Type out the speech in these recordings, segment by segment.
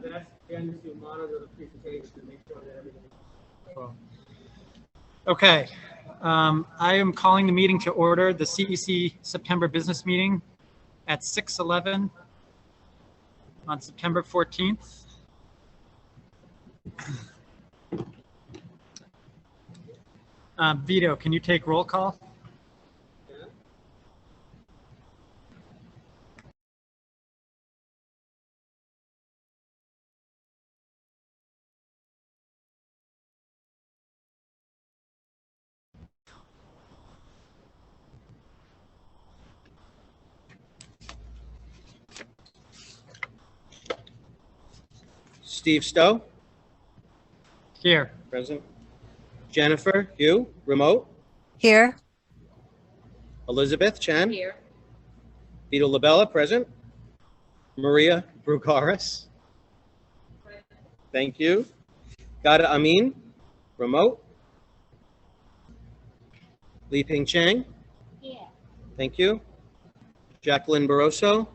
That's again to monitor the presentation to make sure that everything is Cool. Okay, I am calling the meeting to order, the CEC September business meeting at 6:11 on September 14th. Vito, can you take roll call? Steve Stowe, Here. present. Jennifer Yu, remote. Here. Elizabeth Chen. Here. Vito Labella, present. Maria Brugaris. Thank you. Gada Amin, remote. Li Ping Cheng. Yeah. Thank you. Jacqueline Barroso.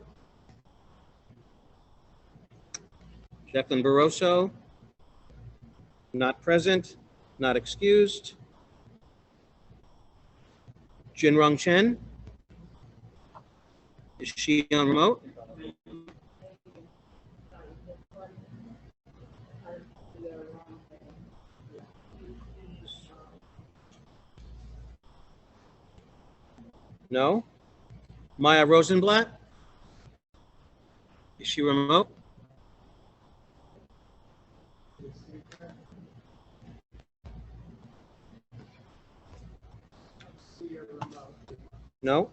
Jacqueline Barroso, not present, not excused. Jinrong Chen, is she on remote? No. Maya Rosenblatt, is she remote? No.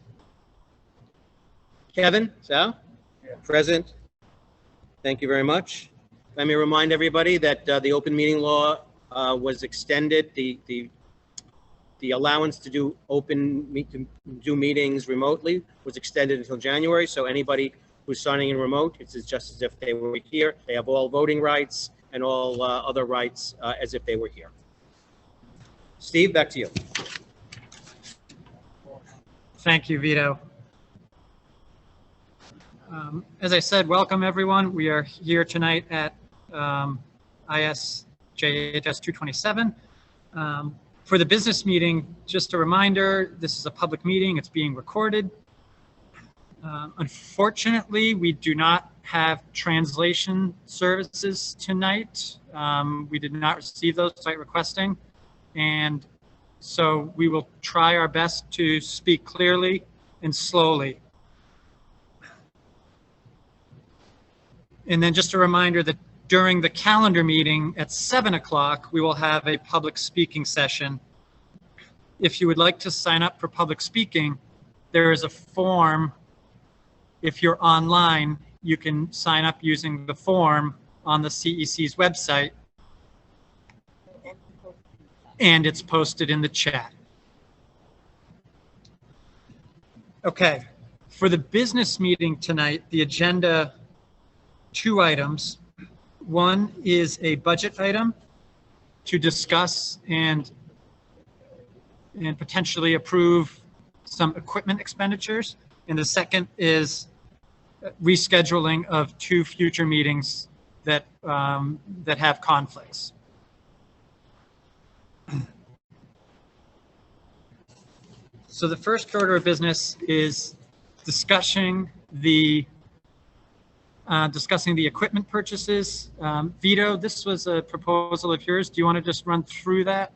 Kevin, Sal? Present. Thank you very much. Let me remind everybody that the open meeting law was extended. The allowance to do meetings remotely was extended until January. So anybody who's signing in remote, it's just as if they were here. They have all voting rights and all other rights as if they were here. Steve, back to you. Thank you, Vito. As I said, welcome everyone. We are here tonight at ISJHS 227. For the business meeting, just a reminder, this is a public meeting. It's being recorded. Unfortunately, we do not have translation services tonight. We did not receive those site requesting. And so we will try our best to speak clearly and slowly. And then just a reminder that during the calendar meeting at 7 o'clock, we will have a public speaking session. If you would like to sign up for public speaking, there is a form. If you're online, you can sign up using the form on the CEC's website. And it's posted in the chat. Okay, for the business meeting tonight, the agenda, 2 items. One is a budget item to discuss and potentially approve some equipment expenditures. And the second is rescheduling of 2 future meetings that have conflicts. So the first order of business is discussing the equipment purchases. Vito, this was a proposal of yours. Do you want to just run through that?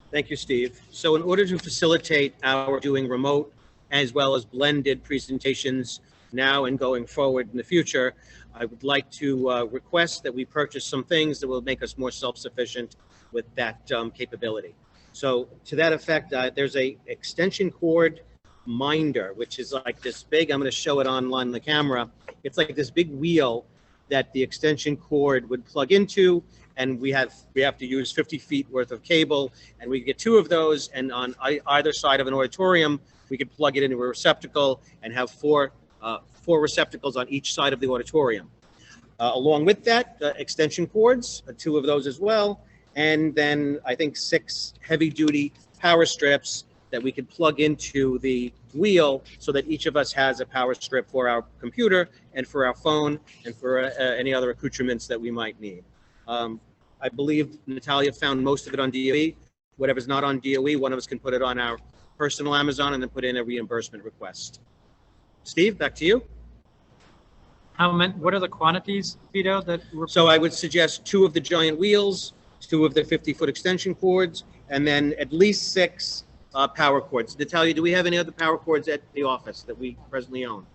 Thank you, Steve. So in order to facilitate our doing remote as well as blended presentations now and going forward in the future, I would like to request that we purchase some things that will make us more self-sufficient with that capability. So to that effect, there's a extension cord minder, which is like this big, I'm going to show it on the camera. It's like this big wheel that the extension cord would plug into, and we have to use 50 feet worth of cable, and we get 2 of those, and on either side of an auditorium, we could plug it into a receptacle and have 4 receptacles on each side of the auditorium. Along with that, extension cords, 2 of those as well, and then I think 6 heavy-duty power strips that we could plug into the wheel so that each of us has a power strip for our computer and for our phone and for any other accoutrements that we might need. I believe Natalia found most of it on DOE. Whatever's not on DOE, one of us can put it on our personal Amazon and then put in a reimbursement request. Steve, back to you. What are the quantities, Vito, that were? So I would suggest 2 of the giant wheels, 2 of the 50-foot extension cords, and then at least 6 power cords. Natalia, do we have any other power cords at the office that we presently own?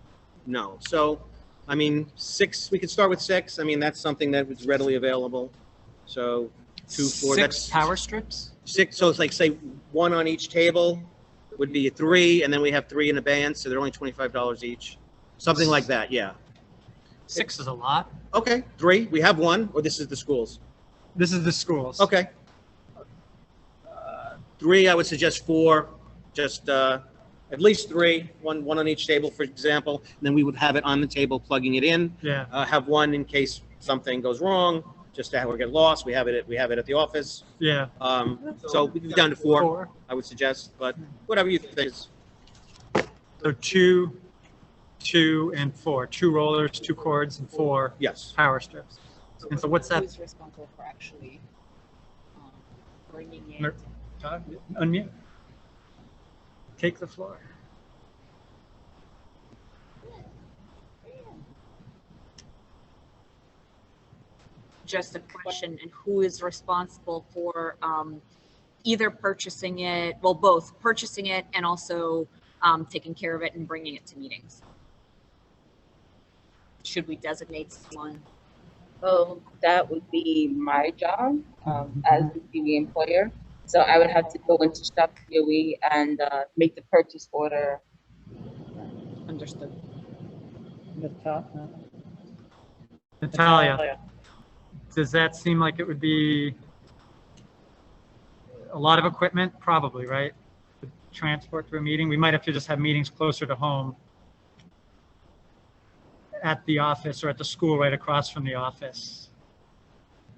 No. So, I mean, 6, we could start with 6. I mean, that's something that was readily available. So 2, 4, 6 that's power strips? 6. So it's like, say, 1 on each table would be 3, and then we have 3 in abeyance, so they're only $25 each. Something like that, yeah. 6 is a lot. Okay, 3. We have 1, or this is the schools? This is the schools. Okay. 3, I would suggest 4, just at least 3, one on each table, for example. And then we would have it on the table, plugging it in. Yeah. Have 1 in case something goes wrong, just to have or get lost. We have it at the office. Yeah. So we can go down to 4, I would suggest, but whatever you think is. So 2, 2, and 4. 2 rollers, 2 cords, and 4 Yes. power strips. And so what's that? Who's responsible for actually bringing it? Mer- Todd, unmute. Take the floor. Just a question, and who is responsible for either purchasing it, well, both purchasing it and also taking care of it and bringing it to meetings? Should we designate someone? Well, that would be my job as the employer. So I would have to go into Shop DOE and make the purchase order. Understood. Natalia, does that seem like it would be a lot of equipment? Probably, right? To transport to a meeting. We might have to just have meetings closer to home at the office or at the school right across from the office.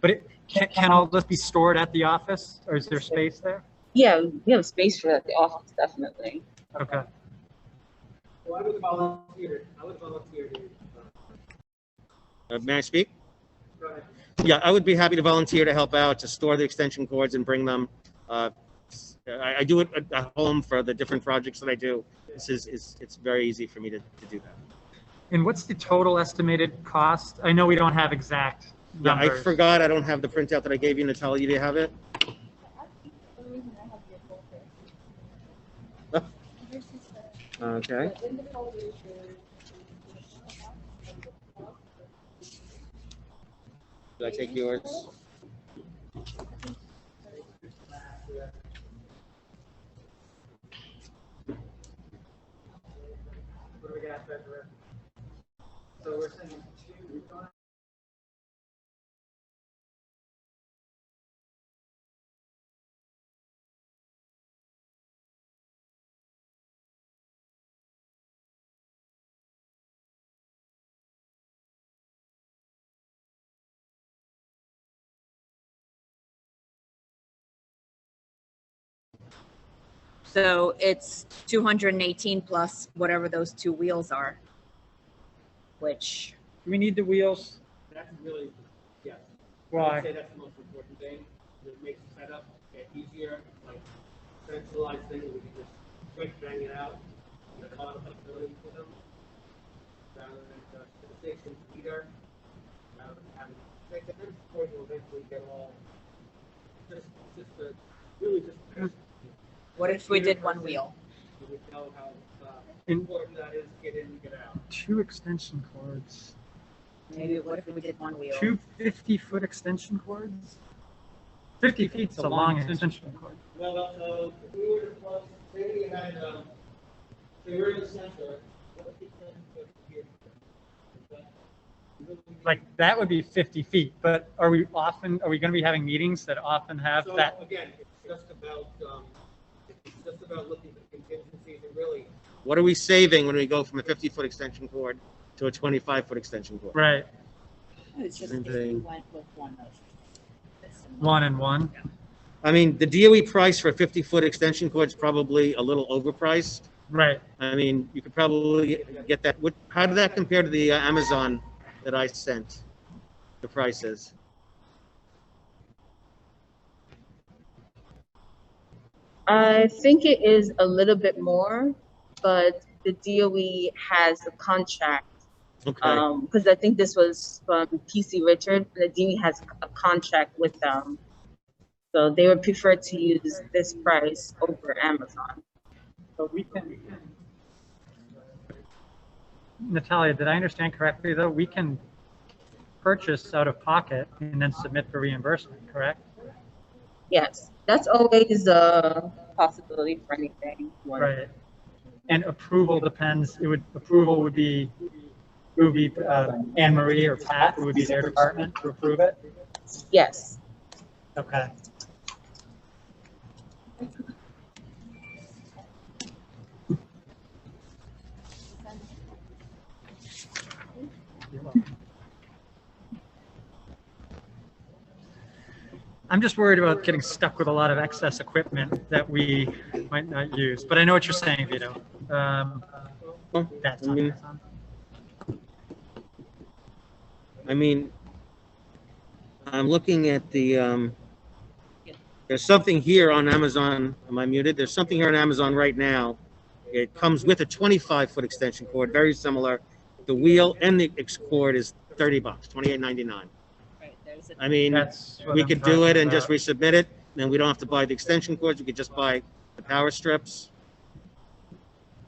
But it, can all this be stored at the office, or is there space there? Yeah, we have space for that at the office, definitely. Okay. Well, I would volunteer to, May I speak? go ahead. Yeah, I would be happy to volunteer to help out, to store the extension cords and bring them. I do it at home for the different projects that I do. It's very easy for me to do that. And what's the total estimated cost? I know we don't have exact Yeah, I numbers. forgot, I don't have the printout that I gave you, Natalia, do you have it? Okay. Did I take yours? What do we got, February? So we're saying 2. So it's 218 plus whatever those 2 wheels are, which, Do we need the wheels? That's really, yes. Why? I'd say that's the most important thing. It makes the setup easier, like centralized thing, we can just quick bang it out. There's a lot of flexibility for them. Rather than the station either. Rather than having, like, the next point will eventually get all, really just. what if we did 1 wheel? You would know how In- important that is, get in, get out. 2 extension cords. Maybe what if we did 1 wheel? 2 50-foot extension cords? 50 feet's a long extension cord. Well, so if we were to plug, say we had, say we're in the center, what the center would be here? Like, that would be 50 feet, but are we going to be having meetings that often have So that? again, it's just about looking for contingencies and really, What are we saving when we go from a 50-foot extension cord to a 25-foot extension cord? Right, It's just Same if we thing. went with one of this. 1 and 1. I mean, the DOE price for a 50-foot extension cord is probably a little overpriced. Right. I mean, you could probably get that. How did that compare to the Amazon that I sent? The prices? I think it is a little bit more, but the DOE has a contract. Okay. Because I think this was from PC Richard, the DOE has a contract with them. So they would prefer to use this price over Amazon. But we can. Natalia, did I understand correctly though? We can purchase out of pocket and then submit for reimbursement, correct? Yes, that's always a possibility for anything. Right. And approval depends, approval would be, Anne Marie or Pat, it would be their department to approve it? Yes. Okay. I'm just worried about getting stuck with a lot of excess equipment that we might not use, but I know what you're saying, Vito. Well, That's I mean- on. I mean, I'm looking at the, there's something here on Amazon. Am I muted? There's something here on Amazon right now. It comes with a 25-foot extension cord, very similar. The wheel and the cord is $30, $28.99. I mean, That's what we I'm could do it talking and just about. resubmit it, and we don't have to buy the extension cords. We could just buy the power strips.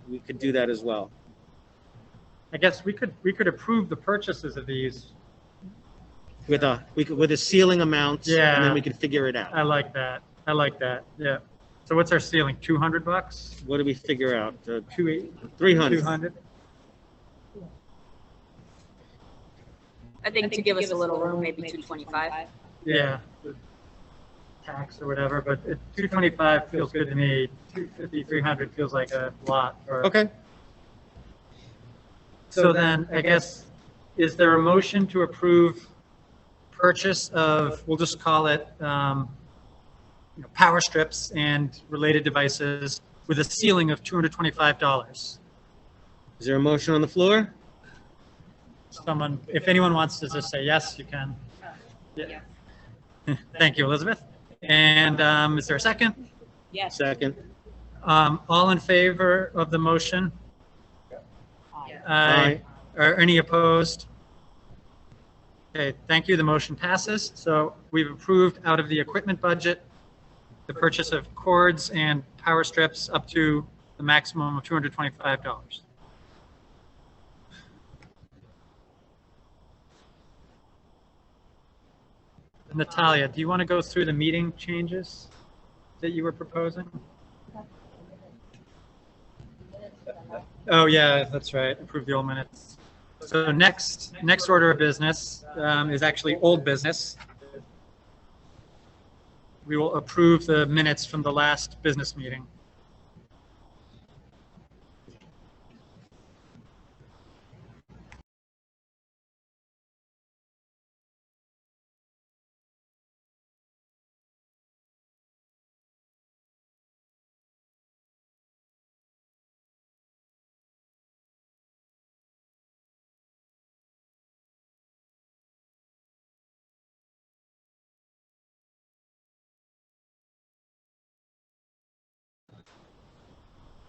We could do that as well. I guess we could approve the purchases of these. With a ceiling amount, and Yeah. then we could figure it out. I like that. I like that. Yeah. So what's our ceiling? $200? What do we figure out? 300? 300. I think to give us a little room, maybe 225. Yeah. Tax or whatever, but 225 feels good to me. 250, 300 feels like a lot for. Okay. So then, I guess, is there a motion to approve purchase of, we'll just call it, power strips and related devices with a ceiling of $225? Is there a motion on the floor? Someone, if anyone wants to just say yes, you can. Yeah. Thank you, Elizabeth. And is there a second? Yes. Second. All in favor of the motion? Aye. Are any opposed? Okay, thank you. The motion passes. So we've approved out of the equipment budget, the purchase of cords and power strips up to the maximum of $225. Natalia, do you want to go through the meeting changes that you were proposing? Oh, yeah, that's right. Approve the old minutes. So next order of business is actually old business. We will approve the minutes from the last business meeting.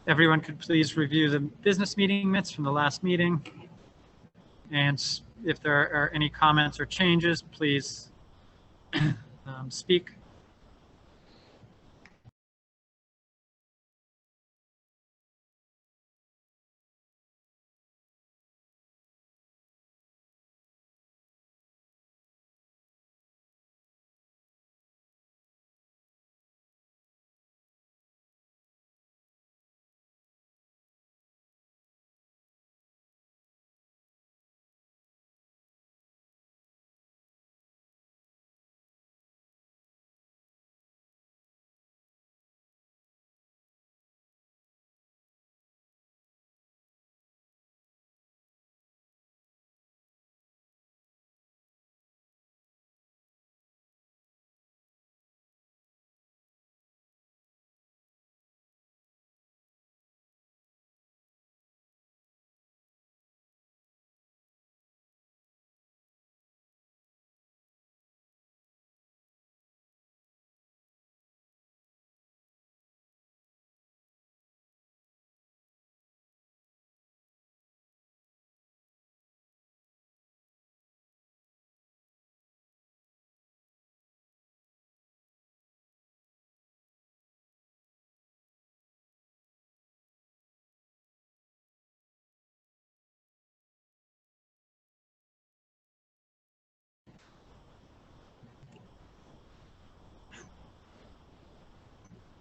Everyone could please review the business meeting minutes from the last meeting. And if there are any comments or changes, please speak.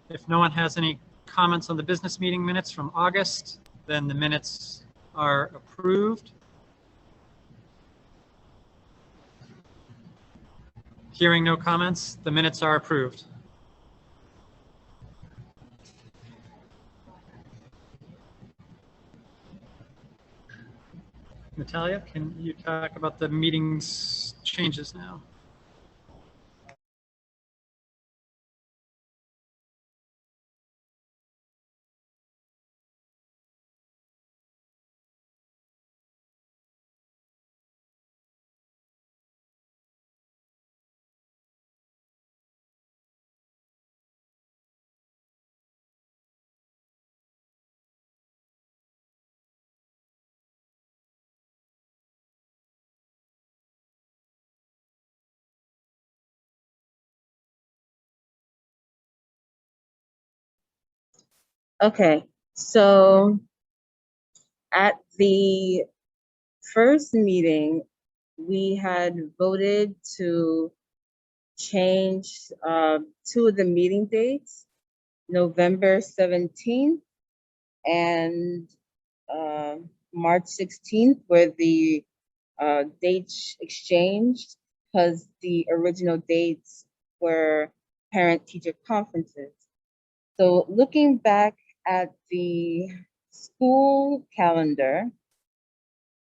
If no one has any comments on the business meeting minutes from August, then the minutes are approved. Hearing no comments, the minutes are approved. Natalia, can you talk about the meeting's changes now? Okay, so at the first meeting, we had voted to change two of the meeting dates, November 17th and March 16th were the dates exchanged because the original dates were parent-teacher conferences. So looking back at the school calendar,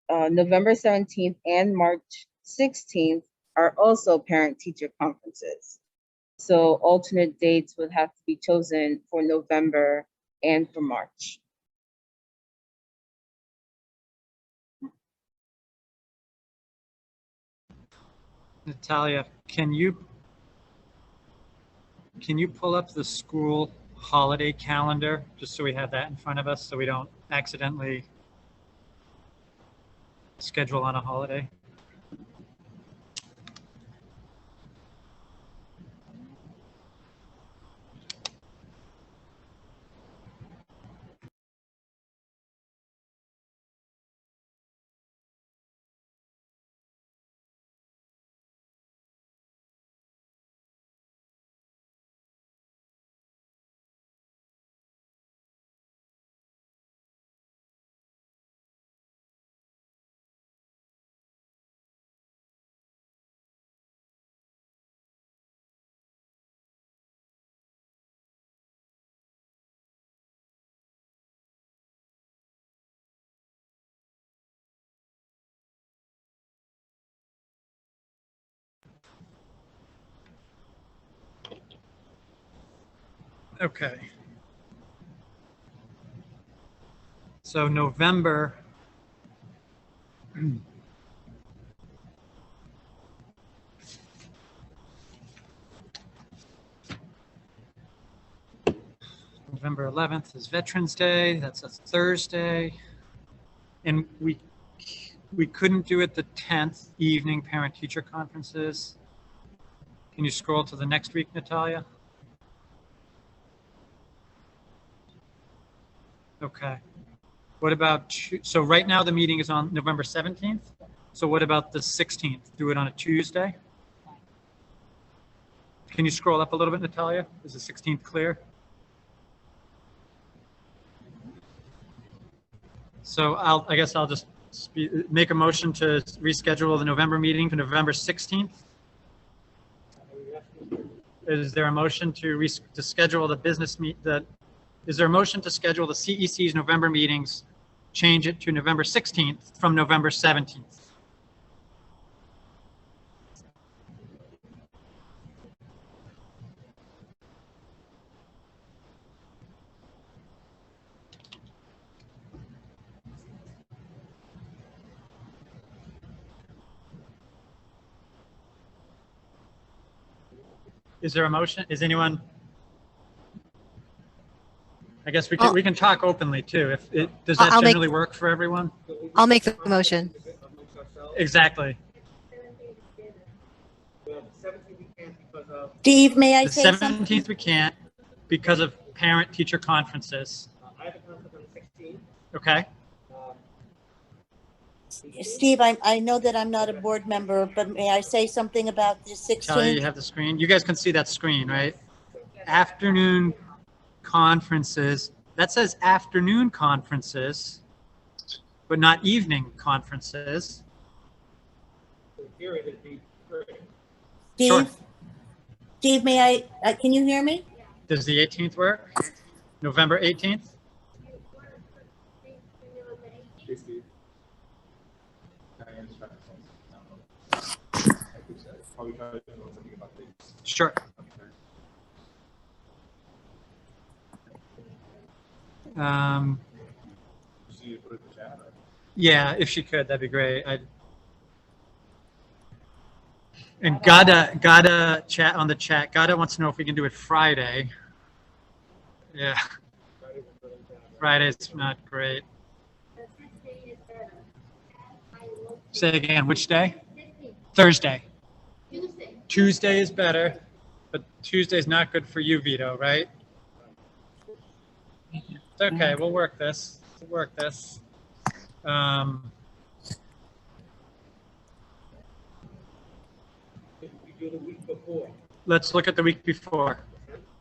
November 17th and March 16th are also parent-teacher conferences. So alternate dates would have to be chosen for November and for March. Natalia, can you pull up the school holiday calendar, just so we have that in front of us, so we don't accidentally schedule on a holiday? Okay. So November, November 11th is Veterans Day. That's a Thursday. And we couldn't do it the 10th evening parent-teacher conferences. Can you scroll to the next week, Natalia? Okay. What about, so right now the meeting is on November 17th. So what about the 16th? Do it on a Tuesday? Can you scroll up a little bit, Natalia? Is the 16th clear? So I guess I'll just make a motion to reschedule the November meeting to November 16th. Is there a motion to schedule the business is there a motion to schedule the CEC's November meetings, change it to November 16th from November 17th? Is there a motion? Is anyone? I guess we can talk openly too. If it does that generally work for everyone? I'll make the motion. Exactly. Steve, may I The say something? 17th we can't because of parent-teacher conferences. I have a conflict on the 16th. Okay. Steve, I know that I'm not a board member, but may I say something about the Talia, you 16th? have the screen. You guys can see that screen, right? Afternoon conferences. That says afternoon conferences, but not evening conferences. In theory, it'd be great. Sure. Steve, may can you hear me? Does the 18th work? November 18th? Hey, Steve. Diane's trying to probably try to know something about things. Sure. Just need to put it in the chat. Or? Yeah, if she could, that'd be great. And Gada chat on the chat. Gada wants to know if we can do it Friday. Yeah, Friday's not great. Say again, which day? Thursday. Tuesday is better, but Tuesday's not good for you, Vito, right? It's okay, we'll work this. We'll work this. If we do the week before. Let's look at the week before.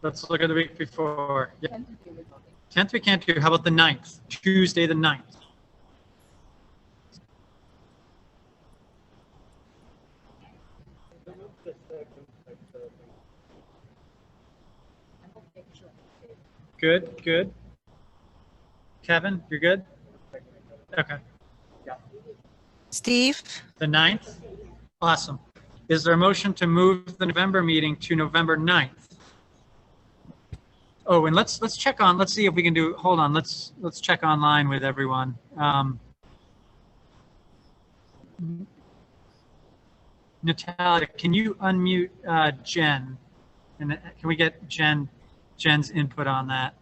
Let's look at the week before. Yeah. 10th we can't do. How about the 9th? Tuesday the 9th. Good, good. Kevin, you're good? Okay. Steve? The 9th? Awesome. Is there a motion to move the November meeting to November 9th? Oh, and let's check on, let's see if we can do, hold on, let's check online with everyone. Natalia, can you unmute Jen? And can we get Jen's input on that?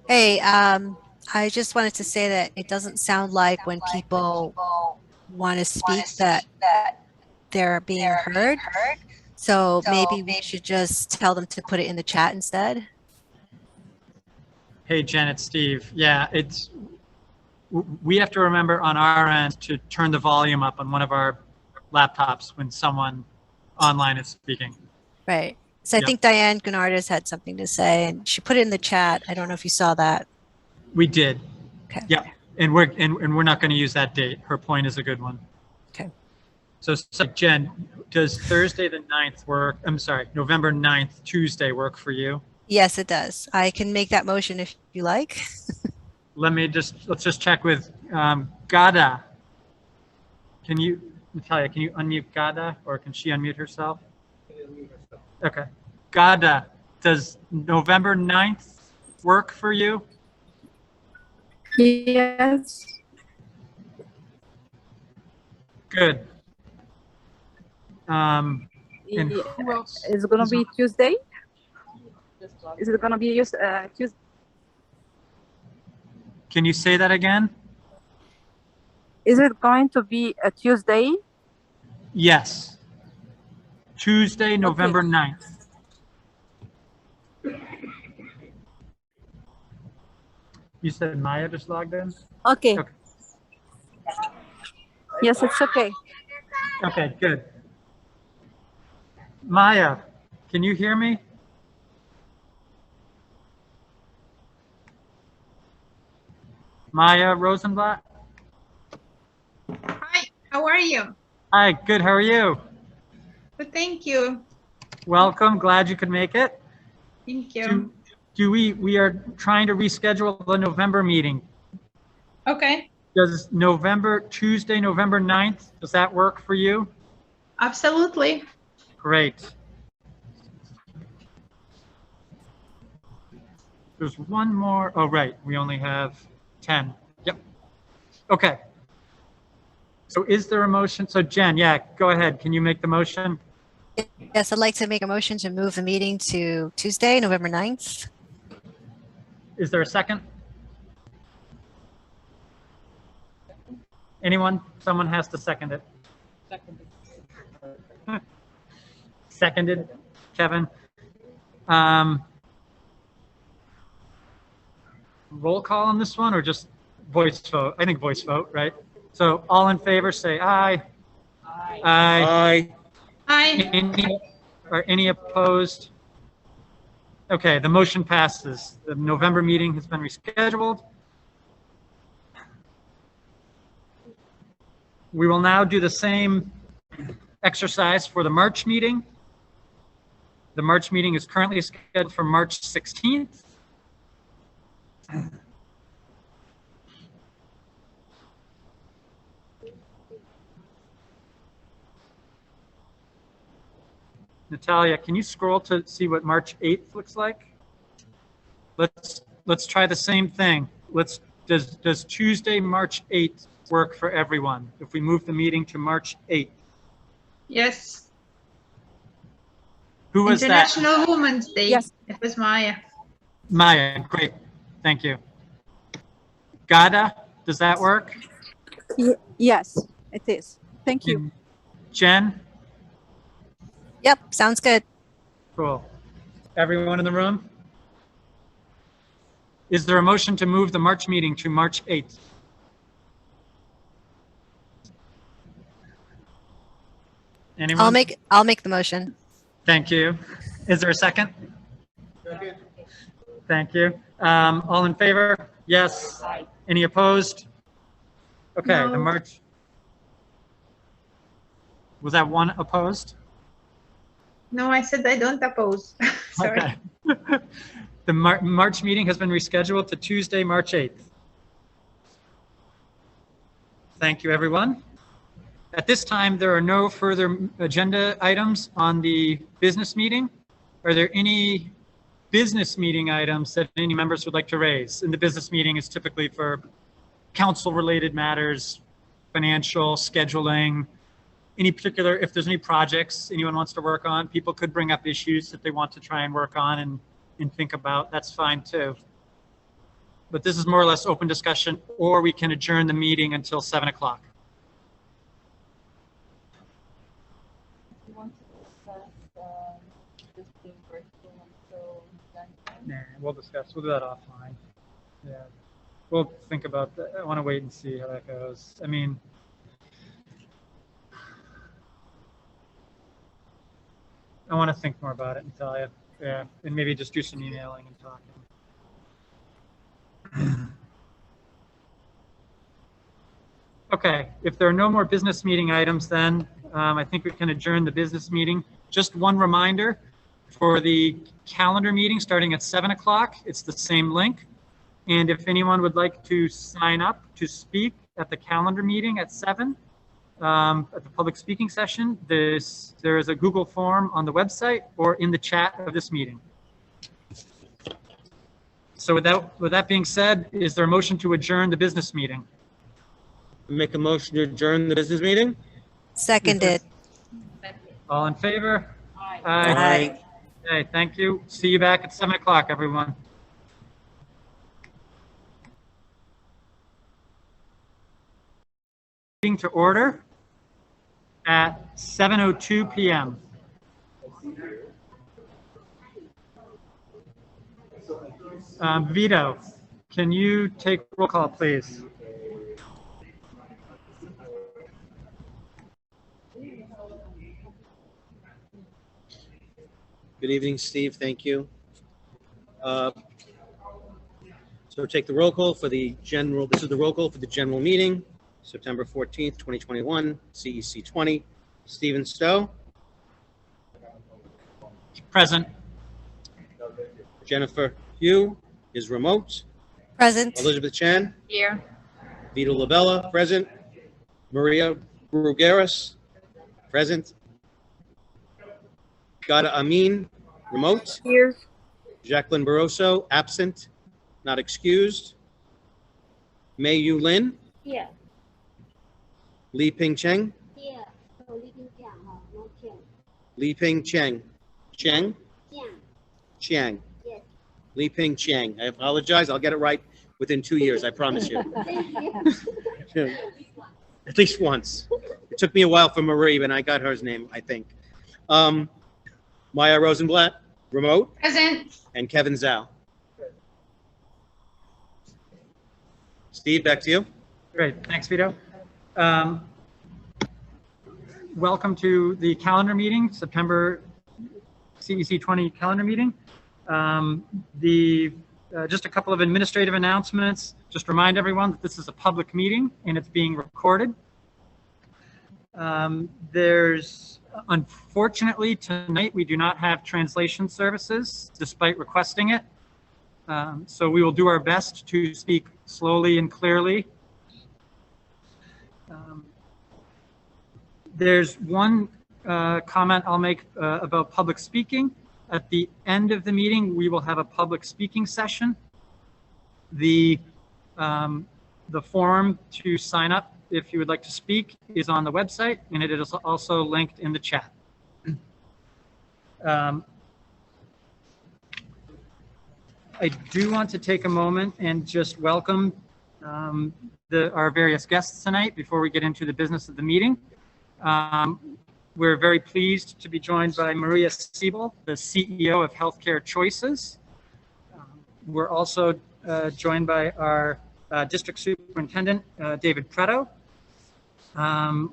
Hey, I just wanted to say that it doesn't sound like when people want to speak that they're being heard. So maybe we should just tell them to put it in the chat instead. Hey, Jen, it's Steve. Yeah, we have to remember on our end to turn the volume up on one of our laptops when someone online is speaking. Right. So I think Diane Gennardis had something to say, and she put it in the chat. I don't know if you saw that. We did. Okay. Yeah, and we're not going to use that date. Her point is a good one. Okay. So Jen, does Thursday the 9th work? I'm sorry, November 9th, Tuesday work for you? Yes, it does. I can make that motion if you like. Let's just check with Gada. Natalia, can you unmute Gada, or can she unmute herself? Okay. Gada, does November 9th work for you? Yes. Good. And who else? Is it gonna be Tuesday? Is it gonna be Tuesday? Can you say that again? Is it going to be a Tuesday? Yes. Tuesday, November 9th. You said Maya just logged in? Okay. Okay. Yes, it's okay. Okay, good. Maya, can you hear me? Maya Rosenblatt? Hi, how are you? Hi, good, how are you? Good, thank you. Welcome, glad you could make it. Thank you. We are trying to reschedule the November meeting. Okay, Does Tuesday, November 9th, does that work for you? absolutely. Great. There's one more. Oh, right. We only have 10. Yep. Okay. So is there a motion? So Jen, yeah, go ahead. Can you make the motion? Yes, I'd like to make a motion to move the meeting to Tuesday, November 9th. Is there a second? Anyone? Someone has to second it. Seconded, Kevin. Roll call on this one or just voice vote? I think voice vote, right? So all in favor, say aye. Aye. Aye. Hi, Are any opposed? Okay, the motion passes. The November meeting has been rescheduled. We will now do the same exercise for the March meeting. The March meeting is currently scheduled for March 16th. Natalia, can you scroll to see what March 8th looks like? Let's try the same thing. Does Tuesday, March 8th work for everyone? If we move the meeting to March 8th? Yes. Who was that? International Women's Day. Yes. It was Maya. Maya, great. Thank you. Gada, does that work? Yes, it is. Thank you. And Jen? Yep, sounds good. Cool. Everyone in the room? Is there a motion to move the March meeting to March 8th? Anyone? I'll make the motion. Thank you. Is there a second? Second. Thank you. All in favor? Yes. Any opposed? Okay, the No. March. Was that one opposed? No, I said I don't oppose. Sorry. Okay. The March meeting has been rescheduled to Tuesday, March 8th. Thank you, everyone. At this time, there are no further agenda items on the business meeting. Are there any business meeting items that any members would like to raise? And the business meeting is typically for council-related matters, financial, scheduling, any particular, if there's any projects anyone wants to work on, people could bring up issues that they want to try and work on and think about. That's fine too. But this is more or less open discussion, or we can adjourn the meeting until 7 o'clock. Nah, we'll discuss. We'll do that offline. Yeah. We'll think about that. I want to wait and see how that goes. I mean, I want to think more about it and tell you. Yeah. And maybe just do some emailing and talking. Okay. If there are no more business meeting items, then I think we can adjourn the business meeting. Just one reminder for the calendar meeting starting at 7 o'clock. It's the same link. And if anyone would like to sign up to speak at the calendar meeting at 7, at the public speaking session, there is a Google form on the website or in the chat of this meeting. So with that being said, is there a motion to adjourn the business meeting? Make a motion to adjourn the business meeting? Seconded. All in favor? Aye. Okay, thank you. See you back at 7 o'clock, everyone. Meeting to order at 7:02 p.m. Vito, can you take roll call, please? Good evening, Steve. Thank you. So take the roll call for the general, this is the roll call for the general meeting, September 14th, 2021, CEC 20. Stephen Stowe, Present. Jennifer Hugh is remote. Present. Elizabeth Chan, Here. Vito Labella, present. Maria Brugueras, present. Gada Amin, remote. Here. Jacqueline Barroso, absent, not excused. Mei Yu Lin, Here. Li Ping Cheng, Here. Li Ping Cheng, Cheng, Chiang, Yes. Li Ping Chiang. I apologize. I'll get it right within 2 years. I promise you. At least once. It took me a while for Marie, but I got her name, I think. Maya Rosenblatt, remote, Present. and Kevin Zhao. Steve, back to you. Great, thanks, Vito. Welcome to the calendar meeting, September CEC 20 calendar meeting. Just a couple of administrative announcements. Just remind everyone that this is a public meeting and it's being recorded. Unfortunately, tonight we do not have translation services despite requesting it. So we will do our best to speak slowly and clearly. There's one comment I'll make about public speaking. At the end of the meeting, we will have a public speaking session. The form to sign up if you would like to speak is on the website, and it is also linked in the chat. I do want to take a moment and just welcome our various guests tonight before we get into the business of the meeting. We're very pleased to be joined by Maria Siebel, the CEO of Healthcare Choices. We're also joined by our District Superintendent, David Preto.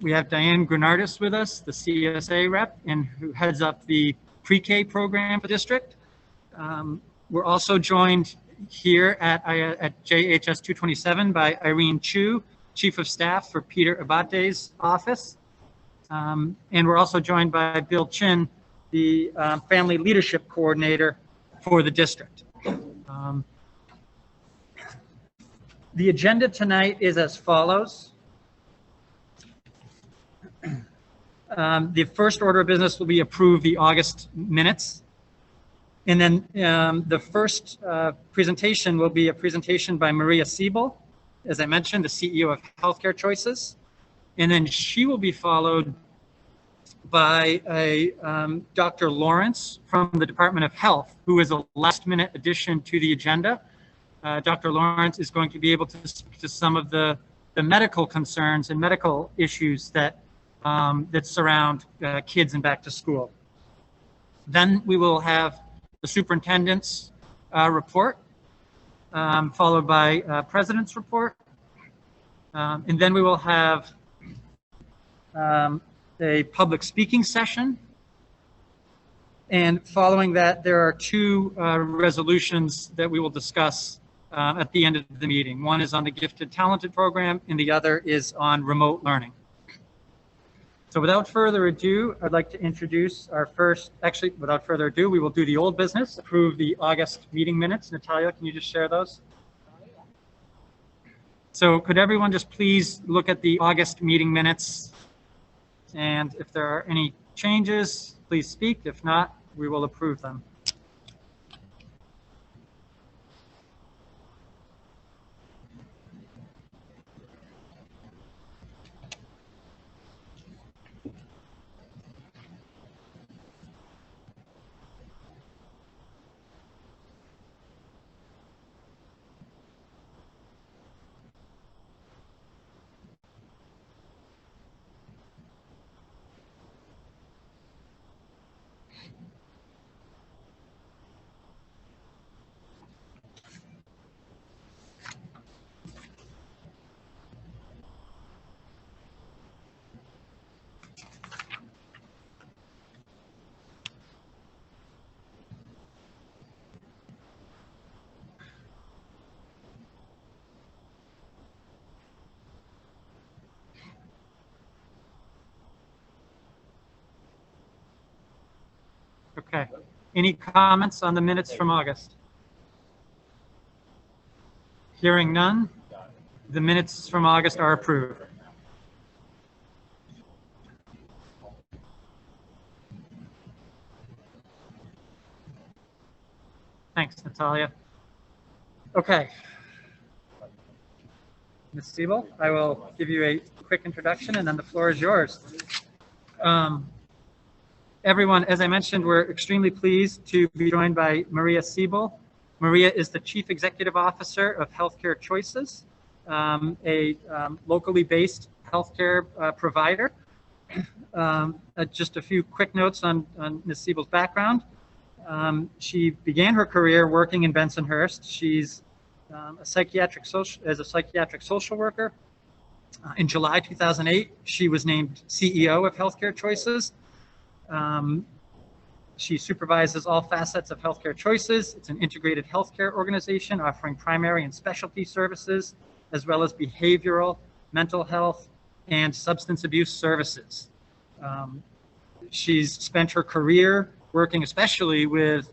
We have Diane Grenardis with us, the CSA rep, and who heads up the pre-K program for the district. We're also joined here at JHS 227 by Irene Chu, Chief of Staff for Peter Abate's office. And we're also joined by Bill Chin, the Family Leadership Coordinator for the district. The agenda tonight is as follows. The first order of business will be approve the August minutes. And then the first presentation will be a presentation by Maria Siebel, as I mentioned, the CEO of Healthcare Choices. And then she will be followed by Dr. Lawrence from the Department of Health, who is a last-minute addition to the agenda. Dr. Lawrence is going to be able to speak to some of the medical concerns and medical issues that surround kids and back to school. Then we will have the superintendent's report, followed by president's report. And then we will have a public speaking session. And following that, there are two resolutions that we will discuss at the end of the meeting. One is on the Gifted Talented program, and the other is on remote learning. So without further ado, I'd like to introduce our first, actually, without further ado, we will do the old business, approve the August meeting minutes. Natalia, can you just share those? So could everyone just please look at the August meeting minutes? And if there are any changes, please speak. If not, we will approve them. Okay. Any comments on the minutes from August? Hearing none, the minutes from August are approved. Thanks, Natalia. Okay. Ms. Siebel, I will give you a quick introduction and then the floor is yours. Everyone, as I mentioned, we're extremely pleased to be joined by Maria Siebel. Maria is the Chief Executive Officer of Healthcare Choices, a locally based healthcare provider. Just a few quick notes on Ms. Siebel's background. She began her career working in Bensonhurst. She's a psychiatric social worker. In July 2008, she was named CEO of Healthcare Choices. She supervises all facets of Healthcare Choices. It's an integrated healthcare organization offering primary and specialty services, as well as behavioral, mental health, and substance abuse services. She's spent her career working especially with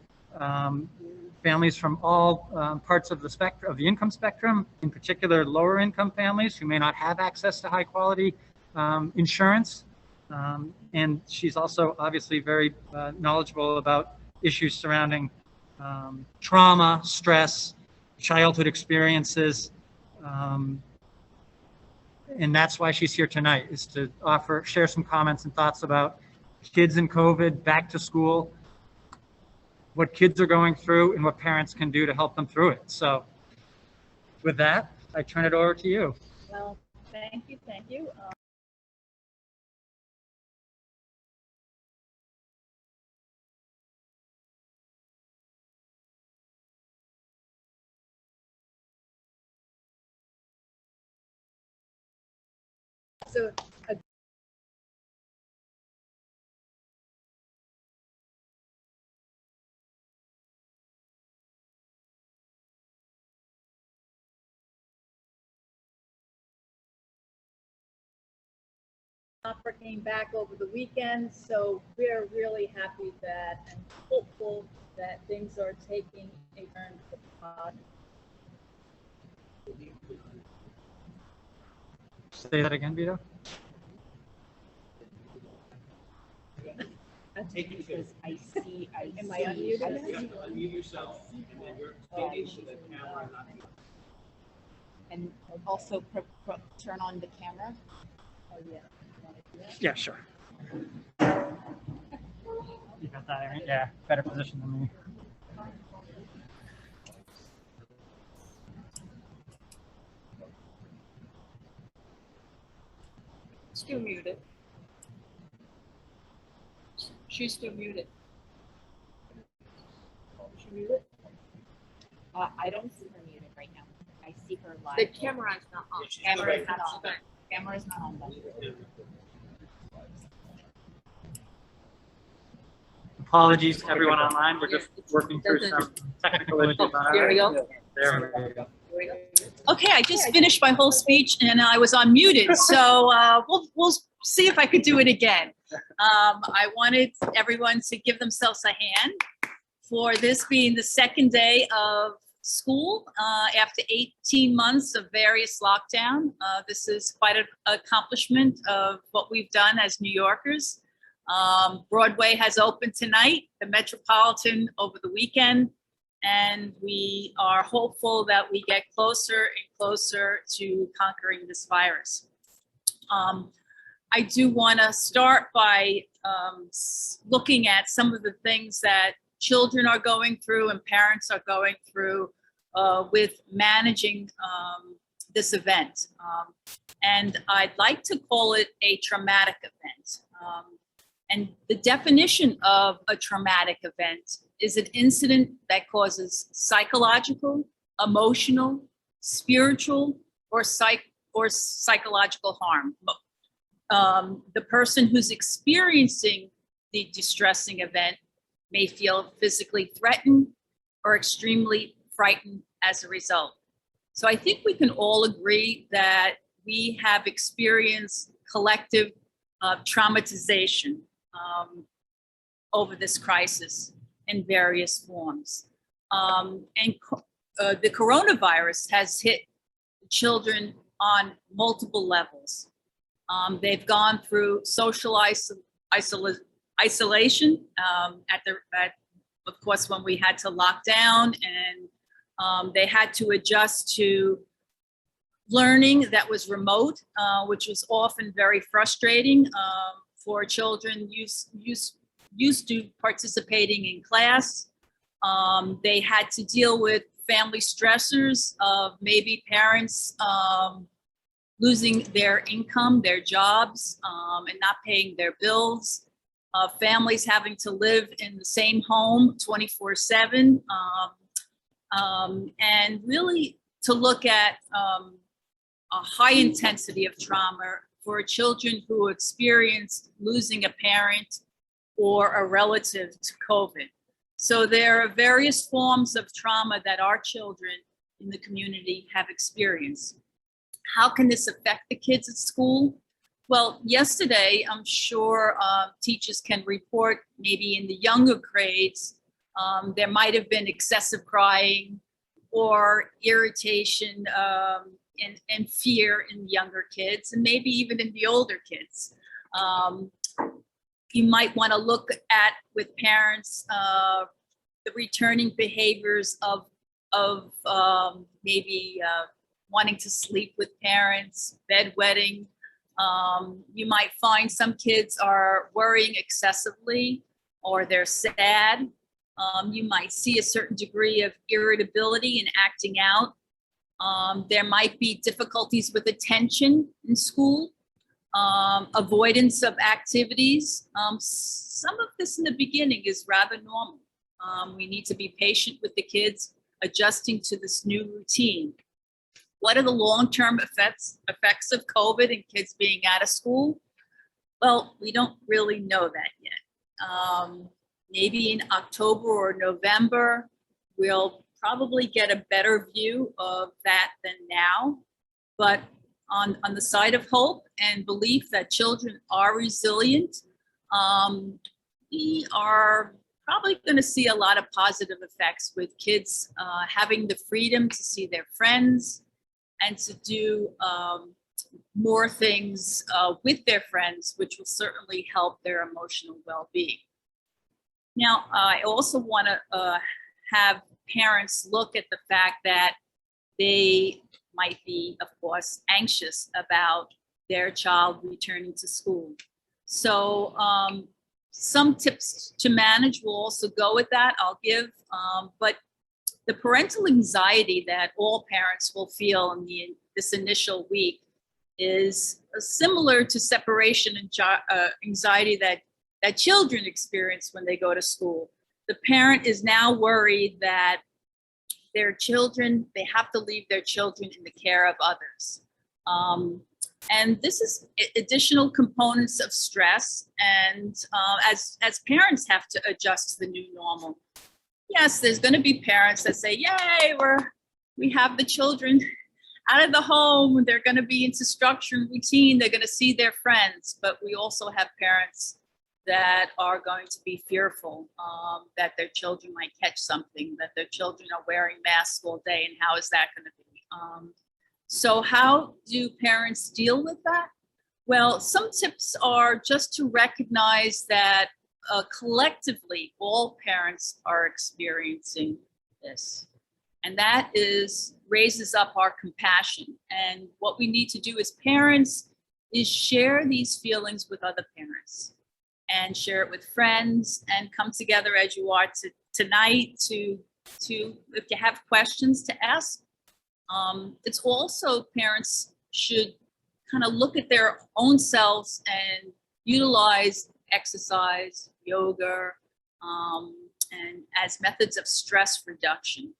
families from all parts of the spectrum, of the income spectrum, in particular lower income families who may not have access to high quality insurance. And she's also obviously very knowledgeable about issues surrounding trauma, stress, childhood experiences. And that's why she's here tonight, is to share some comments and thoughts about kids in COVID, back to school, what kids are going through, and what parents can do to help them through it. So with that, I turn it over to you. Well, thank you. So opera came back over the weekend, so we're really happy that and hopeful that things are taking a turn for the positive. Say that again, Vito. Because I see. Am I unmuted? Unmute yourself, and then you're stating to the camera, not the. And also turn on the camera? Oh, yeah. Yeah, sure. You got that, Aaron? Yeah, better position than me. Still muted. She's still muted. She muted? I don't see her muted right now. I see her live. The camera is not on. Camera is not on. Camera is not on. Apologies to everyone online. We're just working through some technical issues. There we go. There we go. Okay, I just finished my whole speech and I was unmuted, so we'll see if I could do it again. I wanted everyone to give themselves a hand for this being the second day of school after 18 months of various lockdown. This is quite an accomplishment of what we've done as New Yorkers. Broadway has opened tonight, the Metropolitan over the weekend, and we are hopeful that we get closer and closer to conquering this virus. I do want to start by looking at some of the things that children are going through and parents are going through with managing this event. And I'd like to call it a traumatic event. And the definition of a traumatic event is an incident that causes psychological, emotional, spiritual, or psychological harm. The person who's experiencing the distressing event may feel physically threatened or extremely frightened as a result. So I think we can all agree that we have experienced collective traumatization over this crisis in various forms. The coronavirus has hit children on multiple levels. They've gone through social isolation of course, when we had to lock down, and they had to adjust to learning that was remote, which was often very frustrating for children used to participating in class. They had to deal with family stressors of maybe parents losing their income, their jobs, and not paying their bills. Families having to live in the same home 24/7, and really to look at a high intensity of trauma for children who experienced losing a parent or a relative to COVID. So there are various forms of trauma that our children in the community have experienced. How can this affect the kids at school? Well, yesterday, I'm sure teachers can report maybe in the younger grades, there might have been excessive crying or irritation and fear in younger kids, and maybe even in the older kids. You might want to look at with parents the returning behaviors of maybe wanting to sleep with parents, bedwetting. You might find some kids are worrying excessively or they're sad. You might see a certain degree of irritability and acting out. There might be difficulties with attention in school, avoidance of activities. Some of this in the beginning is rather normal. We need to be patient with the kids adjusting to this new routine. What are the long-term effects of COVID and kids being out of school? Well, we don't really know that yet. Maybe in October or November, we'll probably get a better view of that than now. But on the side of hope and belief that children are resilient, we are probably going to see a lot of positive effects with kids having the freedom to see their friends and to do more things with their friends, which will certainly help their emotional well-being. Now, I also want to have parents look at the fact that they might be, of course, anxious about their child returning to school. So some tips to manage will also go with that, I'll give, but the parental anxiety that all parents will feel in this initial week is similar to separation anxiety that children experience when they go to school. The parent is now worried that their children, they have to leave their children in the care of others. And this is additional components of stress. And as parents have to adjust to the new normal. Yes, there's going to be parents that say, yay, we have the children out of the home. They're going to be into structure and routine. They're going to see their friends. But we also have parents that are going to be fearful that their children might catch something, that their children are wearing masks all day, and how is that going to be? So how do parents deal with that? Well, some tips are just to recognize that collectively, all parents are experiencing this. And that raises up our compassion. And what we need to do as parents is share these feelings with other parents and share it with friends and come together as you are tonight to if you have questions to ask. It's also parents should kind of look at their own selves and utilize exercise, yoga, and as methods of stress reduction.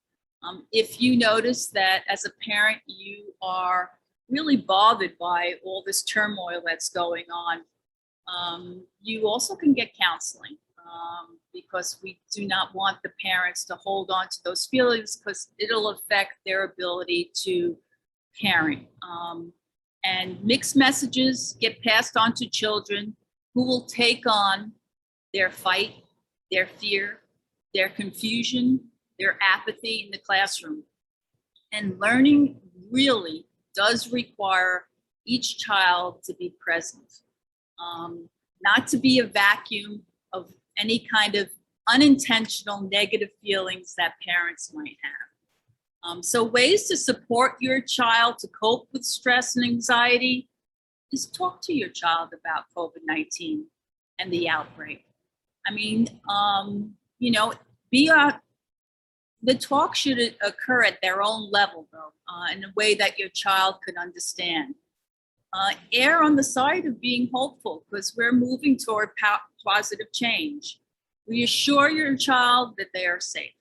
If you notice that as a parent, you are really bothered by all this turmoil that's going on, you also can get counseling because we do not want the parents to hold on to those feelings because it'll affect their ability to parent. And mixed messages get passed on to children who will take on their fight, their fear, their confusion, their apathy in the classroom. And learning really does require each child to be present, not to be a vacuum of any kind of unintentional negative feelings that parents might have. So ways to support your child to cope with stress and anxiety is talk to your child about COVID-19 and the outbreak. I mean, the talk should occur at their own level, though, in a way that your child could understand. Err on the side of being hopeful because we're moving toward positive change. Reassure your child that they are safe.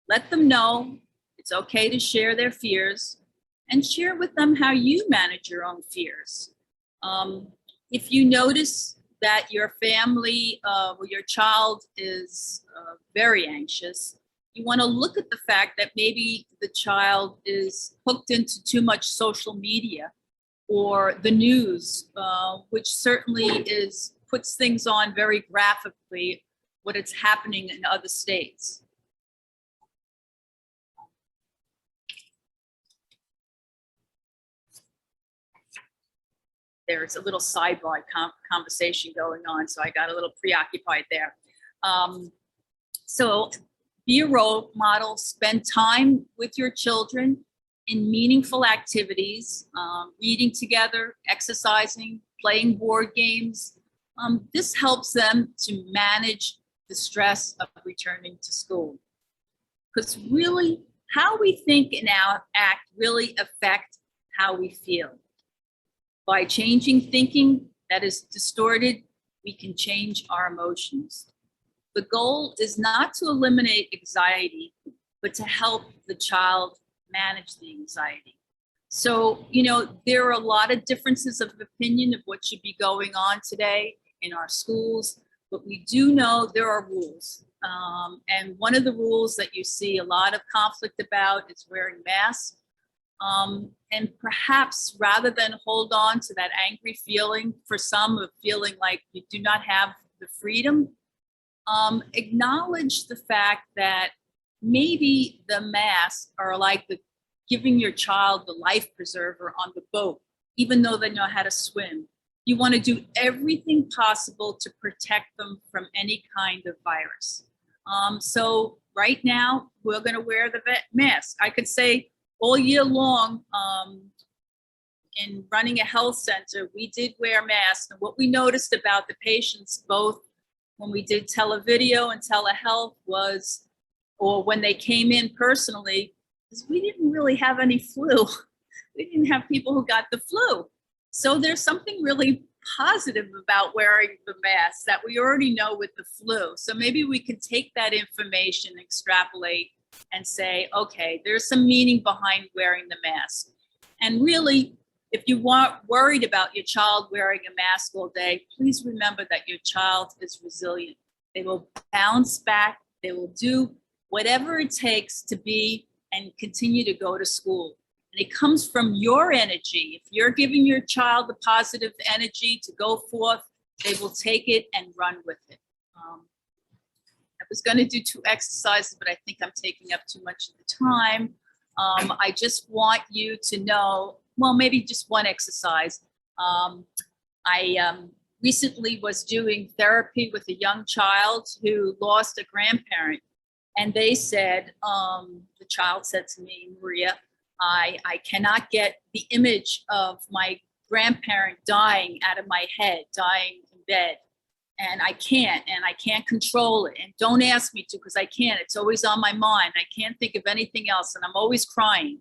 Let them know it's okay to share their fears and share with them how you manage your own fears. If you notice that your family or your child is very anxious, you want to look at the fact that maybe the child is hooked into too much social media or the news, which certainly puts things on very graphically, what is happening in other states. There's a little sidebar conversation going on, so I got a little preoccupied there. So be a role model, spend time with your children in meaningful activities, reading together, exercising, playing board games. This helps them to manage the stress of returning to school. Because really, how we think and act really affect how we feel. By changing thinking that is distorted, we can change our emotions. The goal is not to eliminate anxiety, but to help the child manage the anxiety. So, you know, there are a lot of differences of opinion of what should be going on today in our schools, but we do know there are rules. And one of the rules that you see a lot of conflict about is wearing masks. And perhaps rather than hold on to that angry feeling for some of feeling like you do not have the freedom, acknowledge the fact that maybe the masks are like giving your child the life preserver on the boat, even though they know how to swim. You want to do everything possible to protect them from any kind of virus. So right now, we're going to wear the mask. I could say all year long, in running a health center, we did wear masks. And what we noticed about the patients, both when we did televideo and telehealth was, or when they came in personally, is we didn't really have any flu. We didn't have people who got the flu. So there's something really positive about wearing the mask that we already know with the flu. So maybe we can take that information, extrapolate, and say, okay, there's some meaning behind wearing the mask. And really, if you aren't worried about your child wearing a mask all day, please remember that your child is resilient. They will bounce back. They will do whatever it takes to be and continue to go to school. And it comes from your energy. If you're giving your child the positive energy to go forth, they will take it and run with it. I was going to do 2 exercises, but I think I'm taking up too much of the time. I just want you to know, well, maybe just one exercise. I recently was doing therapy with a young child who lost a grandparent. And they said, the child said to me, Maria, I cannot get the image of my grandparent dying out of my head, dying in bed. And I can't control it. And don't ask me to, because I can't. It's always on my mind. I can't think of anything else, and I'm always crying.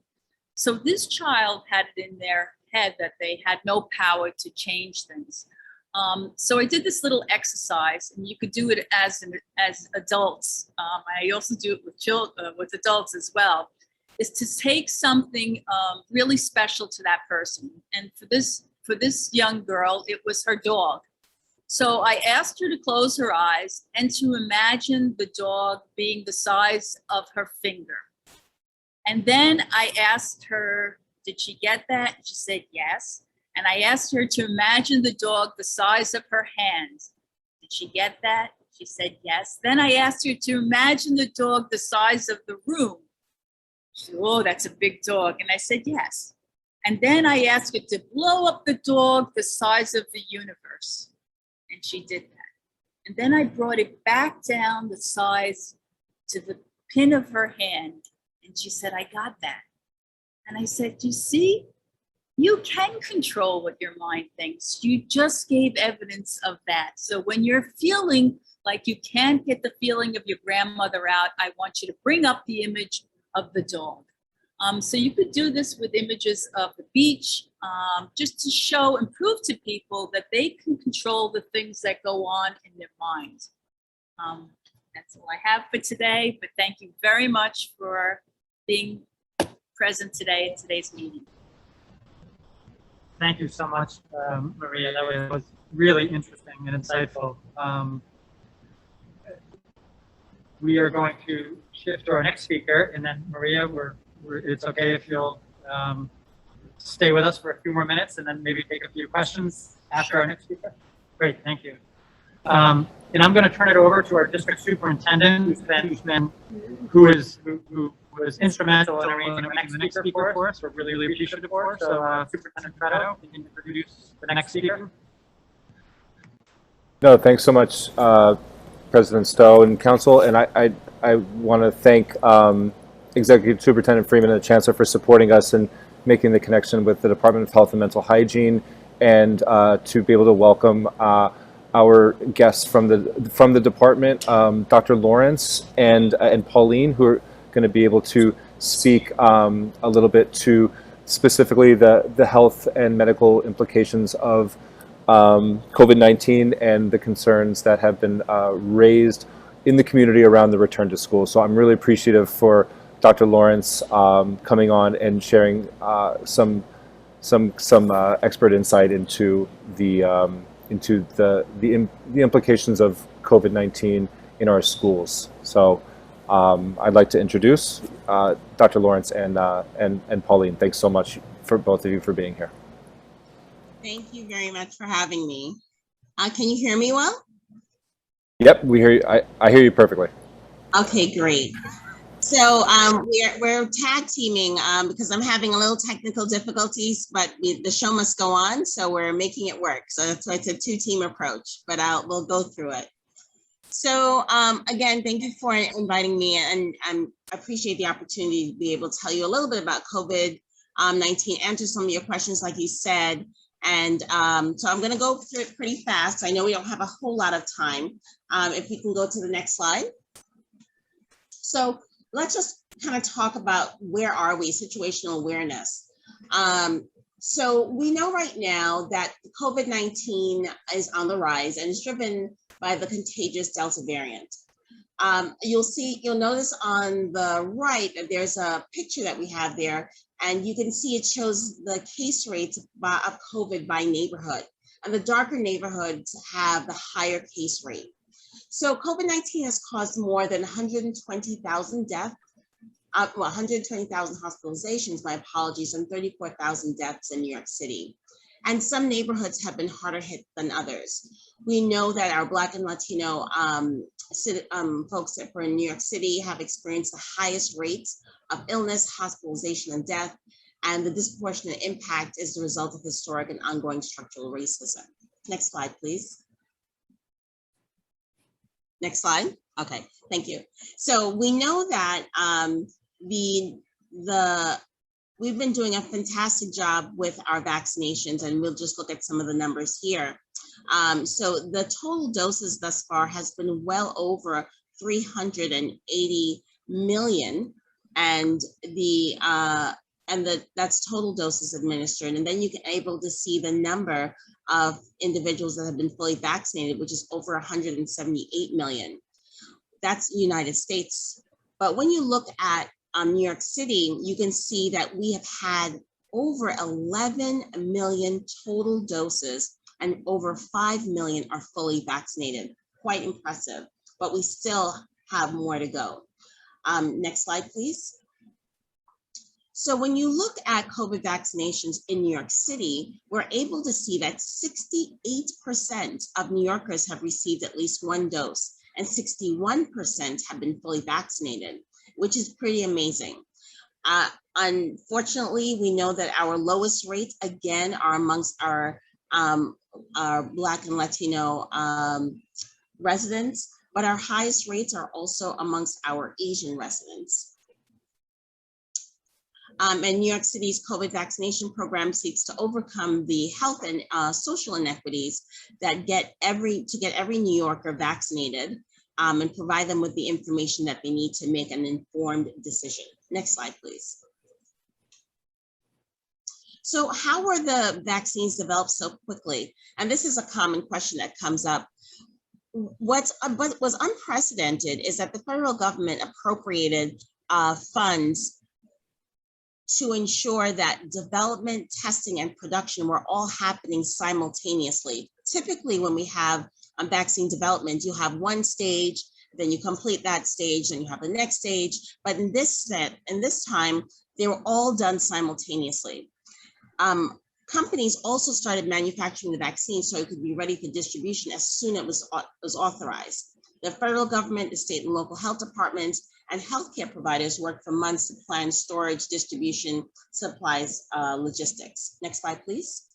So this child had it in their head that they had no power to change things. So I did this little exercise, and you could do it as adults. I also do it with children, with adults as well. Is to take something really special to that person. And for this young girl, it was her dog. So I asked her to close her eyes and to imagine the dog being the size of her finger. And then I asked her, did she get that? She said yes. And I asked her to imagine the dog the size of her hand. Did she get that? She said yes. Then I asked her to imagine the dog the size of the room. She said, oh, that's a big dog. And I said yes. And then I asked her to blow up the dog the size of the universe. And she did that. And then I brought it back down the size to the pin of her hand. And she said, I got that. And I said, you see, you can control what your mind thinks. You just gave evidence of that. So when you're feeling like you can't get the feeling of your grandmother out, I want you to bring up the image of the dog. So you could do this with images of the beach, just to show and prove to people that they can control the things that go on in their minds. That's all I have for today, but thank you very much for being present today in today's meeting. Thank you so much, Maria. That was really interesting and insightful. We are going to shift to our next speaker, and then Maria, it's okay if you'll stay with us for a few more minutes and then maybe take a few questions after our next speaker. Great, thank you. And I'm going to turn it over to our district superintendent, who was instrumental in arranging the next speaker for us. We're really appreciative for. So, Superintendent Fretto, you can introduce the next speaker. No, thanks so much, President Stowe and Council. And I want to thank Executive Superintendent Freeman and the Chancellor for supporting us and making the connection with the Department of Health and Mental Hygiene, and to be able to welcome our guests from the department, Dr. Lawrence and Pauline, who are going to be able to speak a little bit to specifically the health and medical implications of COVID-19 and the concerns that have been raised in the community around the return to school. So I'm really appreciative for Dr. Lawrence coming on and sharing some expert insight into the implications of COVID-19 in our schools. So I'd like to introduce Dr. Lawrence and Pauline. Thanks so much for both of you for being here. Thank you very much for having me. Can you hear me well? Yep, we hear you. I hear you perfectly. Okay, great. So we're tag teaming because I'm having a little technical difficulties, but the show must go on, so we're making it work. So it's a two-team approach, but we'll go through it. So again, thank you for inviting me, and I appreciate the opportunity to be able to tell you a little bit about COVID-19, answer some of your questions like you said. And so I'm going to go through it pretty fast. I know we don't have a whole lot of time. If we can go to the next slide. So let's just kind of talk about where are we, situational awareness. So we know right now that COVID-19 is on the rise and is driven by the contagious Delta variant. You'll notice on the right that there's a picture that we have there, and you can see it shows the case rates of COVID by neighborhood. And the darker neighborhoods have the higher case rate. So COVID-19 has caused more than 120,000 deaths, 120,000 hospitalizations, my apologies, and 34,000 deaths in New York City. And some neighborhoods have been harder hit than others. We know that our Black and Latino folks that were in New York City have experienced the highest rates of illness, hospitalization, and death. And the disproportionate impact is the result of historic and ongoing structural racism. Next slide, please. Next slide. Okay, thank you. So we know that we've been doing a fantastic job with our vaccinations, and we'll just look at some of the numbers here. So the total doses thus far has been well over 380 million, and that's total doses administered. And then you can able to see the number of individuals that have been fully vaccinated, which is over 178 million. That's United States. But when you look at New York City, you can see that we have had over 11 million total doses and over 5 million are fully vaccinated. Quite impressive, but we still have more to go. Next slide, please. So when you look at COVID vaccinations in New York City, we're able to see that 68% of New Yorkers have received at least one dose, and 61% have been fully vaccinated, which is pretty amazing. Unfortunately, we know that our lowest rates, again, are amongst our Black and Latino residents, but our highest rates are also amongst our Asian residents. And New York City's COVID vaccination program seeks to overcome the health and social inequities that get every New Yorker vaccinated and provide them with the information that they need to make an informed decision. Next slide, please. So how were the vaccines developed so quickly? And this is a common question that comes up. What was unprecedented is that the federal government appropriated funds to ensure that development, testing, and production were all happening simultaneously typically when we have vaccine development, you have one stage, then you complete that stage, then you have the next stage. But in this time, they were all done simultaneously. Companies also started manufacturing the vaccine so it could be ready for distribution as soon as it was authorized. The federal government, the state and local health departments, and healthcare providers worked for months to plan storage, distribution, supplies, logistics. Next slide, please.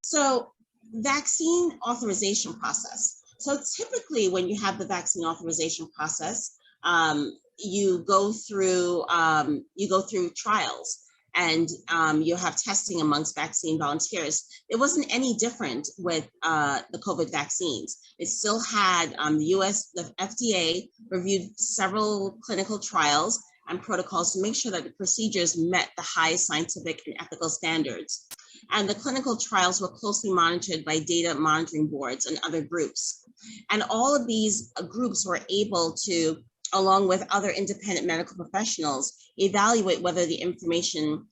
So, vaccine authorization process. So typically when you have the vaccine authorization process, you go through trials, and you'll have testing amongst vaccine volunteers. It wasn't any different with the COVID vaccines. It still had the FDA reviewed several clinical trials and protocols to make sure that the procedures met the highest scientific and ethical standards. And the clinical trials were closely monitored by data monitoring boards and other groups. And all of these groups were able to, along with other independent medical professionals, evaluate whether the information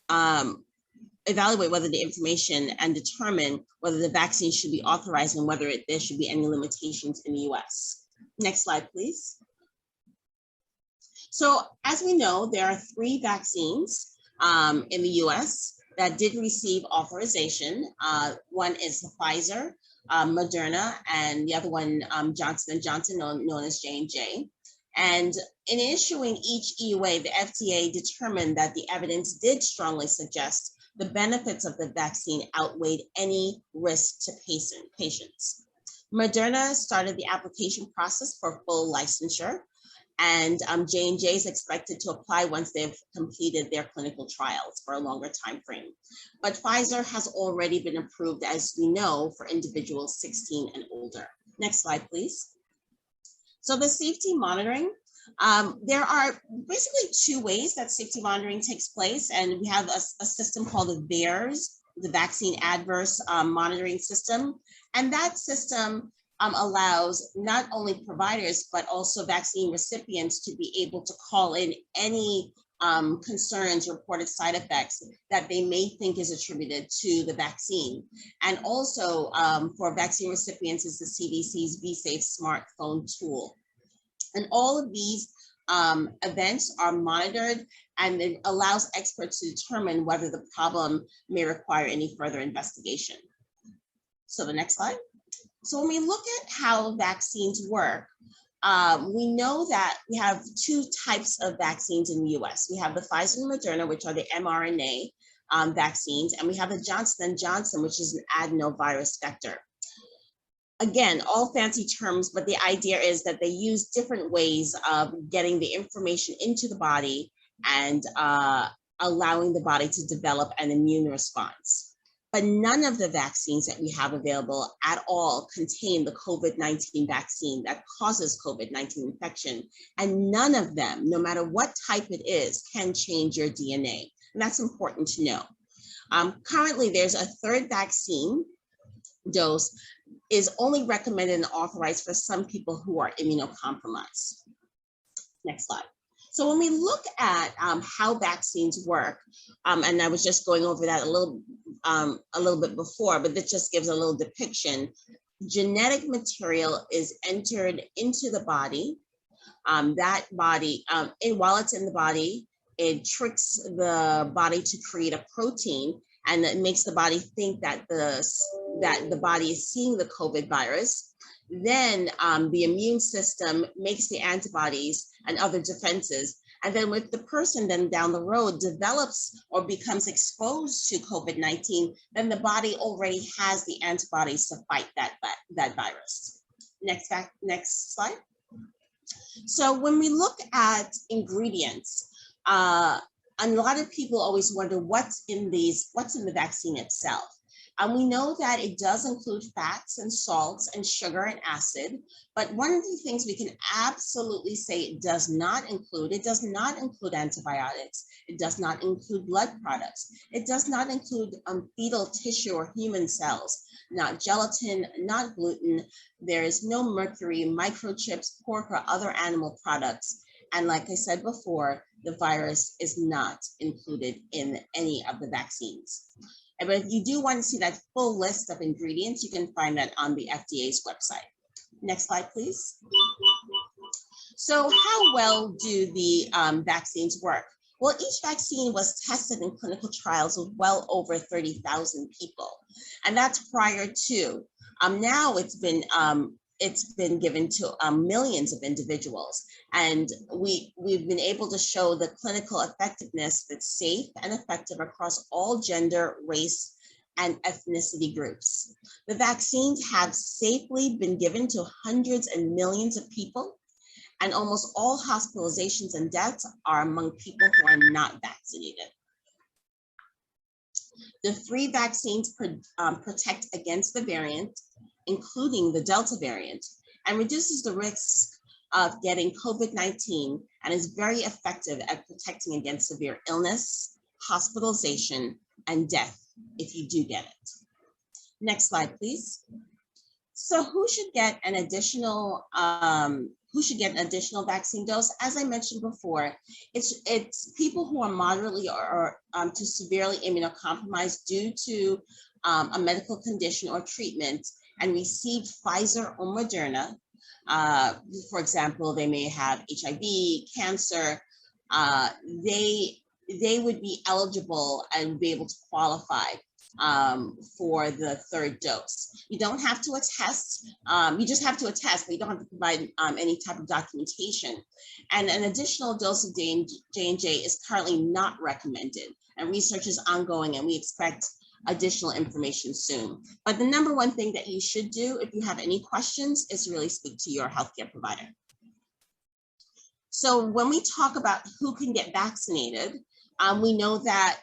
and determine whether the vaccine should be authorized and whether there should be any limitations in the US. Next slide, please. So as we know, there are 3 vaccines in the US that did receive authorization. One is the Pfizer, Moderna, and the other one, Johnson & Johnson, known as J&J. And in issuing each EUA, the FDA determined that the evidence did strongly suggest the benefits of the vaccine outweighed any risk to patients. Moderna started the application process for full licensure, and J&J is expected to apply once they've completed their clinical trials for a longer time frame. But Pfizer has already been approved, as we know, for individuals 16 and older. Next slide, please. So the safety monitoring, there are basically 2 ways that safety monitoring takes place, and we have a system called the VAERS, the Vaccine Adverse Monitoring System, and that system allows not only providers, but also vaccine recipients to be able to call in any concerns, reported side effects that they may think is attributed to the vaccine. And also for vaccine recipients is the CDC's V-Safe smartphone tool. And all of these events are monitored, and it allows experts to determine whether the problem may require any further investigation. So the next slide. So when we look at how vaccines work, we know that we have 2 types of vaccines in the US. We have the Pfizer and Moderna, which are the mRNA vaccines, and we have the Johnson & Johnson, which is an adenovirus vector. Again, all fancy terms, but the idea is that they use different ways of getting the information into the body and allowing the body to develop an immune response. But none of the vaccines that we have available at all contain the COVID-19 vaccine that causes COVID-19 infection. And none of them, no matter what type it is, can change your DNA. And that's important to know. Currently, there's a 3rd vaccine dose is only recommended and authorized for some people who are immunocompromised. Next slide. So when we look at how vaccines work, and I was just going over that a little bit before, but this just gives a little depiction. Genetic material is entered into the body. That body, while it's in the body, it tricks the body to create a protein, and it makes the body think that the body is seeing the COVID virus. Then the immune system makes the antibodies and other defenses. And then with the person then down the road develops or becomes exposed to COVID-19, then the body already has the antibodies to fight that virus. Next slide. So when we look at ingredients, a lot of people always wonder what's in the vaccine itself. And we know that it does include fats and salts and sugar and acid, but one of the things we can absolutely say it does not include antibiotics, it does not include blood products, it does not include fetal tissue or human cells, not gelatin, not gluten, there is no mercury, microchips, pork, or other animal products. And like I said before, the virus is not included in any of the vaccines. But if you do want to see that full list of ingredients, you can find that on the FDA's website. Next slide, please. So how well do the vaccines work? Well, each vaccine was tested in clinical trials with well over 30,000 people, and that's prior to. Now it's been given to millions of individuals, and we've been able to show the clinical effectiveness that's safe and effective across all gender, race, and ethnicity groups. The vaccines have safely been given to hundreds and millions of people, and almost all hospitalizations and deaths are among people who are not vaccinated. The 3 vaccines protect against the variant, including the Delta variant, and reduces the risk of getting COVID-19 and is very effective at protecting against severe illness, hospitalization, and death if you do get it. Next slide, please. So who should get an additional vaccine dose? As I mentioned before, it's people who are moderately or to severely immunocompromised due to a medical condition or treatment and received Pfizer or Moderna. For example, they may have HIV, cancer. They would be eligible and be able to qualify for the 3rd dose. You don't have to attest, you just have to attest, but you don't have to provide any type of documentation. And an additional dose of J&J is currently not recommended, and research is ongoing, and we expect additional information soon. But the number one thing that you should do if you have any questions is really speak to your healthcare provider. So when we talk about who can get vaccinated, we know that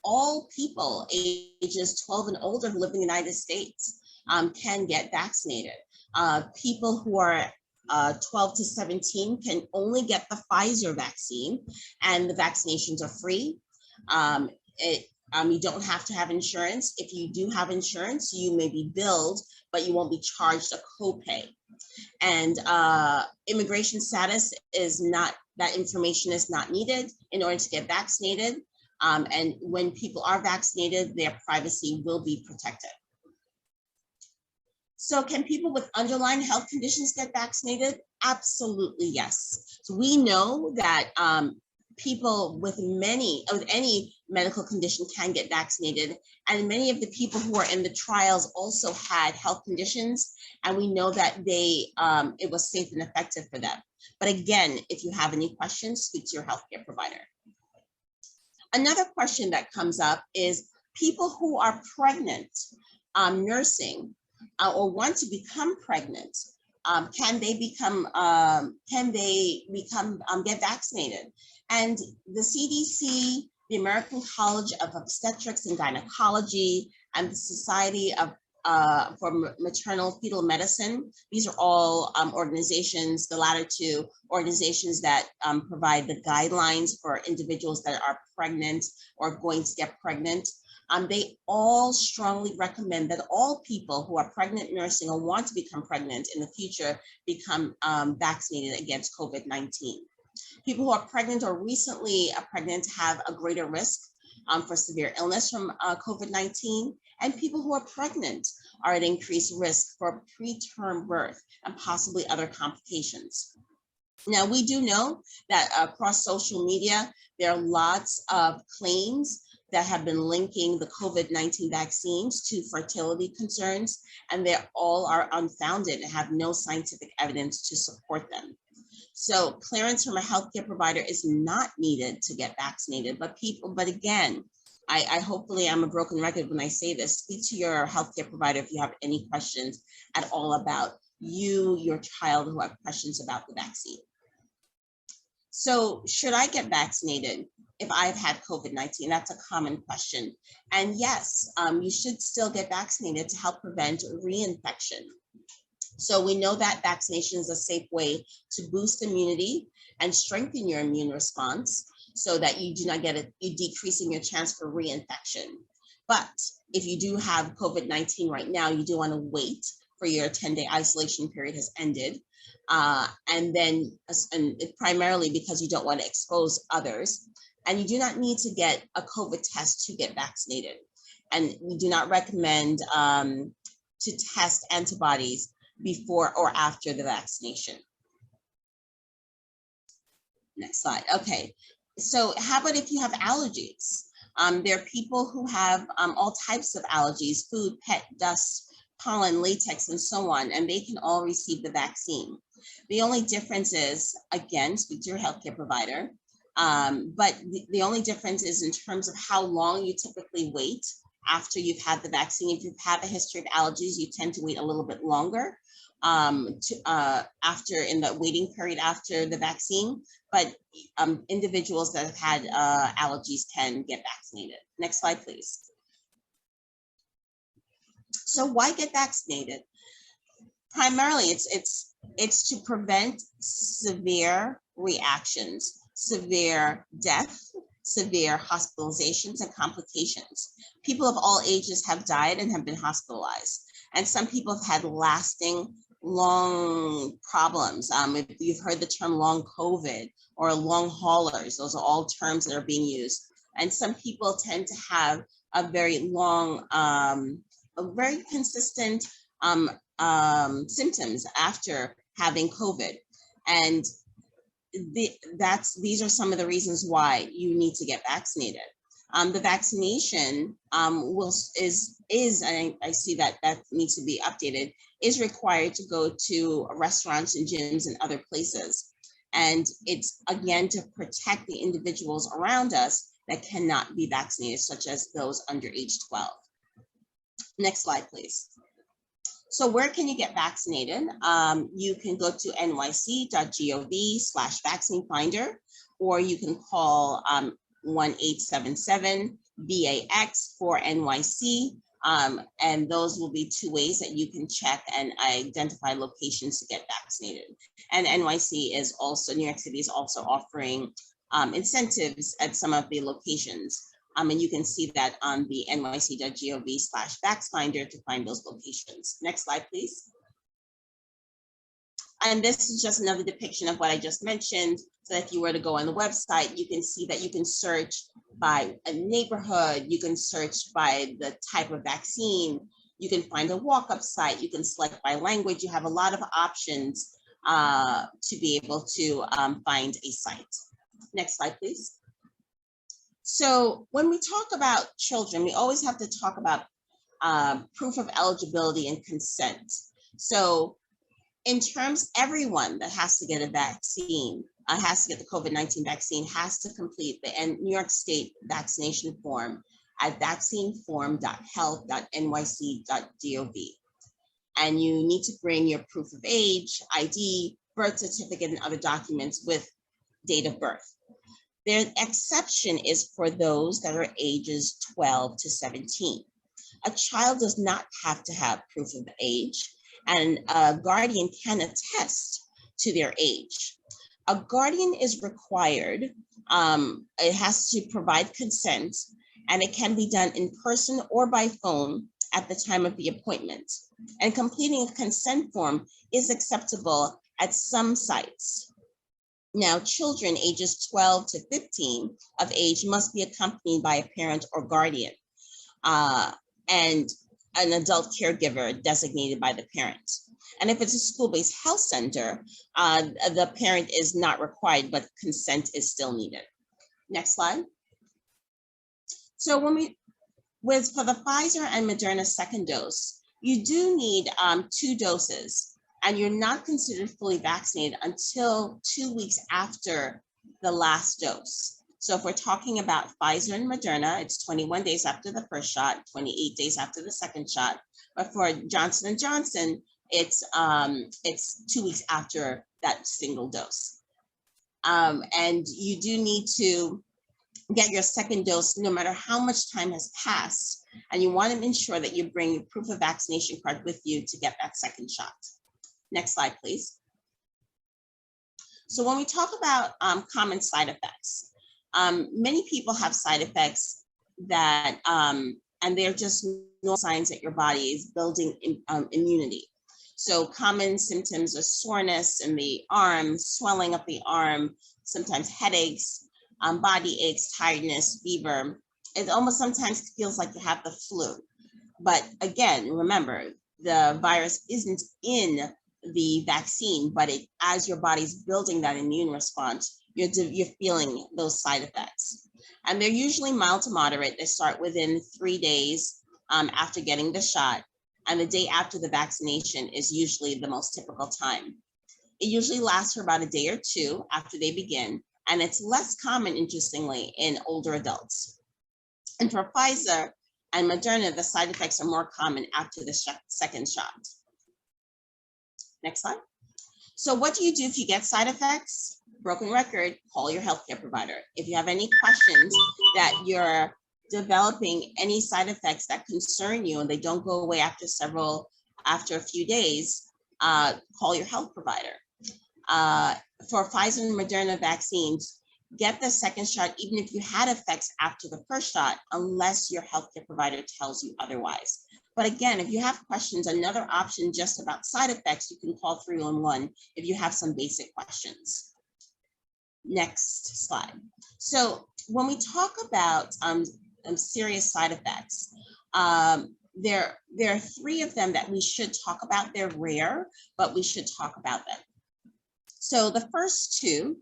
all people ages 12 and older who live in the United States can get vaccinated. People who are 12 to 17 can only get the Pfizer vaccine, and the vaccinations are free. You don't have to have insurance. If you do have insurance, you may be billed, but you won't be charged a copay. And immigration status is not, that information is not needed in order to get vaccinated. And when people are vaccinated, their privacy will be protected. So can people with underlying health conditions get vaccinated? Absolutely, yes. So we know that people with any medical condition can get vaccinated. And many of the people who are in the trials also had health conditions. And we know that it was safe and effective for them. But again, if you have any questions, speak to your healthcare provider. Another question that comes up is people who are pregnant, nursing, or want to become pregnant. Can they get vaccinated? And the CDC, the American College of Obstetrics and Gynecology, and the Society for Maternal Fetal Medicine, these are all organizations, the latter 2 organizations that provide the guidelines for individuals that are pregnant or going to get pregnant. They all strongly recommend that all people who are pregnant, nursing, or want to become pregnant in the future become vaccinated against COVID-19. People who are pregnant or recently pregnant have a greater risk for severe illness from COVID-19, and people who are pregnant are at increased risk for preterm birth and possibly other complications. Now, we do know that across social media, there are lots of claims that have been linking the COVID-19 vaccines to fertility concerns, and they all are unfounded and have no scientific evidence to support them. So clearance from a healthcare provider is not needed to get vaccinated, but again, I hopefully I'm a broken record when I say this, speak to your healthcare provider if you have any questions at all about your child who have questions about the vaccine. So should I get vaccinated if I've had COVID-19? That's a common question. And yes, you should still get vaccinated to help prevent reinfection. So we know that vaccination is a safe way to boost immunity and strengthen your immune response so that you do not get you decreasing your chance for reinfection. But if you do have COVID-19 right now, you do want to wait for your 10-day isolation period has ended. And primarily because you don't want to expose others. And you do not need to get a COVID test to get vaccinated. And we do not recommend to test antibodies before or after the vaccination. Next slide. Okay, so how about if you have allergies? There are people who have all types of allergies, food, pet, dust, pollen, latex, and so on, and they can all receive the vaccine. The only difference is, again, speak to your healthcare provider, but the only difference is in terms of how long you typically wait after you've had the vaccine. If you have a history of allergies, you tend to wait a little bit longer after in the waiting period after the vaccine, but individuals that have had allergies can get vaccinated. Next slide, please. So why get vaccinated? Primarily, it's to prevent severe reactions, severe death, severe hospitalizations and complications. People of all ages have died and have been hospitalized. And some people have had lasting, long problems. If you've heard the term long COVID or long haulers, those are all terms that are being used. And some people tend to have a very long, a very consistent symptoms after having COVID. And these are some of the reasons why you need to get vaccinated. The vaccination is, and I see that needs to be updated, is required to go to restaurants and gyms and other places. And it's again to protect the individuals around us that cannot be vaccinated, such as those under age 12. Next slide, please. So where can you get vaccinated? You can go to nyc.gov/vaccine finder, or you can call 1-877-VAX-4-NYC. And those will be two ways that you can check and identify locations to get vaccinated. And NYC is also, New York City is also offering incentives at some of the locations. And you can see that on the nyc.gov/vaxfinder to find those locations. Next slide, please. And this is just another depiction of what I just mentioned. So if you were to go on the website, you can see that you can search by a neighborhood, you can search by the type of vaccine, you can find a walk-up site, you can select by language. You have a lot of options to be able to find a site. Next slide, please. So when we talk about children, we always have to talk about proof of eligibility and consent. So in terms, everyone that has to get a vaccine, has to get the COVID-19 vaccine, has to complete the New York State vaccination form at vaccineform.health.nyc.gov. And you need to bring your proof of age, ID, birth certificate, and other documents with date of birth. Their exception is for those that are ages 12 to 17. A child does not have to have proof of age, and a guardian can attest to their age. A guardian is required, it has to provide consent, and it can be done in person or by phone at the time of the appointment. And completing a consent form is acceptable at some sites. Now, children ages 12 to 15 of age must be accompanied by a parent or guardian and an adult caregiver designated by the parent. And if it's a school-based health center, the parent is not required, but consent is still needed. Next slide. So for the Pfizer and Moderna second dose, you do need 2 doses. And you're not considered fully vaccinated until 2 weeks after the last dose. So if we're talking about Pfizer and Moderna, it's 21 days after the first shot, 28 days after the second shot. But for Johnson & Johnson, it's 2 weeks after that single dose. And you do need to get your second dose no matter how much time has passed. And you want to ensure that you bring your proof of vaccination card with you to get that second shot. Next slide, please. So when we talk about common side effects, many people have side effects that, and they're just no signs that your body is building immunity. So common symptoms are soreness in the arm, swelling of the arm, sometimes headaches, body aches, tiredness, fever, it almost sometimes feels like you have the flu. But again, remember, the virus isn't in the vaccine, but as your body's building that immune response, you're feeling those side effects. And they're usually mild to moderate. They start within 3 days after getting the shot. And the day after the vaccination is usually the most typical time. It usually lasts for about a day or two after they begin. And it's less common, interestingly, in older adults. And for Pfizer and Moderna, the side effects are more common after the second shot. Next slide. So what do you do if you get side effects? Broken record, call your healthcare provider. If you have any questions that you're developing any side effects that concern you and they don't go away after a few days, call your health provider. For Pfizer and Moderna vaccines, get the second shot even if you had effects after the first shot, unless your healthcare provider tells you otherwise. But again, if you have questions, another option just about side effects, you can call 311 if you have some basic questions. Next slide. So when we talk about serious side effects, there are 3 of them that we should talk about. They're rare, but we should talk about them. So the first 2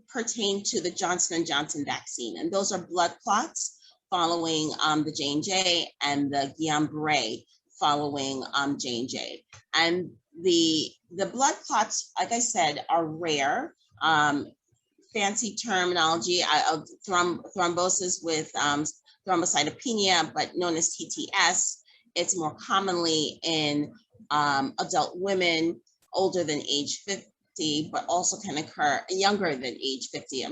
pertain to the Johnson & Johnson vaccine, and those are blood clots following the J&J and the Guillain-Barré following J&J. And the blood clots, like I said, are rare. Fancy terminology, thrombosis with thrombocytopenia, but known as TTS. It's more commonly in adult women older than age 50, but also can occur younger than age 50,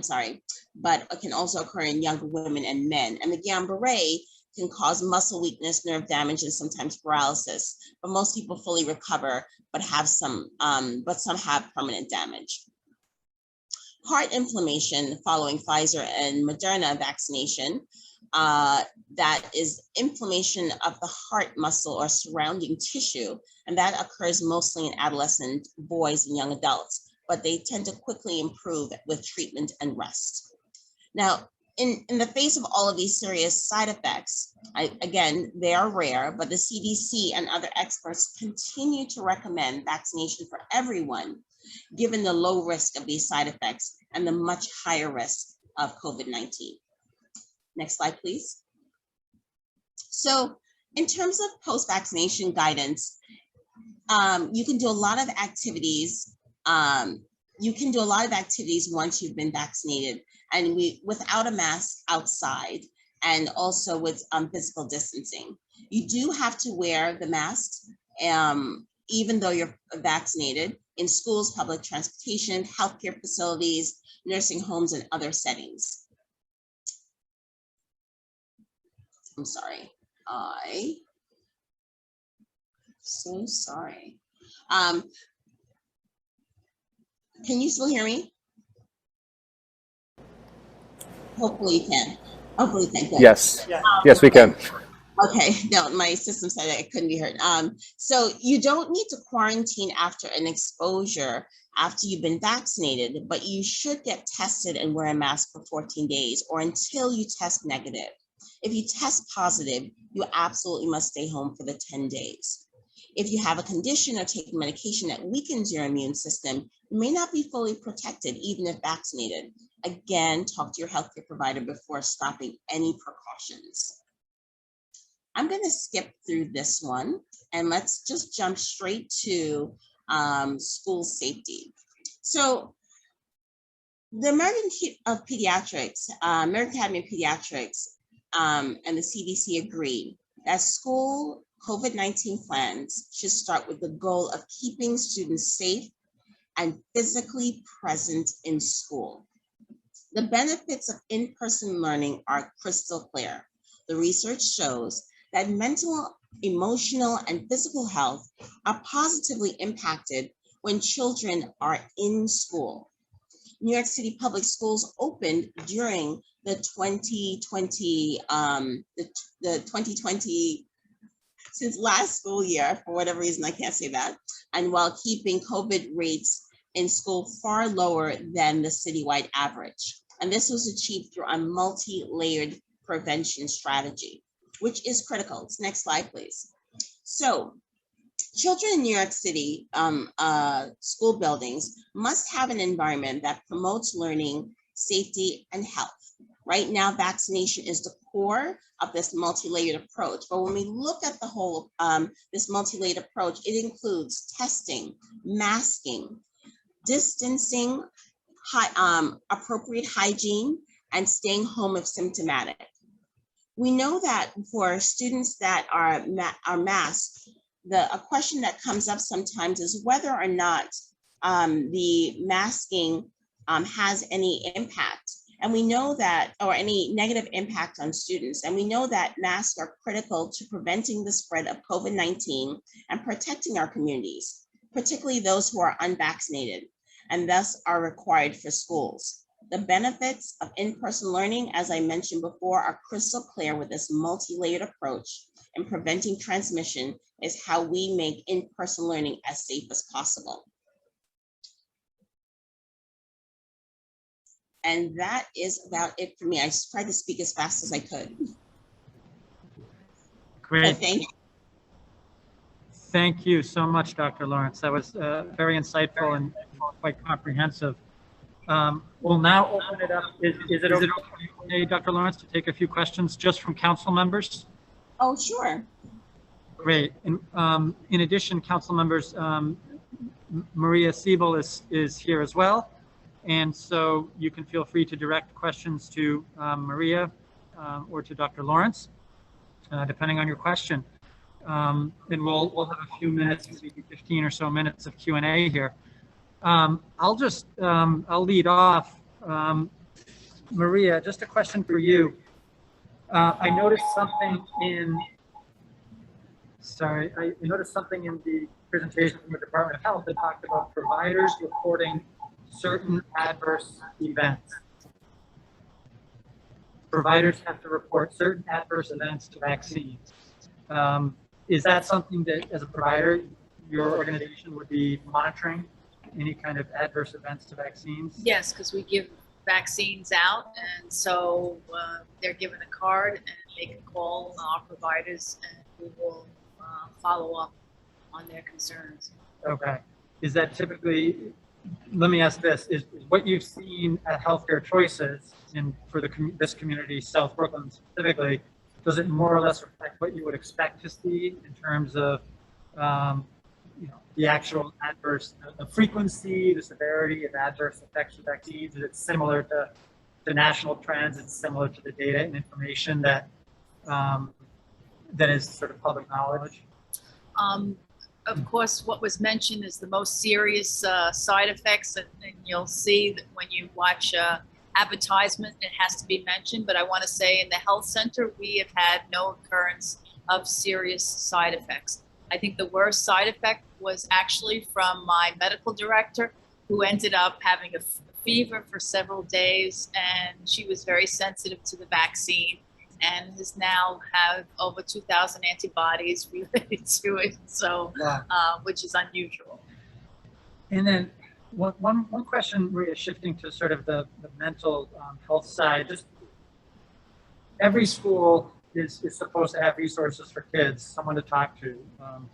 but it can also occur in younger women and men. And the Guillain-Barré can cause muscle weakness, nerve damage, and sometimes paralysis. But most people fully recover, but some have permanent damage. Heart inflammation following Pfizer and Moderna vaccination, that is inflammation of the heart muscle or surrounding tissue, and that occurs mostly in adolescent boys and young adults, but they tend to quickly improve with treatment and rest. Now, in the face of all of these serious side effects, again, they are rare, but the CDC and other experts continue to recommend vaccination for everyone, given the low risk of these side effects and the much higher risk of COVID-19. Next slide, please. So in terms of post-vaccination guidance, you can do a lot of activities. Once you've been vaccinated, and without a mask outside, and also with physical distancing. You do have to wear the masks, even though you're vaccinated, in schools, public transportation, healthcare facilities, nursing homes, and other settings. I'm sorry. So sorry. Can you still hear me? Hopefully you can. Hopefully you can. Good. Yes. Yes, we can. Okay, no, my system said I couldn't be heard. So you don't need to quarantine after an exposure after you've been vaccinated, but you should get tested and wear a mask for 14 days or until you test negative. If you test positive, you absolutely must stay home for the 10 days. If you have a condition or take medication that weakens your immune system, you may not be fully protected even if vaccinated. Again, talk to your healthcare provider before stopping any precautions. I'm going to skip through this one and let's just jump straight to school safety. So the American Pediatrics, American Academy of Pediatrics and the CDC agreed that school COVID-19 plans should start with the goal of keeping students safe and physically present in school. The benefits of in-person learning are crystal clear. The research shows that mental, emotional, and physical health are positively impacted when children are in school. New York City Public Schools opened during the 2020, since last school year, for whatever reason, I can't say that, and while keeping COVID rates in school far lower than the citywide average. And this was achieved through a multi-layered prevention strategy, which is critical. Next slide, please. So children in New York City school buildings must have an environment that promotes learning, safety, and health. Right now, vaccination is the core of this multi-layered approach. But when we look at the whole, this multi-layered approach, it includes testing, masking, distancing, appropriate hygiene, and staying home if symptomatic. We know that for students that are masked, a question that comes up sometimes is whether or not the masking has any impact. And we know that, or any negative impact on students. And we know that masks are critical to preventing the spread of COVID-19 and protecting our communities, particularly those who are unvaccinated, and thus are required for schools. The benefits of in-person learning, as I mentioned before, are crystal clear with this multi-layered approach, and preventing transmission is how we make in-person learning as safe as possible. And that is about it for me. I tried to speak as fast as I could. Great. Thank you. Thank you so much, Dr. Lawrence. That was very insightful and quite comprehensive. We'll now open it up. Is it okay, Dr. Lawrence, to take a few questions just from council members? Oh, sure. Great. And in addition, council members, Maria Siebel is here as well. And so you can feel free to direct questions to Maria or to Dr. Lawrence, depending on your question. And we'll have a few minutes, maybe 15 or so minutes of Q&A here. I'll lead off. Maria, just a question for you. I noticed something in the presentation from the Department of Health that talked about providers reporting certain adverse events. Providers have to report certain adverse events to vaccines. Is that something that, as a provider, your organization would be monitoring, any kind of adverse events to vaccines? Yes, because we give vaccines out, and so they're given a card and they can call our providers, and we will follow up on their concerns. Okay. Is that typically, let me ask this, is what you've seen at Healthcare Choices for this community, South Brooklyn specifically, does it more or less reflect what you would expect to see in terms of the actual adverse, the frequency, the severity of adverse effects of vaccines? Is it similar to the national trends? It's similar to the data and information that is sort of public knowledge? Of course, what was mentioned is the most serious side effects, and you'll see that when you watch advertisement, it has to be mentioned. But I want to say in the health center, we have had no occurrence of serious side effects. I think the worst side effect was actually from my medical director, who ended up having a fever for several days, and she was very sensitive to the vaccine and has now have over 2,000 antibodies related to it, so which is unusual. And then one question, Maria, shifting to sort of the mental health side. Just every school is supposed to have resources for kids, someone to talk to,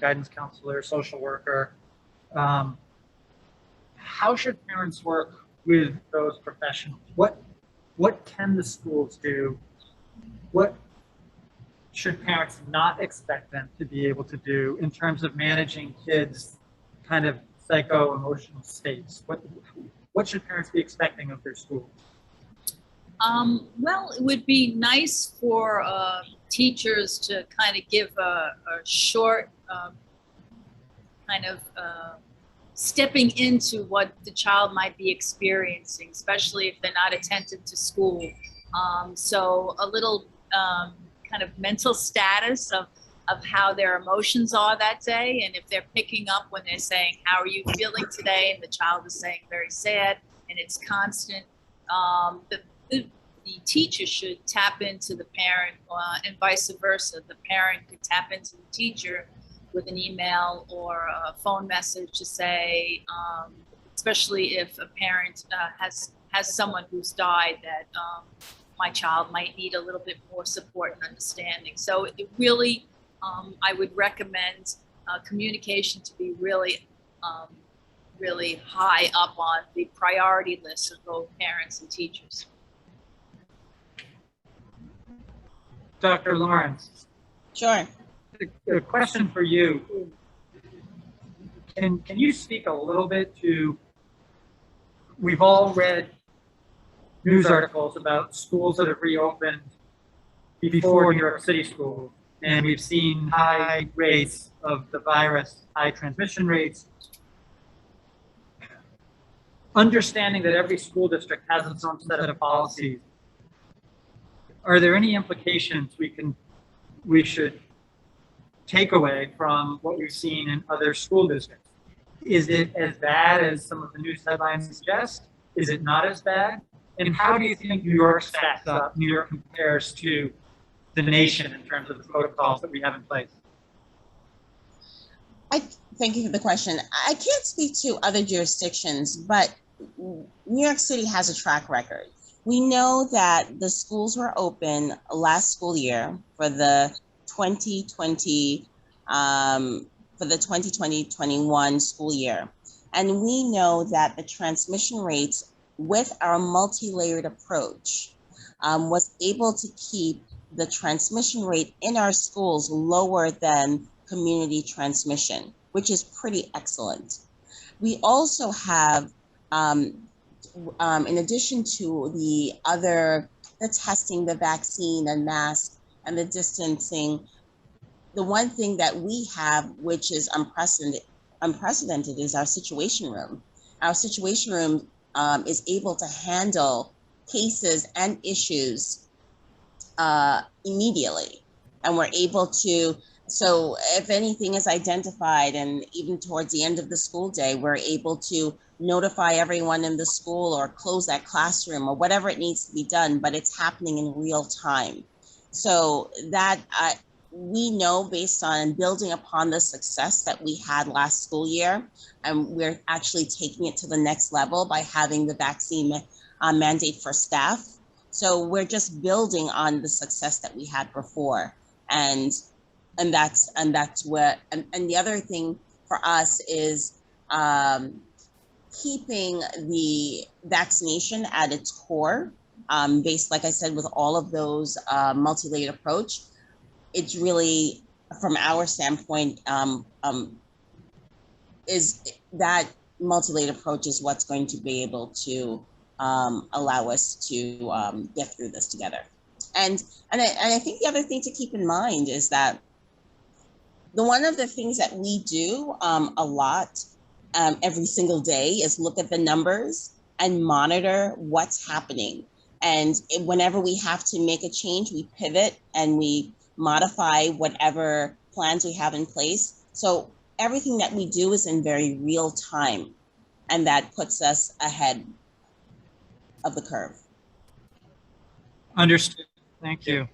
guidance counselor, social worker. How should parents work with those professionals? What can the schools do? What should parents not expect them to be able to do in terms of managing kids' kind of psycho-emotional states? What should parents be expecting of their schools? Well, it would be nice for teachers to kind of give a short stepping into what the child might be experiencing, especially if they're not attentive to school. So a little kind of mental status of how their emotions are that day. And if they're picking up when they're saying, how are you feeling today? And the child is saying very sad, and it's constant. The teacher should tap into the parent and vice versa. The parent could tap into the teacher with an email or a phone message to say, especially if a parent has someone who's died, that my child might need a little bit more support and understanding. So it really, I would recommend communication to be really, really high up on the priority list of both parents and teachers. Dr. Lawrence, Sure. a question for you. Can you speak a little bit to, we've all read news articles about schools that have reopened before New York City schools, and we've seen high rates of the virus, high transmission rates. Understanding that every school district has its own set of policies, are there any implications we should take away from what we've seen in other school districts? Is it as bad as some of the news headlines suggest? Is it not as bad? And how do you think New York stacks up, New York compares to the nation in terms of the protocols that we have in place? Thank you for the question. I can't speak to other jurisdictions, but New York City has a track record. We know that the schools were open last school year for the 2020-21 school year. And we know that the transmission rates with our multi-layered approach was able to keep the transmission rate in our schools lower than community transmission, which is pretty excellent. We also have, in addition to the testing, the vaccine and mask and the distancing, the one thing that we have, which is unprecedented, is our situation room. Our situation room is able to handle cases and issues immediately. And we're able to, so if anything is identified, and even towards the end of the school day, we're able to notify everyone in the school or close that classroom or whatever it needs to be done, but it's happening in real time. So that we know, based on building upon the success that we had last school year, and we're actually taking it to the next level by having the vaccine mandate for staff. So we're just building on the success that we had before. And that's where, and the other thing for us is keeping the vaccination at its core, based, like I said, with all of those multi-layered approach. It's really, from our standpoint, is that multi-layered approach is what's going to be able to allow us to get through this together. And I think the other thing to keep in mind is that one of the things that we do a lot every single day is look at the numbers and monitor what's happening. And whenever we have to make a change, we pivot and we modify whatever plans we have in place. So everything that we do is in very real time, and that puts us ahead of the curve. Understood. Thank you.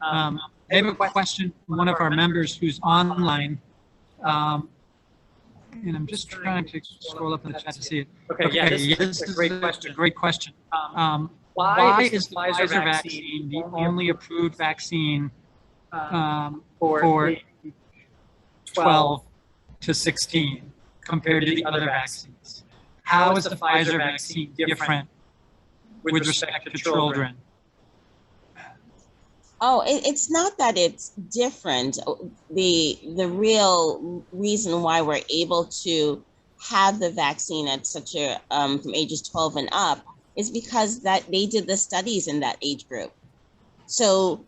I have a question from one of our members who's online. And I'm just trying to scroll up in the chat to see it. Okay, yeah, this is a great question. Great question. Why is the Pfizer vaccine the only approved vaccine for 12 to 16 compared to the other vaccines? How is the Pfizer vaccine different with respect to children? Oh, it's not that it's different. The real reason why we're able to have the vaccine at such a from ages 12 and up is because that they did the studies in that age group. So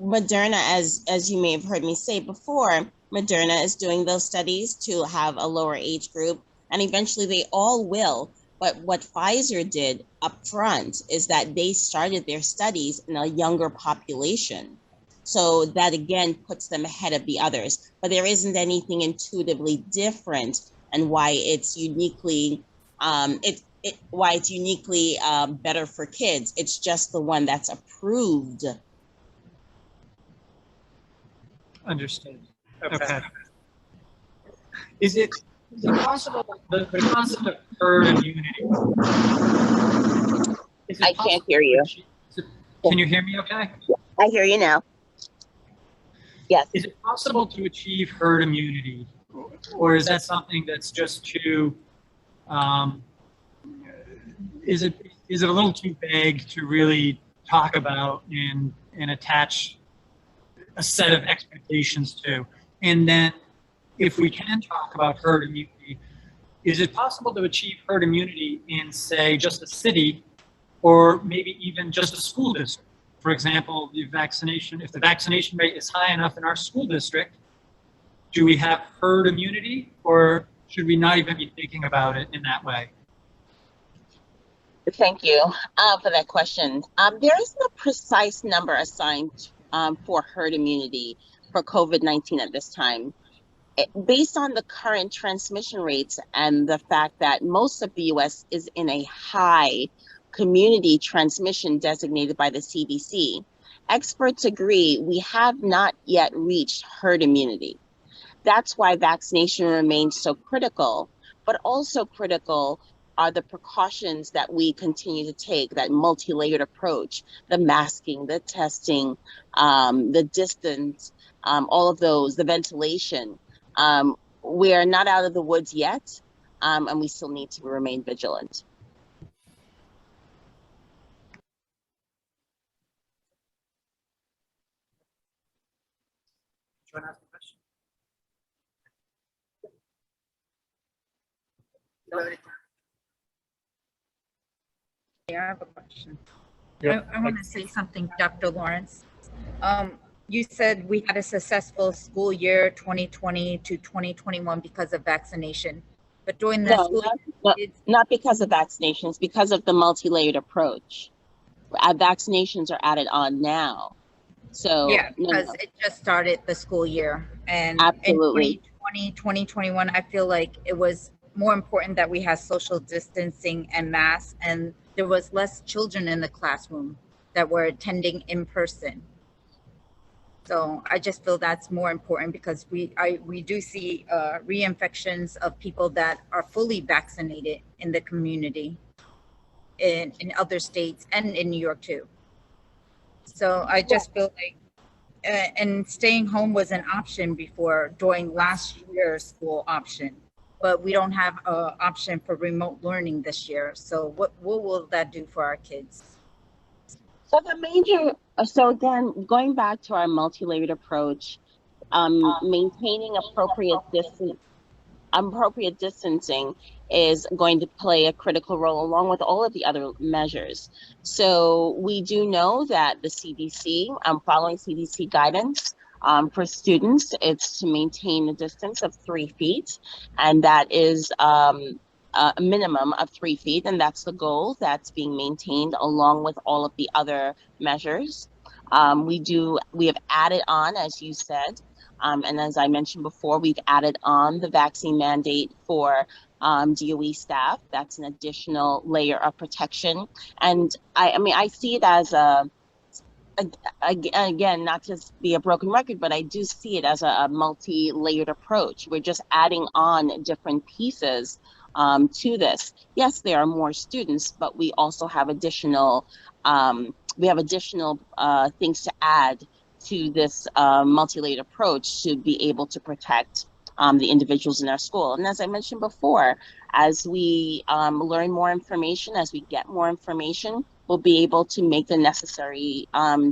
Moderna, as you may have heard me say before, Moderna is doing those studies to have a lower age group, and eventually they all will. But what Pfizer did up front is that they started their studies in a younger population. So that again puts them ahead of the others. But there isn't anything intuitively different, and why it's uniquely better for kids. It's just the one that's approved. Understood. Okay. Is it possible, the concept of herd immunity? I can't hear you. Can you hear me okay? I hear you now. Yes. Is it possible to achieve herd immunity? Or is that something that's just too, is it a little too vague to really talk about and attach a set of expectations to? And then if we can talk about herd immunity, is it possible to achieve herd immunity in, say, just a city or maybe even just a school district? For example, if the vaccination rate is high enough in our school district, do we have herd immunity, or should we not even be thinking about it in that way? Thank you for that question. There isn't a precise number assigned for herd immunity for COVID-19 at this time. Based on the current transmission rates and the fact that most of the US is in a high community transmission designated by the CDC, experts agree we have not yet reached herd immunity. That's why vaccination remains so critical, but also critical are the precautions that we continue to take, that multi-layered approach, the masking, the testing, the distance, all of those, the ventilation. We are not out of the woods yet, and we still need to remain vigilant. Do you want to ask a question? Yeah, I have a question. Yeah. I want to say something, Dr. Lawrence. You said we had a successful school year 2020 to 2021 because of vaccination. But during the school year, not because of vaccinations, because of the multi-layered approach. Vaccinations are added on now. So yeah, because it just started the school year. And absolutely. In 2021, I feel like it was more important that we had social distancing and masks, and there was less children in the classroom that were attending in person. So I just feel that's more important because we do see reinfections of people that are fully vaccinated in the community in other states and in New York too. So I just feel like, and staying home was an option before during last year's school option, but we don't have an option for remote learning this year. So what will that do for our kids? So again, going back to our multi-layered approach, maintaining appropriate distancing is going to play a critical role along with all of the other measures. So we do know that the CDC, following CDC guidance for students, it's to maintain a distance of 3 feet, and that is a minimum of 3 feet, and that's the goal that's being maintained along with all of the other measures. We have added on, as you said, and as I mentioned before, we've added on the vaccine mandate for DOE staff. That's an additional layer of protection. And I see it as again, not to be a broken record, but I do see it as a multi-layered approach. We're just adding on different pieces to this. Yes, there are more students, but we also have additional things to add to this multi-layered approach to be able to protect the individuals in our school. And as I mentioned before, as we learn more information, as we get more information, we'll be able to make the necessary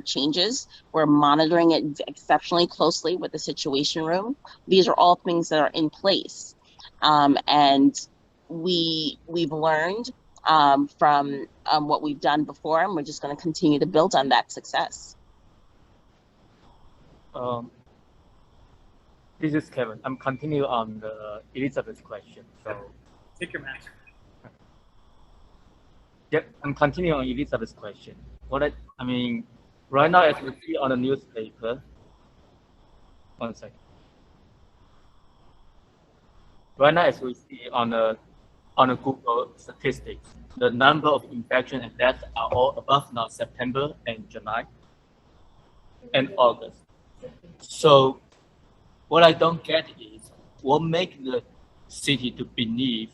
changes. We're monitoring it exceptionally closely with the Situation Room. These are all things that are in place. And we've learned from what we've done before, and we're just going to continue to build on that success. This is Kevin. I'm continuing on the Elizabeth's question. So take your mask. Yep, I'm continuing on Elizabeth's question. Right now, as we see on the newspaper, 1 second. Right now, as we see on the Google statistics, the number of infections and deaths are all above now September and July and August. So what I don't get is what makes the city to believe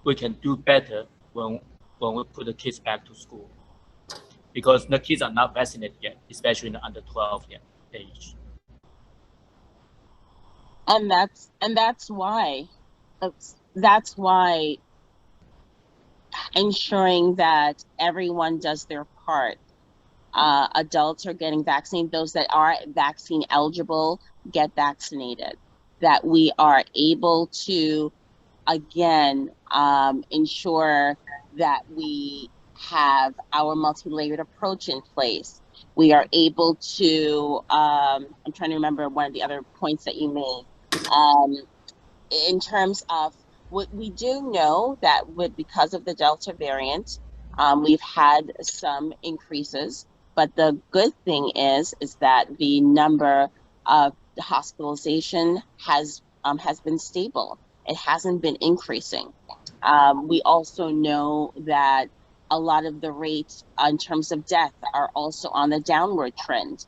we can do better when we put the kids back to school. because the kids are not vaccinated yet, especially in the under 12 yet age. And that's why ensuring that everyone does their part. Adults are getting vaccinated. Those that are vaccine eligible get vaccinated. That we are able to, again, ensure that we have our multi-layered approach in place. We are able to, I'm trying to remember one of the other points that you made. In terms of what we do know that because of the Delta variant, we've had some increases, but the good thing is that the number of hospitalization has been stable. It hasn't been increasing. We also know that a lot of the rates in terms of death are also on the downward trend.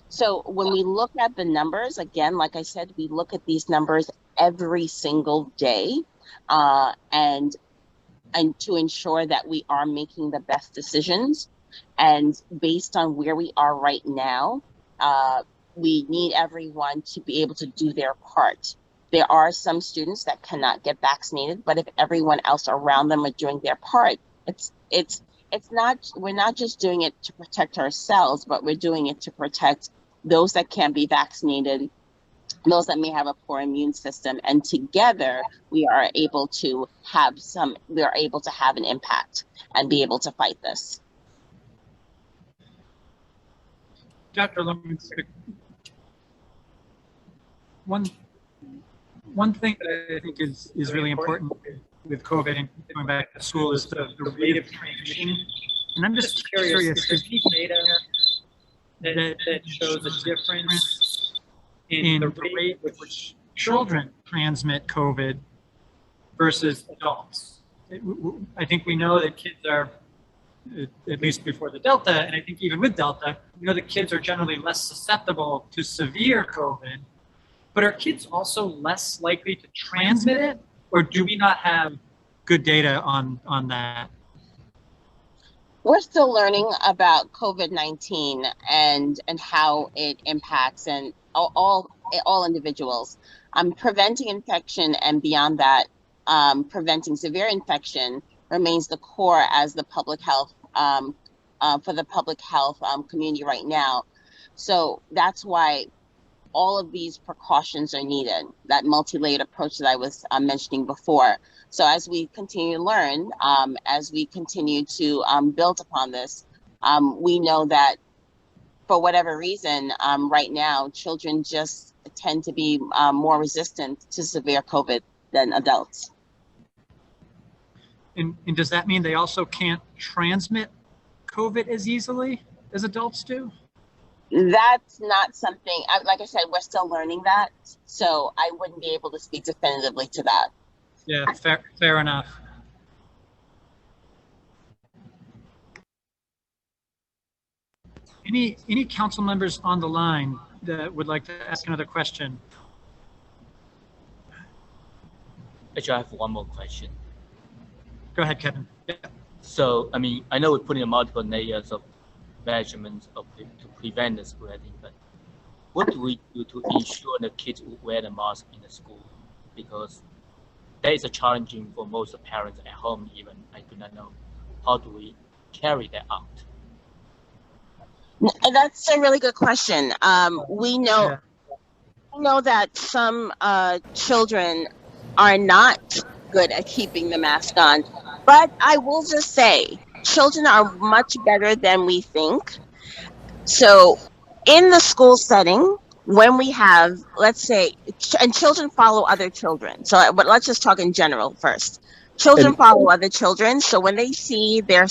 So when we look at the numbers, again, like I said, we look at these numbers every single day, and to ensure that we are making the best decisions. And based on where we are right now, we need everyone to be able to do their part. There are some students that cannot get vaccinated, but if everyone else around them are doing their part, we're not just doing it to protect ourselves, but we're doing it to protect those that can't be vaccinated, those that may have a poor immune system, and together we are able to have an impact and be able to fight this. Dr. Lawrence, one thing that I think is really important with COVID and going back to school is the rate of transmission. And I'm just curious, is there data that shows a difference in the rate with which children transmit COVID versus adults? I think we know that kids are, at least before the Delta, and I think even with Delta, we know that kids are generally less susceptible to severe COVID, but are kids also less likely to transmit it? Or do we not have good data on that? We're still learning about COVID-19 and how it impacts and all individuals. Preventing infection and beyond that, preventing severe infection remains the core as the public health for the public health community right now. So that's why all of these precautions are needed, that multi-layered approach that I was mentioning before. So as we continue to learn, as we continue to build upon this, we know that for whatever reason, right now, children just tend to be more resistant to severe COVID than adults. And does that mean they also can't transmit COVID as easily as adults do? That's not something, like I said, we're still learning that. So I wouldn't be able to speak definitively to that. Yeah, fair enough. Any council members on the line that would like to ask another question? Actually, I have one more question. Go ahead, Kevin. Yeah. So, I mean, I know we're putting multiple layers of measurements to prevent the spreading, but what do we do to ensure the kids will wear the mask in the school? Because that is a challenging for most parents at home. Even I do not know how do we carry that out. That's a really good question. We know that some children are not good at keeping the mask on, but I will just say children are much better than we think. So in the school setting, when we have, let's say, and children follow other children. So, but let's just talk in general first. Children follow other children. So when they see their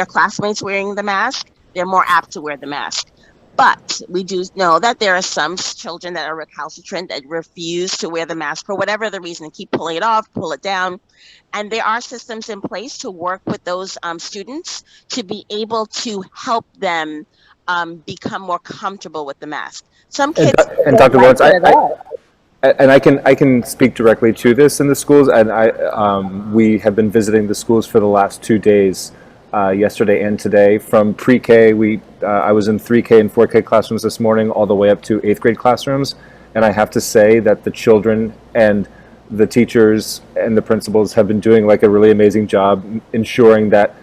classmates wearing the mask, they're more apt to wear the mask. But we do know that there are some children that are recalcitrant, that refuse to wear the mask for whatever the reason, keep pulling it off, pull it down. And there are systems in place to work with those students to be able to help them become more comfortable with the mask. Some kids and Dr. Lawrence, I can speak directly to this in the schools, and we have been visiting the schools for the last 2 days yesterday and today. From pre-K, I was in 3K and 4K classrooms this morning, all the way up to 8th grade classrooms. And I have to say that the children and the teachers and the principals have been doing like a really amazing job ensuring that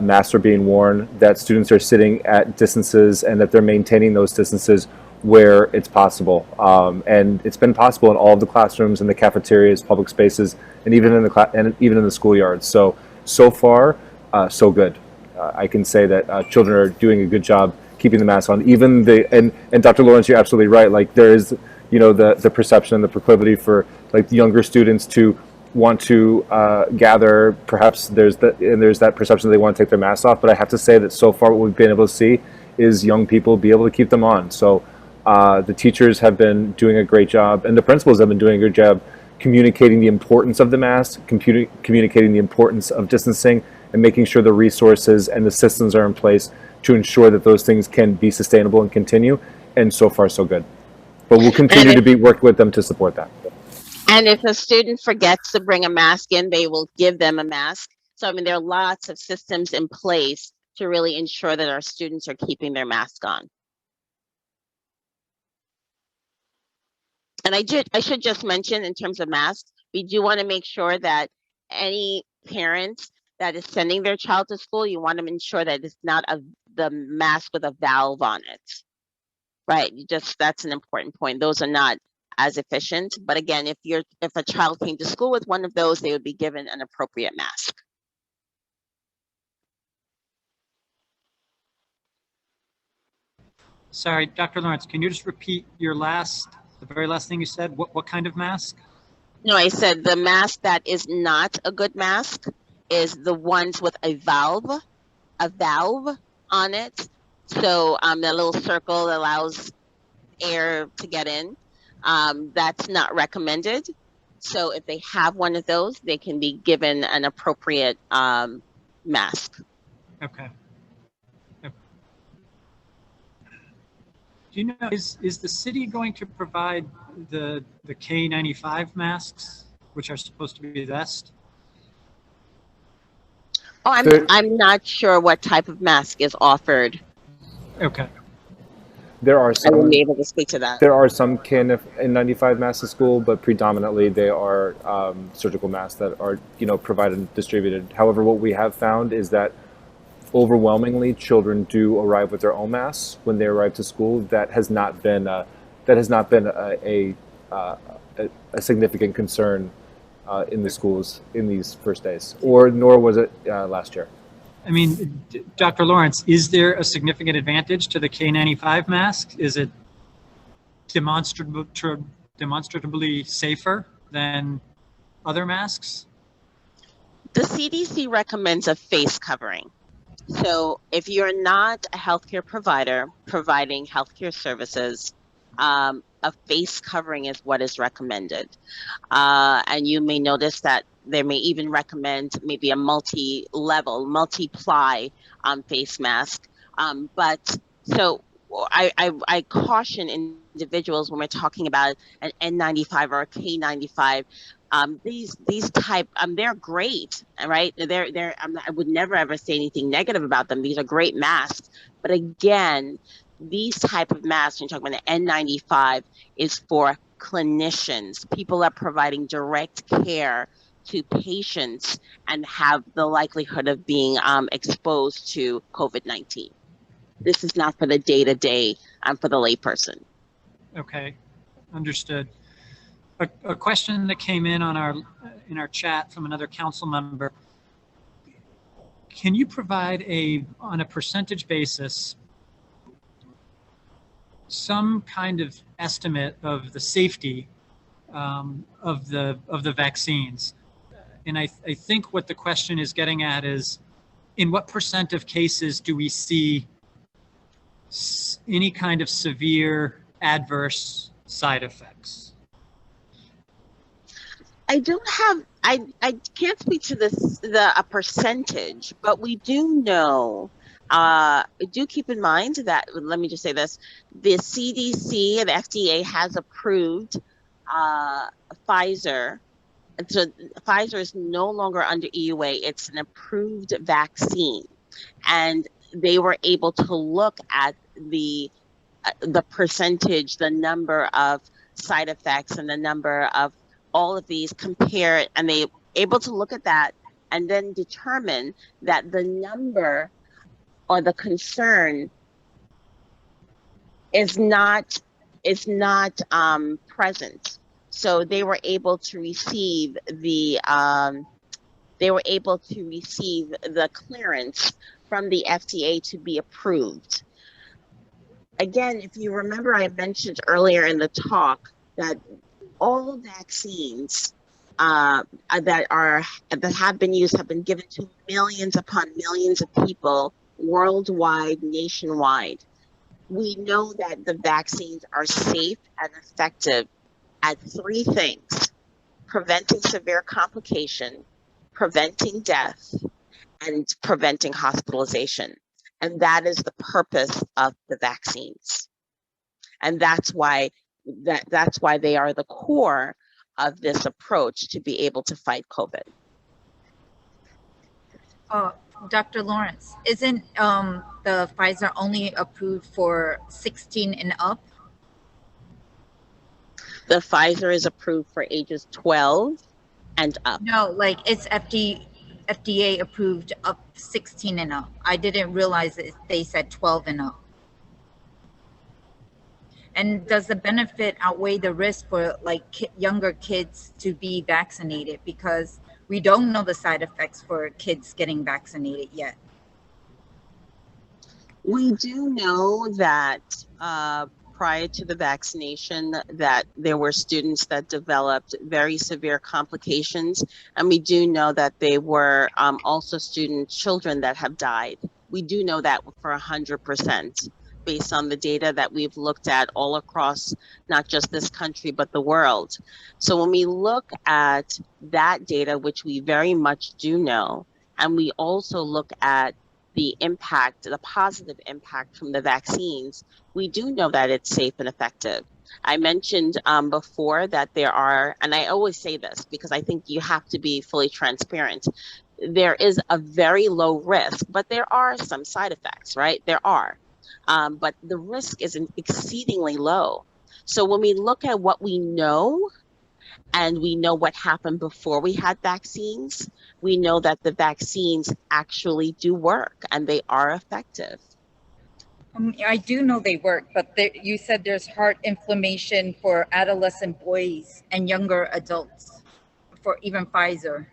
masks are being worn, that students are sitting at distances, and that they're maintaining those distances where it's possible. And it's been possible in all of the classrooms, in the cafeterias, public spaces, and even in the schoolyards. So far, so good. I can say that children are doing a good job keeping the mask on. Even and Dr. Lawrence, you're absolutely right. Like there is, the perception and the proclivity for like the younger students to want to gather. Perhaps there's that perception that they want to take their masks off. But I have to say that so far what we've been able to see is young people be able to keep them on. So the teachers have been doing a great job, and the principals have been doing a good job communicating the importance of the mask, communicating the importance of distancing, and making sure the resources and the systems are in place to ensure that those things can be sustainable and continue. And so far, so good. But we'll continue to be working with them to support that. And if a student forgets to bring a mask in, they will give them a mask. So, I mean, there are lots of systems in place to really ensure that our students are keeping their mask on. And I should just mention, in terms of masks, we do want to make sure that any parents that is sending their child to school, you want to ensure that it's not the mask with a valve on it, right? That's an important point. Those are not as efficient. But again, if a child came to school with one of those, they would be given an appropriate mask. Sorry, Dr. Lawrence, can you just repeat the very last thing you said? What kind of mask? No, I said the mask that is not a good mask is the ones with a valve on it. So that little circle allows air to get in. That's not recommended. So if they have one of those, they can be given an appropriate mask. Okay. Do you know, is the city going to provide the K95 masks, which are supposed to be the best? Oh, I'm not sure what type of mask is offered. Okay. There are I some. wouldn't be able to speak to that. There are some KN95 masks at school, but predominantly they are surgical masks that are provided and distributed. However, what we have found is that overwhelmingly children do arrive with their own masks when they arrive to school. That has not been a significant concern in the schools in these first days, nor was it last year. I mean, Dr. Lawrence, is there a significant advantage to the K95 mask? Is it demonstrably safer than other masks? The CDC recommends a face covering. So if you're not a healthcare provider providing healthcare services, a face covering is what is recommended. And you may notice that they may even recommend maybe a multi-ply face mask. But so I caution individuals when we're talking about an N95 or a K95. These type, they're great, right? I would never ever say anything negative about them. These are great masks. But again, these type of masks, when you're talking about an N95, is for clinicians, people that are providing direct care to patients and have the likelihood of being exposed to COVID-19. This is not for the day-to-day, for the layperson. Okay, understood. A question that came in on in our chat from another council member. Can you provide on a percentage basis some kind of estimate of the safety of the vaccines? And I think what the question is getting at is, in what % of cases do we see any kind of severe adverse side effects? I don't have, I can't speak to a percentage, but we do know, do keep in mind that, let me just say this, the CDC and the FDA has approved Pfizer so Pfizer is no longer under EUA. It's an approved vaccine, and they were able to look at the percentage, the number of side effects, and the number of all of these compared, and they able to look at that and then determine that the number or the concern is not present. So they were able to receive the clearance from the FDA to be approved. Again, if you remember, I mentioned earlier in the talk that all vaccines that have been used have been given to millions upon millions of people worldwide, nationwide. We know that the vaccines are safe and effective at three things: preventing severe complication, preventing death, and preventing hospitalization. And that is the purpose of the vaccines. And that's why they are the core of this approach to be able to fight COVID. Dr. Lawrence, isn't the Pfizer only approved for 16 and up? The Pfizer is approved for ages 12 and up. No, like it's FDA approved up 16 and up. I didn't realize that they said 12 and up. And does the benefit outweigh the risk for like younger kids to be vaccinated? Because we don't know the side effects for kids getting vaccinated yet. We do know that prior to the vaccination that there were students that developed very severe complications. And we do know that they were also children that have died. We do know that for 100%. Based on the data that we've looked at all across, not just this country, but the world. So when we look at that data, which we very much do know, and we also look at the impact, the positive impact from the vaccines, we do know that it's safe and effective. I mentioned before that there are, and I always say this because I think you have to be fully transparent, there is a very low risk, but there are some side effects, right? There are. But the risk is exceedingly low. So when we look at what we know, and we know what happened before we had vaccines, we know that the vaccines actually do work and they are effective. I do know they work, but you said there's heart inflammation for adolescent boys and younger adults for even Pfizer.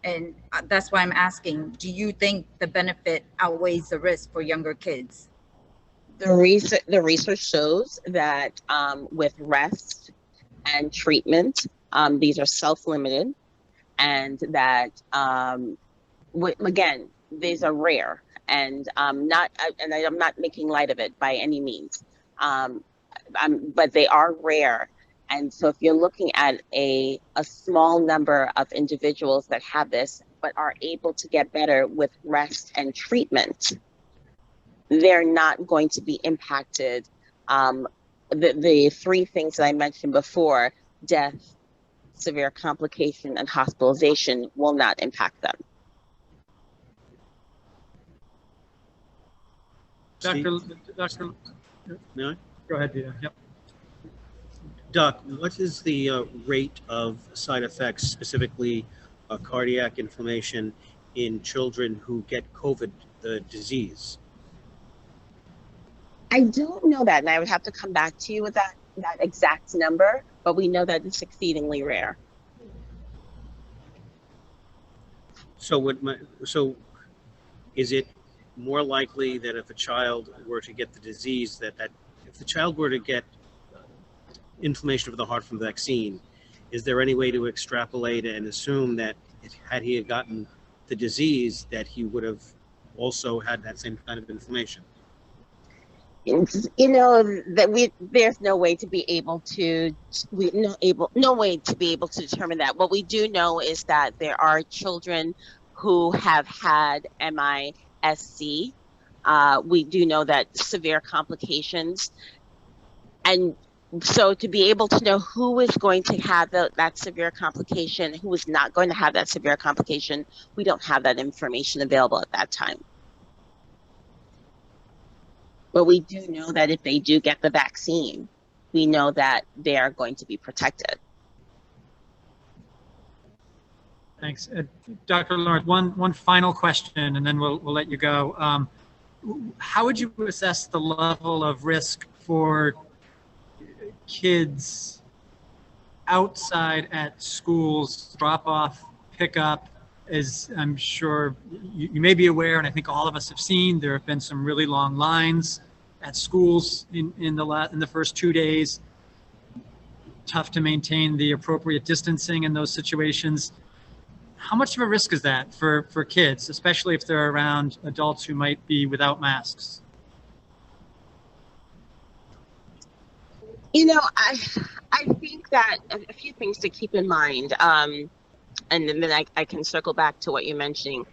And that's why I'm asking, do you think the benefit outweighs the risk for younger kids? The research shows that with rest and treatment, these are self-limited, and that again, these are rare, and I'm not making light of it by any means, but they are rare. And so if you're looking at a small number of individuals that have this but are able to get better with rest and treatment, they're not going to be impacted. The three things that I mentioned before, death, severe complication, and hospitalization, will not impact them. Steve? Dr. No? Go ahead, Dita. Yep. Doc, what is the rate of side effects, specifically cardiac inflammation, in children who get COVID, the disease? I don't know that, and I would have to come back to you with that exact number, but we know that it's exceedingly rare. So is it more likely that if a child were to get the disease, that if the child were to get inflammation of the heart from the vaccine, is there any way to extrapolate and assume that had he gotten the disease, that he would have also had that same kind of inflammation? You know, that there's no way to be able to no way to be able to determine that. What we do know is that there are children who have had MIS-C. We do know that severe complications, and So to be able to know who is going to have that severe complication, who is not going to have that severe complication, we don't have that information available at that time. But we do know that if they do get the vaccine, we know that they are going to be protected. Thanks. Dr. Lawrence, one final question, and then we'll let you go. How would you assess the level of risk for kids outside at schools, drop off, pick up? As I'm sure you may be aware, and I think all of us have seen, there have been some really long lines at schools in the first 2 days. Tough to maintain the appropriate distancing in those situations. How much of a risk is that for kids, especially if they're around adults who might be without masks? You know, I think that a few things to keep in mind, and then I can circle back to what you're mentioning.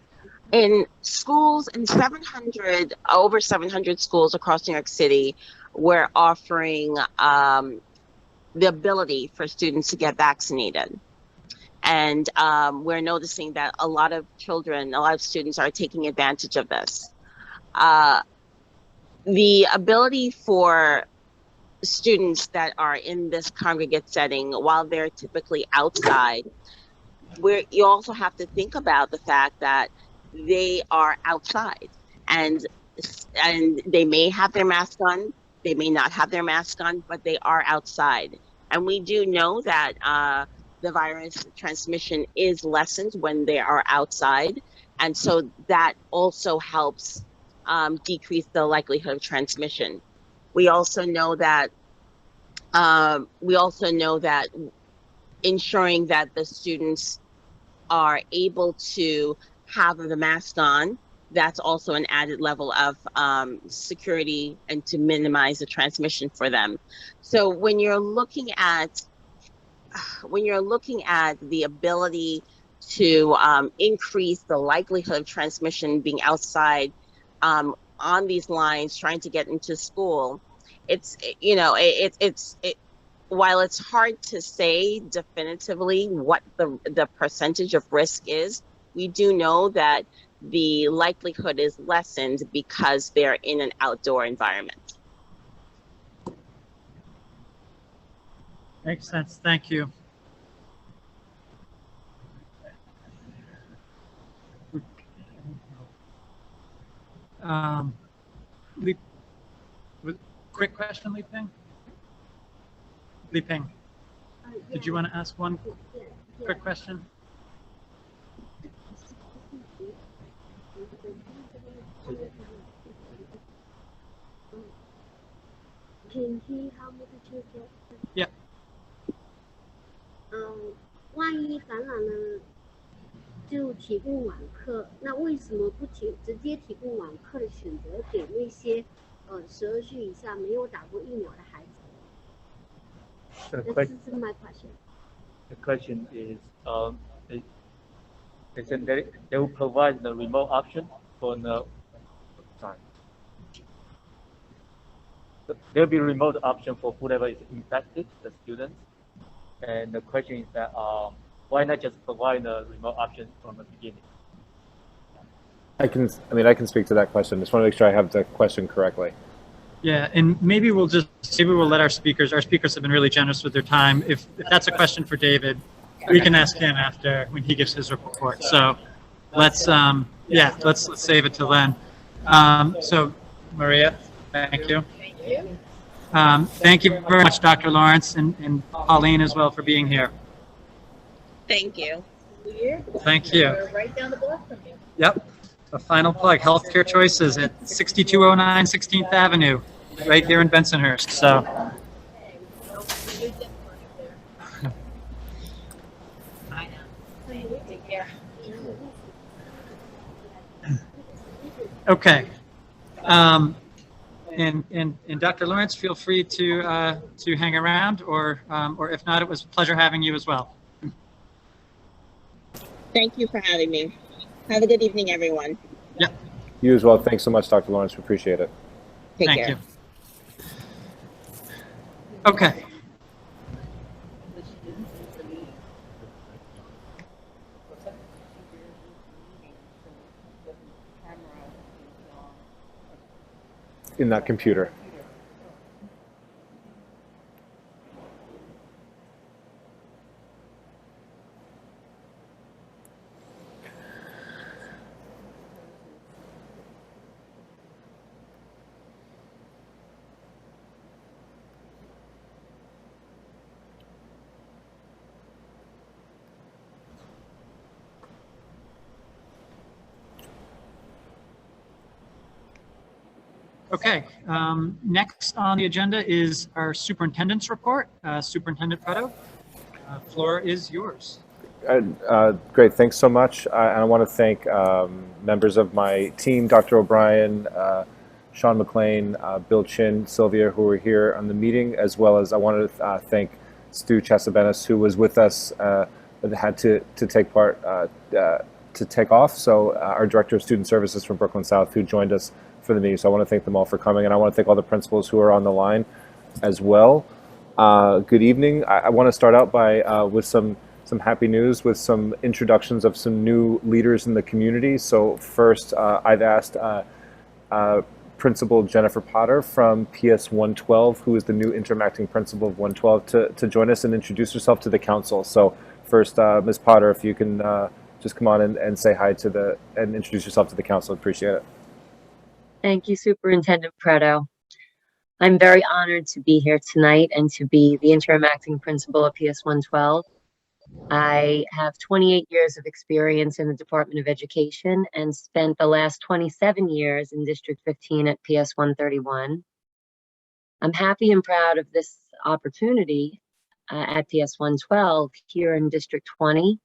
In schools, in over 700 schools across New York City, we're offering the ability for students to get vaccinated. And we're noticing that a lot of students are taking advantage of this. The ability for students that are in this congregate setting, while they're typically outside, you also have to think about the fact that they are outside, and they may have their mask on, they may not have their mask on, but they are outside. And we do know that the virus transmission is lessened when they are outside, and so that also helps decrease the likelihood of transmission. We also know that ensuring that the students are able to have the mask on, that's also an added level of security and to minimize the transmission for them. So when you're looking at the ability to increase the likelihood of transmission being outside on these lines, trying to get into school, while it's hard to say definitively what the percentage of risk is, we do know that the likelihood is lessened because they're in an outdoor environment. Makes sense. Thank you. Quick question, Li Ping? Li Ping, did you want to ask one quick question? Can he help me to choose it? Yeah. 万一感染了，就提供网课，那为什么不直接提供网课的选择给那些12岁以下没有打过疫苗的孩子？ This is my question. The question is, they said they will provide the remote option for the. Sorry. There'll be a remote option for whoever is infected, the students. And the question is that why not just provide the remote option from the beginning? I can speak to that question. Just want to make sure I have the question correctly. Yeah, and maybe we'll let our speakers have been really generous with their time. If that's a question for David, we can ask him after when he gives his report. So let's save it till then. So Maria, thank you. Thank you very much, Dr. Lawrence, and Pauline as well for being here. Thank you. Thank you. We're right down the block from you. Yep. A final plug, Healthcare Choices at 6209 16th Avenue, right here in Bensonhurst. So. Okay. And Dr. Lawrence, feel free to hang around, or if not, it was a pleasure having you as well. Thank you for having me. Have a good evening, everyone. Yeah. You as well. Thanks so much, Dr. Lawrence. We appreciate it. Take Thank care. you. Okay. In that computer. Okay, next on the agenda is our superintendent's report. Superintendent Preto, floor is yours. Great, thanks so much. I want to thank members of my team, Dr. O'Brien, Sean McLean, Bill Chin, Sylvia, who were here on the meeting, as well as I wanted to thank Stu Chasabenis, who was with us, but had to take part, to take off. So our Director of Student Services from Brooklyn South, who joined us for the meeting. So I want to thank them all for coming, and I want to thank all the principals who are on the line as well. Good evening. I want to start out by with some happy news, with some introductions of some new leaders in the community. So first, I've asked Principal Jennifer Potter from PS 112, who is the new interim acting principal of 112, to join us and introduce herself to the council. So first, Ms. Potter, if you can just come on and say hi to and introduce yourself to the council, appreciate it. Thank you, Superintendent Preto. I'm very honored to be here tonight and to be the interim acting principal of PS 112. I have 28 years of experience in the Department of Education and spent the last 27 years in District 15 at PS 131. I'm happy and proud of this opportunity at PS 112 here in District 20,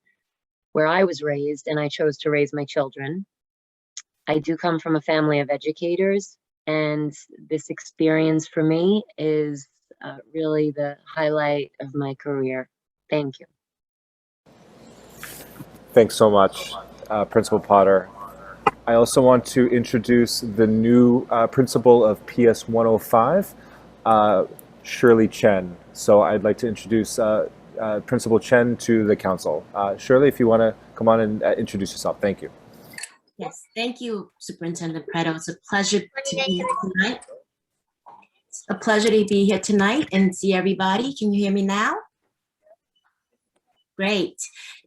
where I was raised and I chose to raise my children. I do come from a family of educators, and this experience for me is really the highlight of my career. Thank you. Thanks so much, Principal Potter. I also want to introduce the new principal of PS 105, Shirley Chen. So I'd like to introduce Principal Chen to the council. Shirley, if you want to come on and introduce yourself. Thank you. Yes, thank you, Superintendent Preto. It's a pleasure to be here tonight. It's a pleasure to be here tonight and see everybody. Can you hear me now? Great.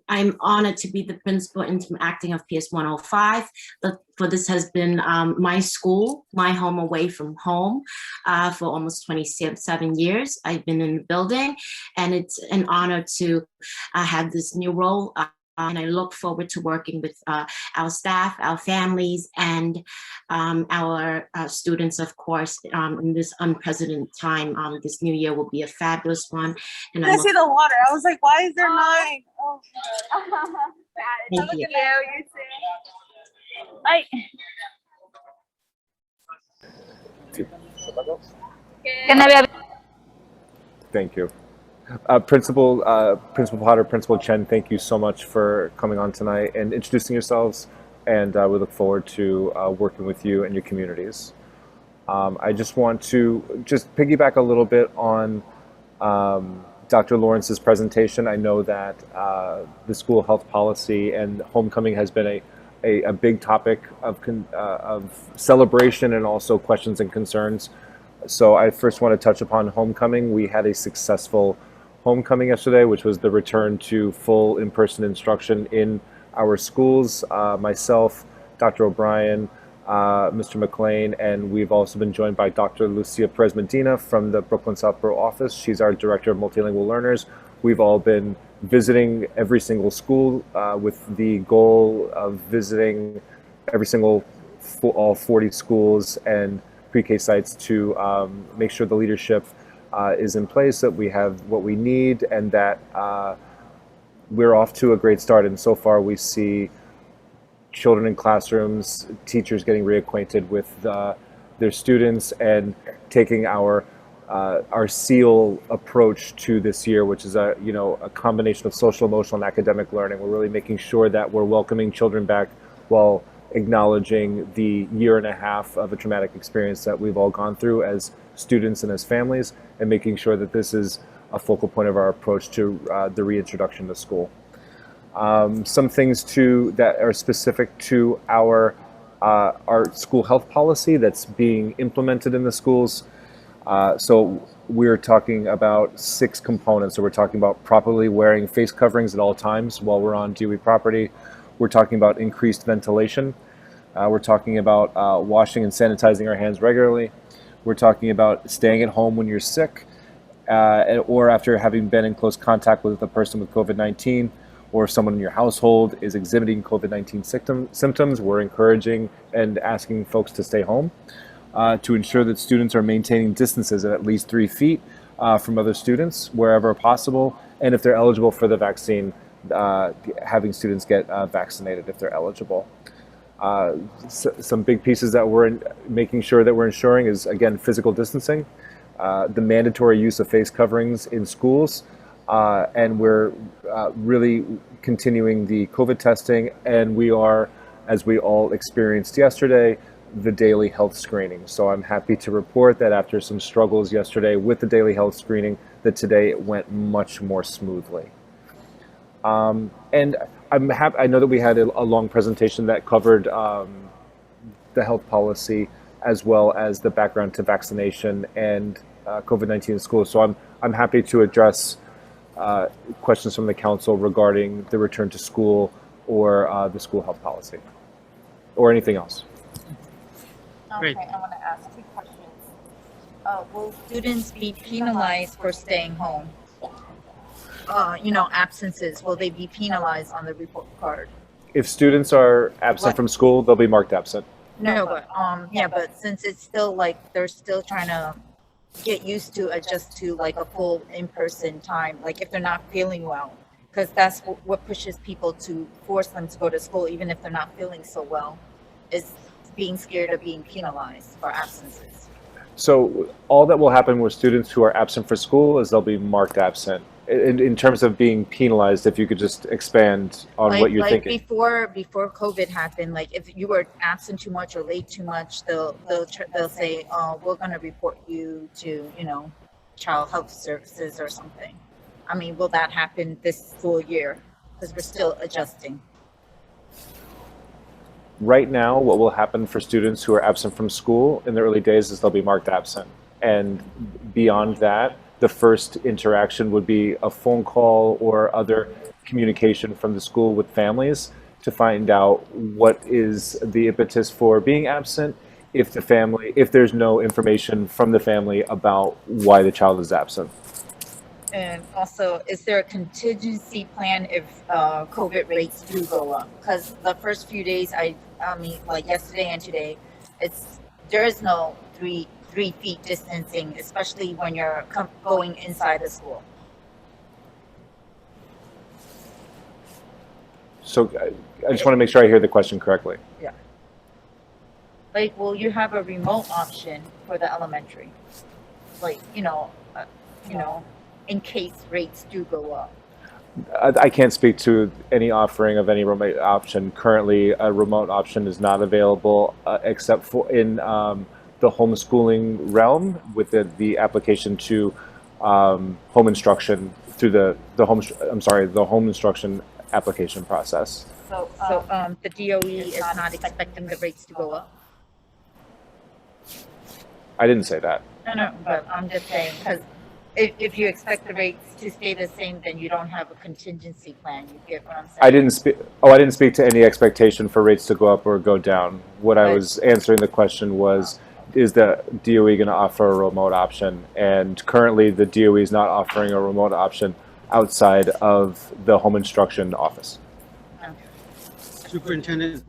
I'm honored to be the principal interim acting of PS 105. For this has been my school, my home away from home for almost 27 years. I've been in the building, and it's an honor to have this new role. And I look forward to working with our staff, our families, and our students, of course, in this unprecedented time. This new year will be a fabulous one. And I see the water. I was like, why is there 9? Oh. Thank you. Bye. Thank you. Principal Potter, Principal Chen, thank you so much for coming on tonight and introducing yourselves, and we look forward to working with you and your communities. I just want to piggyback a little bit on Dr. Lawrence's presentation. I know that the school health policy and homecoming has been a big topic of celebration and also questions and concerns. So I first want to touch upon homecoming. We had a successful homecoming yesterday, which was the return to full in-person instruction in our schools. Myself, Dr. O'Brien, Mr. McLean, and we've also been joined by Dr. Lucia Perez-Medina from the Brooklyn South Borough office. She's our Director of Multilingual Learners. We've all been visiting every single school with the goal of visiting every single, all 40 schools and pre-K sites to make sure the leadership is in place, that we have what we need, and that we're off to a great start. And so far we see children in classrooms, teachers getting reacquainted with their students, and taking our SEAL approach to this year, which is a combination of social, emotional, and academic learning. We're really making sure that we're welcoming children back while acknowledging the year and a half of a traumatic experience that we've all gone through as students and as families, and making sure that this is a focal point of our approach to the reintroduction to school. Some things that are specific to our school health policy that's being implemented in the schools. So we're talking about 6 components. So we're talking about properly wearing face coverings at all times while we're on DOE property. We're talking about increased ventilation. We're talking about washing and sanitizing our hands regularly. We're talking about staying at home when you're sick or after having been in close contact with a person with COVID-19, or if someone in your household is exhibiting COVID-19 symptoms. We're encouraging and asking folks to stay home to ensure that students are maintaining distances at least 3 feet from other students wherever possible. And if they're eligible for the vaccine, having students get vaccinated if they're eligible. Some big pieces that we're making sure that we're ensuring is, again, physical distancing, the mandatory use of face coverings in schools, and we're really continuing the COVID testing, and we are, as we all experienced yesterday, the daily health screening. So I'm happy to report that after some struggles yesterday with the daily health screening, that today it went much more smoothly. And I'm happy. I know that we had a long presentation that covered the health policy as well as the background to vaccination and COVID-19 in schools. So I'm happy to address questions from the council regarding the return to school or the school health policy or anything else. Great. Okay, I want to ask 2 questions. Will students be penalized for staying home? Absences, will they be penalized on the report card? If students are absent from school, they'll be marked absent. No, but but since it's still like they're still trying to get used to adjust to like a full in-person time, like if they're not feeling well, because that's what pushes people to force them to go to school even if they're not feeling so well, is being scared of being penalized for absences. So all that will happen with students who are absent for school is they'll be marked absent. In terms of being penalized, if you could just expand on what you're thinking. Before COVID happened, like if you were absent too much or late too much, they'll say, oh, we're going to report you to, child health services or something. I mean, will that happen this school year? Because we're still adjusting. Right now, what will happen for students who are absent from school in the early days is they'll be marked absent. And beyond that, the first interaction would be a phone call or other communication from the school with families to find out what is the impetus for being absent, if there's no information from the family about why the child is absent. And also, is there a contingency plan if COVID rates do go up? Because the first few days, I mean, like yesterday and today, there is no 3 feet distancing, especially when you're going inside the school. So I just want to make sure I hear the question correctly. Yeah. Like, will you have a remote option for the elementary? Like, in case rates do go up. I can't speak to any offering of any remote option. Currently, a remote option is not available except for in the homeschooling realm with the application to home instruction through the home instruction application process. So the DOE is not expecting the rates to go up? I didn't say that. No, but I'm just saying, because if you expect the rates to stay the same, then you don't have a contingency plan. You get what I'm saying? I didn't speak to any expectation for rates to go up or go down. What I was answering the question was, is the DOE going to offer a remote option? And currently the DOE is not offering a remote option outside of the home instruction office. Okay. Superintendent,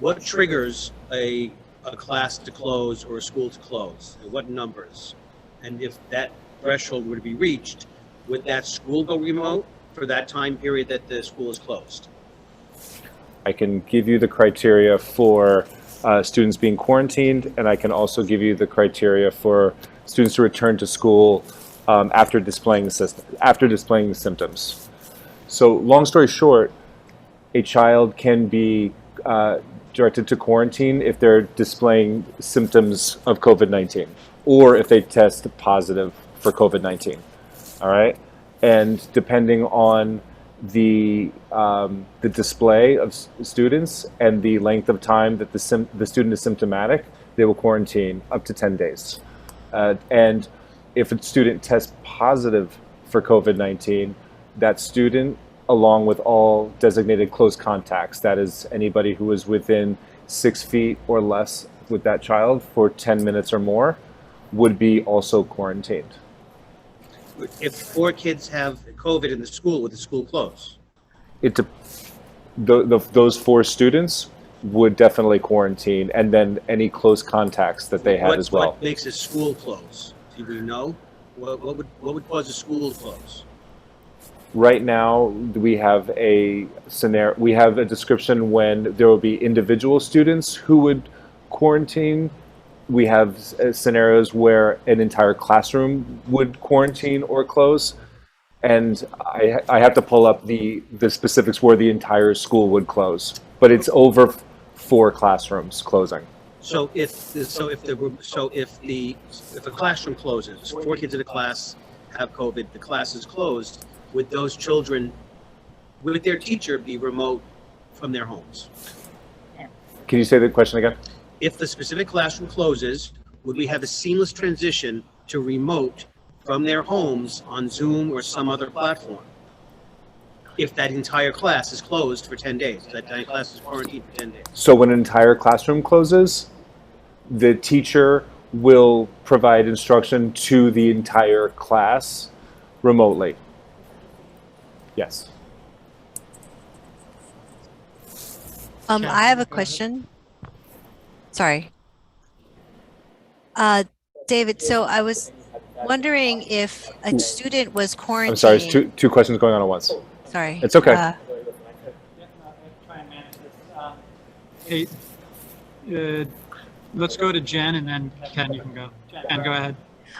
what triggers a class to close or a school to close? And what numbers? And if that threshold were to be reached, would that school go remote for that time period that the school is closed? I can give you the criteria for students being quarantined, and I can also give you the criteria for students to return to school after displaying symptoms. So long story short, a child can be directed to quarantine if they're displaying symptoms of COVID-19 or if they test positive for COVID-19. All right, and depending on the display of students and the length of time that the student is symptomatic, they will quarantine up to 10 days. And if a student tests positive for COVID-19, that student, along with all designated close contacts, that is anybody who is within 6 feet or less with that child for 10 minutes or more, would be also quarantined. If 4 kids have COVID in the school, would the school close? Those 4 students would definitely quarantine, and then any close contacts that they had as well. What makes a school close? Do we know? What would cause a school to close? Right now, we have a scenario. We have a description when there will be individual students who would quarantine. We have scenarios where an entire classroom would quarantine or close. And I have to pull up the specifics where the entire school would close, but it's over 4 classrooms closing. So if a classroom closes, 4 kids in a class have COVID, the class is closed, would those children, would their teacher be remote from their homes? Can you say the question again? If the specific classroom closes, would we have a seamless transition to remote from their homes on Zoom or some other platform? If that entire class is closed for 10 days, that entire class is quarantined for 10 days. So when an entire classroom closes, the teacher will provide instruction to the entire class remotely. Yes. I have a question. Sorry. David, so I was wondering if a student was quarantining. I'm sorry, there's two questions going on at once. Sorry. It's okay. Hey, let's go to Jen, and then Ken, you can go. Ken, go ahead.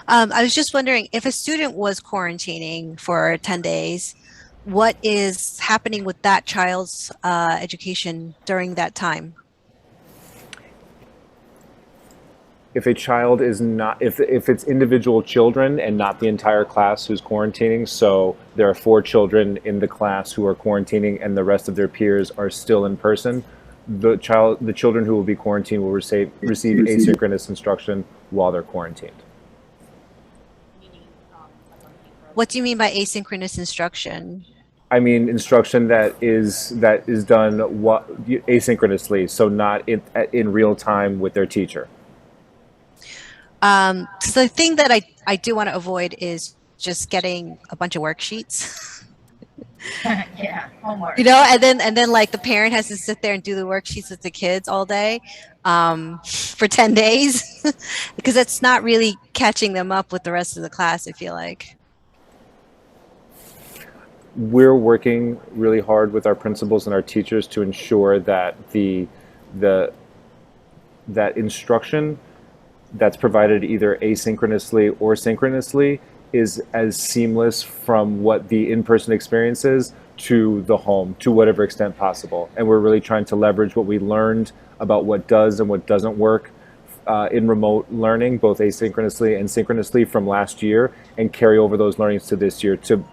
I was just wondering if a student was quarantining for 10 days, what is happening with that child's education during that time? If a child is not, if it's individual children and not the entire class who's quarantining, so there are 4 children in the class who are quarantining and the rest of their peers are still in person, the children who will be quarantined will receive asynchronous instruction while they're quarantined. What do you mean by asynchronous instruction? I mean instruction that is done asynchronously, so not in real time with their teacher. So the thing that I do want to avoid is just getting a bunch of worksheets. Yeah, homework. You know, and then like the parent has to sit there and do the worksheets with the kids all day for 10 days because it's not really catching them up with the rest of the class, I feel like. We're working really hard with our principals and our teachers to ensure that that instruction that's provided either asynchronously or synchronously is as seamless from what the in-person experience is to the home, to whatever extent possible. And we're really trying to leverage what we learned about what does and what doesn't work in remote learning, both asynchronously and synchronously from last year, and carry over those learnings to this year to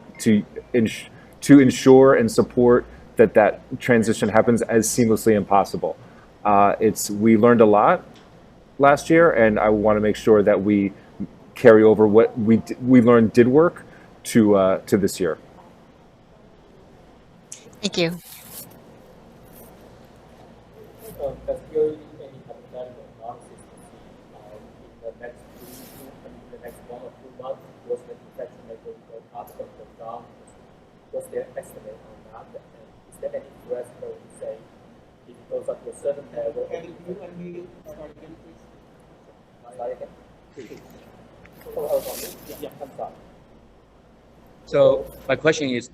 ensure and support that transition happens as seamlessly as possible. We learned a lot last year, and I want to make sure that we carry over what we learned did work to this year. Thank you. Does there any hypothetical analysis to see in the next 1 or 2 months, was the infection rate going to go up or go down? What's their estimate on that? And is there any threshold to say if it goes up to a certain level? Can you unmute start again, please? Start again? Yeah, I'm sorry. So my question is,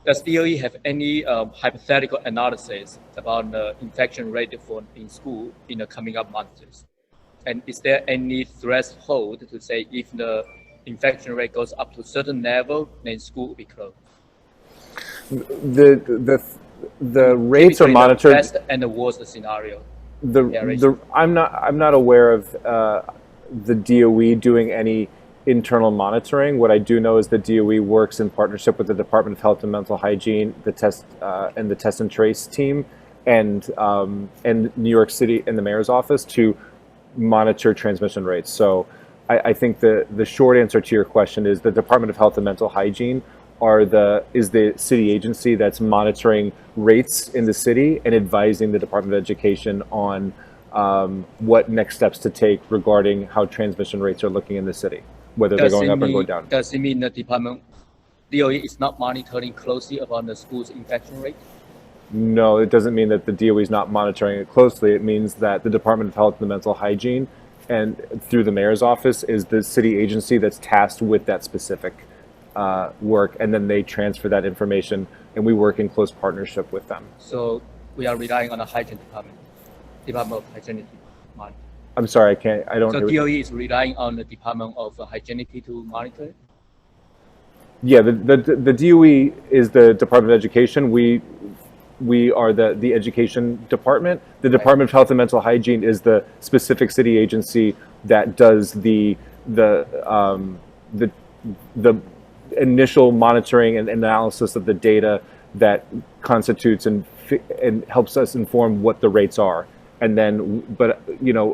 does DOE have any hypothetical analysis about the infection rate in school in the coming up months? And is there any threshold to say if the infection rate goes up to a certain level, then school will be closed? The rates are Typically, monitored. The best and the worst scenario. I'm not aware of the DOE doing any internal monitoring. What I do know is the DOE works in partnership with the Department of Health and Mental Hygiene, the test and trace team, and New York City and the mayor's office to monitor transmission rates. So I think the short answer to your question is the Department of Health and Mental Hygiene is the city agency that's monitoring rates in the city and advising the Department of Education on what next steps to take regarding how transmission rates are looking in the city, whether they're going up or going down. Does it mean the DOE is not monitoring closely about the school's infection rate? No, it doesn't mean that the DOE is not monitoring it closely. It means that the Department of Health and Mental Hygiene, and through the mayor's office, is the city agency that's tasked with that specific work, and then they transfer that information, and we work in close partnership with them. So we are relying on the hygiene department of hygiene. I'm sorry, I don't. So DOE is relying on the Department of Hygiene to monitor it? Yeah, the DOE is the Department of Education. We are the education department. The Department of Health and Mental Hygiene is the specific city agency that does the initial monitoring and analysis of the data that constitutes and helps us inform what the rates are. And then, but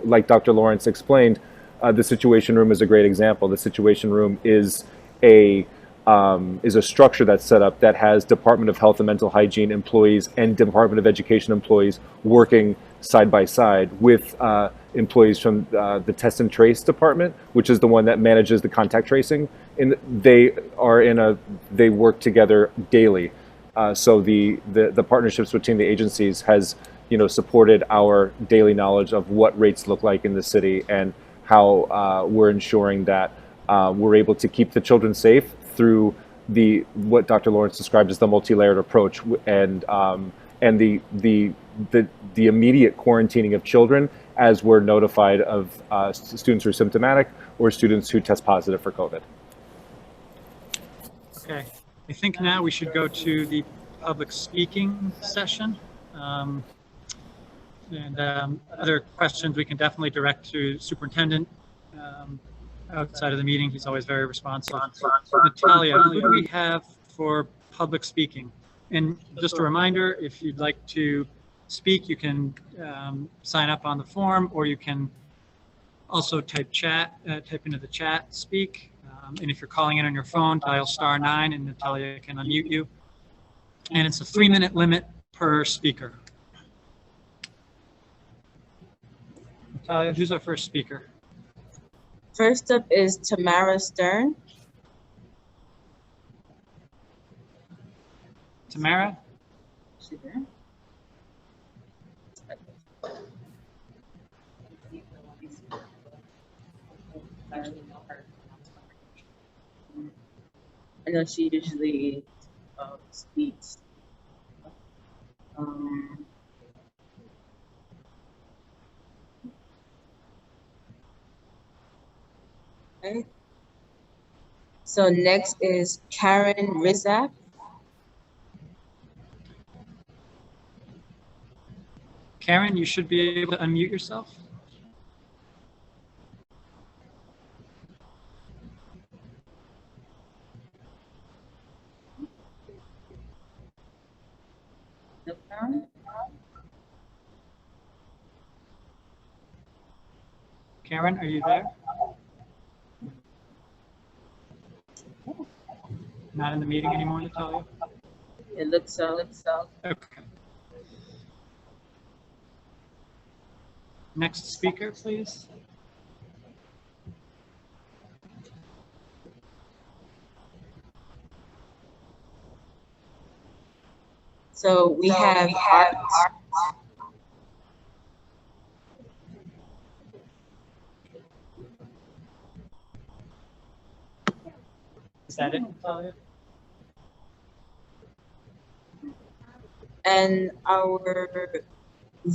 like Dr. Lawrence explained, the Situation Room is a great example. The Situation Room is a structure that's set up that has Department of Health and Mental Hygiene employees and Department of Education employees working side by side with employees from the Test and Trace department, which is the one that manages the contact tracing. And they work together daily. So the partnerships between the agencies has supported our daily knowledge of what rates look like in the city and how we're ensuring that we're able to keep the children safe through what Dr. Lawrence described as the multi-layered approach and the immediate quarantining of children as we're notified of students who are symptomatic or students who test positive for COVID. Okay, I think now we should go to the public speaking session. Other questions we can definitely direct to Superintendent outside of the meeting. He's always very responsive. Natalia, who do we have for public speaking? And just a reminder, if you'd like to speak, you can sign up on the form, or you can also type into the chat, speak. And if you're calling in on your phone, dial *9 and Natalia can unmute you. And it's a 3-minute limit per speaker. Natalia, who's our first speaker? First up is Tamara Stern. Tamara? Is she there? I know she usually speaks. Okay. So next is Karen Rizak. Karen, you should be able to unmute yourself. No, Karen? Karen, are you there? Not in the meeting anymore, Natalia? It looks so. Okay. Next speaker, please. So we have Art. Is that it, Natalia? And our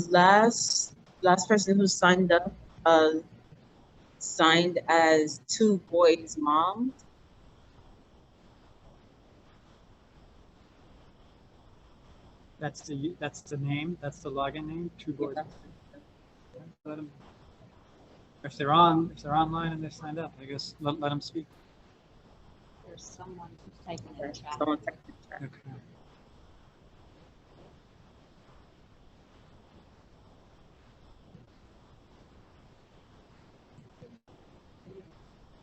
last person who signed up signed as 2 boys' mom. That's the name, that's the login name, Two Boards. Let them, if they're online and they're signed up, I guess, let them speak. There's someone who's typing in chat. Okay.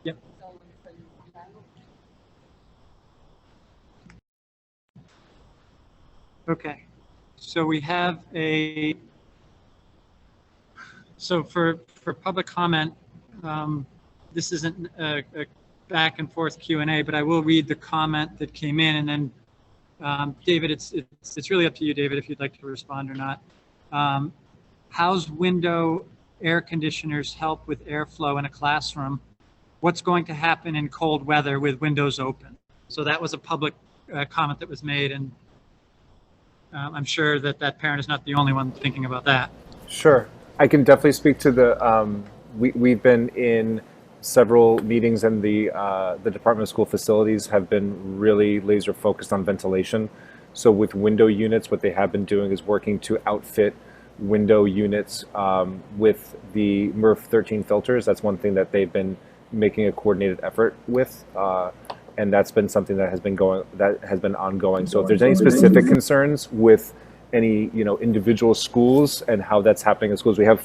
Yep. Okay, so we have so for public comment, this isn't a back and forth Q&A, but I will read the comment that came in, and then David, it's really up to you, David, if you'd like to respond or not. How's window air conditioners help with airflow in a classroom? What's going to happen in cold weather with windows open? So that was a public comment that was made, and I'm sure that parent is not the only one thinking about that. Sure. I can definitely speak to the, we've been in several meetings, and the Department of School Facilities have been really laser focused on ventilation. So with window units, what they have been doing is working to outfit window units with the MERV 13 filters. That's one thing that they've been making a coordinated effort with. And that's been something that has been ongoing. So if there's any specific concerns with any, individual schools and how that's happening in schools, we have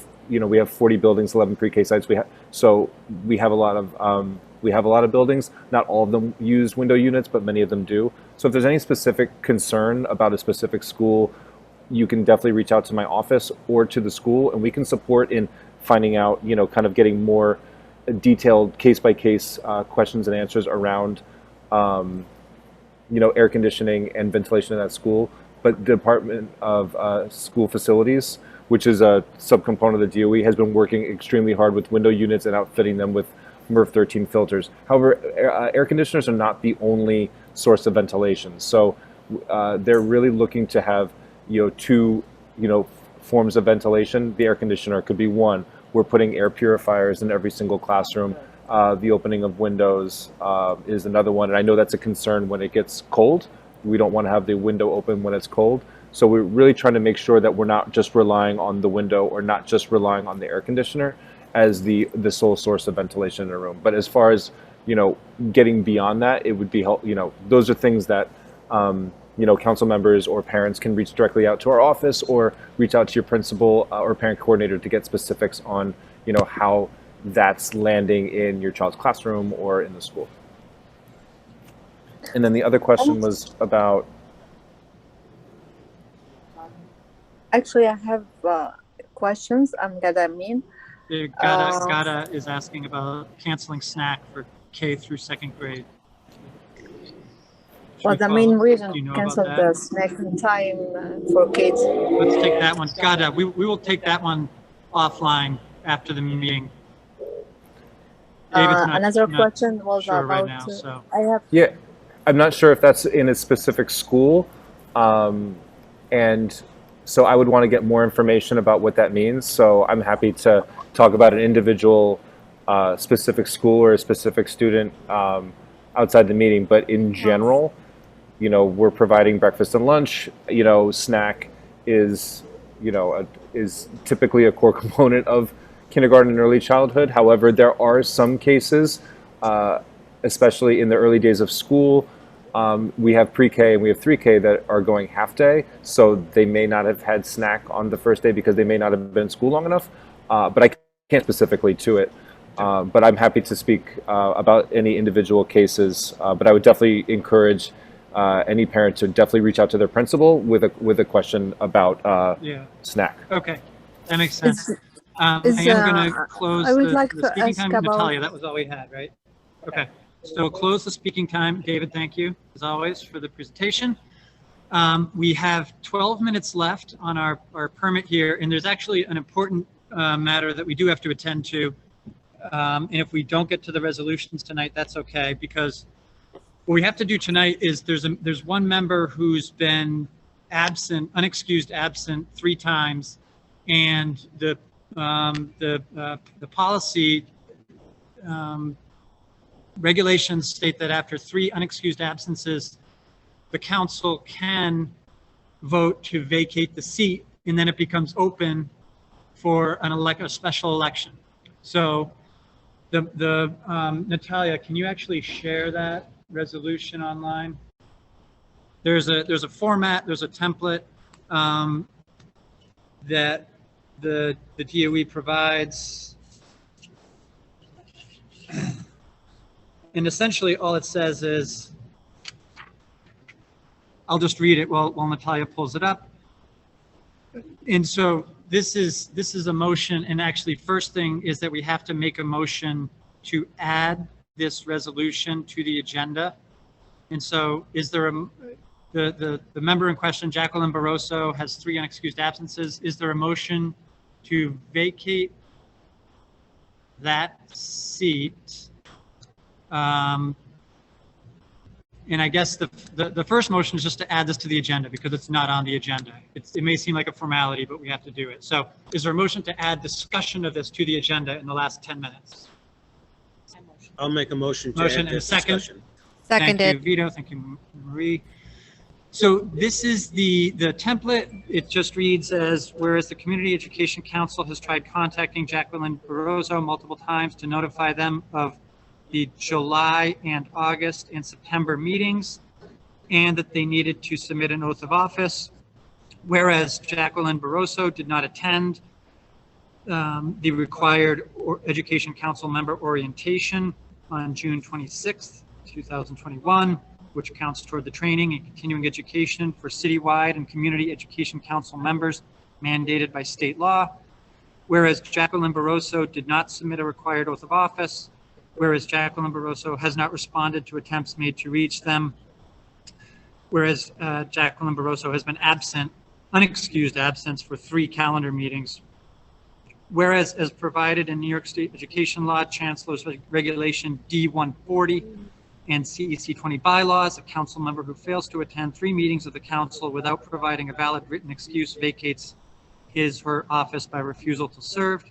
40 buildings, 11 pre-K sites. We have a lot of buildings. Not all of them use window units, but many of them do. So if there's any specific concern about a specific school, you can definitely reach out to my office or to the school, and we can support in finding out, kind of getting more detailed case-by-case questions and answers around air conditioning and ventilation in that school. But the Department of School Facilities, which is a subcomponent of the DOE, has been working extremely hard with window units and outfitting them with MERV 13 filters. However, air conditioners are not the only source of ventilation. So they're really looking to have, two, forms of ventilation. The air conditioner could be one. We're putting air purifiers in every single classroom. The opening of windows is another one. And I know that's a concern when it gets cold. We don't want to have the window open when it's cold. So we're really trying to make sure that we're not just relying on the window or not just relying on the air conditioner as the sole source of ventilation in a room. But as far as, getting beyond that, it would be, those are things that, council members or parents can reach directly out to our office or reach out to your principal or parent coordinator to get specifics on, how that's landing in your child's classroom or in the school. And then the other question was about. Actually, I have questions. I'm Gada Amin. Gada is asking about canceling snack for K through second grade. Well, the main reason cancel the snack time for kids. Let's take that one. Gada, we will take that one offline after the meeting. Another question was sure about. Right now, so. I have. Yeah, I'm not sure if that's in a specific school, and so I would want to get more information about what that means. So I'm happy to talk about an individual specific school or a specific student outside the meeting. But in general, we're providing breakfast and lunch. Snack is typically a core component of kindergarten and early childhood. However, there are some cases, especially in the early days of school, we have pre-K and we have 3K that are going half day, so they may not have had snack on the first day because they may not have been in school long enough, but I can't specifically to it. But I'm happy to speak about any individual cases, but I would definitely encourage any parent to definitely reach out to their principal with a question about snack. Okay, that makes sense. I am going to close the speaking time. Natalia, that was all we had, right? Okay. So close the speaking time. David, thank you, as always, for the presentation. We have 12 minutes left on our permit here, and there's actually an important matter that we do have to attend to. And if we don't get to the resolutions tonight, that's okay, because what we have to do tonight is there's one member who's been absent, unexcused absent 3 times, and the policy regulations state that after 3 unexcused absences, the council can vote to vacate the seat, and then it becomes open for a special election. So Natalia, can you actually share that resolution online? There's a format, there's a template that the DOE provides. And essentially all it says is, I'll just read it while Natalia pulls it up. And so this is a motion, and actually first thing is that we have to make a motion to add this resolution to the agenda. And so is there the member in question, Jacqueline Barroso, has 3 unexcused absences. Is there a motion to vacate that seat? And I guess the first motion is just to add this to the agenda because it's not on the agenda. It may seem like a formality, but we have to do it. So is there a motion to add discussion of this to the agenda in the last 10 minutes? I'll make a motion to Motion add and a this second. discussion. Thank you, Seconded. Vito. Thank you, Marie. So this is the template. It just reads as, whereas the Community Education Council has tried contacting Jacqueline Barroso multiple times to notify them of the July and August and September meetings, and that they needed to submit an oath of office. Whereas Jacqueline Barroso did not attend the required Education Council member orientation on June 26th, 2021, which counts toward the training and continuing education for citywide and Community Education Council members mandated by state law. Whereas Jacqueline Barroso did not submit a required oath of office. Whereas Jacqueline Barroso has not responded to attempts made to reach them. Whereas Jacqueline Barroso has been absent, unexcused absence for 3 calendar meetings. Whereas as provided in New York State Education Law, Chancellor's Regulation D-140 and CEC 20 bylaws, a council member who fails to attend 3 meetings of the council without providing a valid written excuse vacates his or her office by refusal to serve.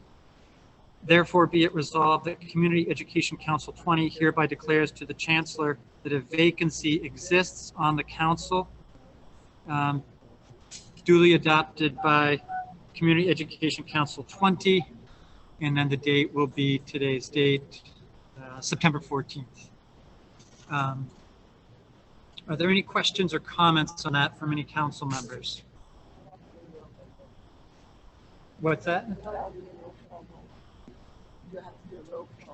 Therefore, be it resolved that Community Education Council 20 hereby declares to the Chancellor that a vacancy exists on the council, duly adopted by Community Education Council 20, and then the date will be today's date, September 14th. Are there any questions or comments on that from any council members? What's that?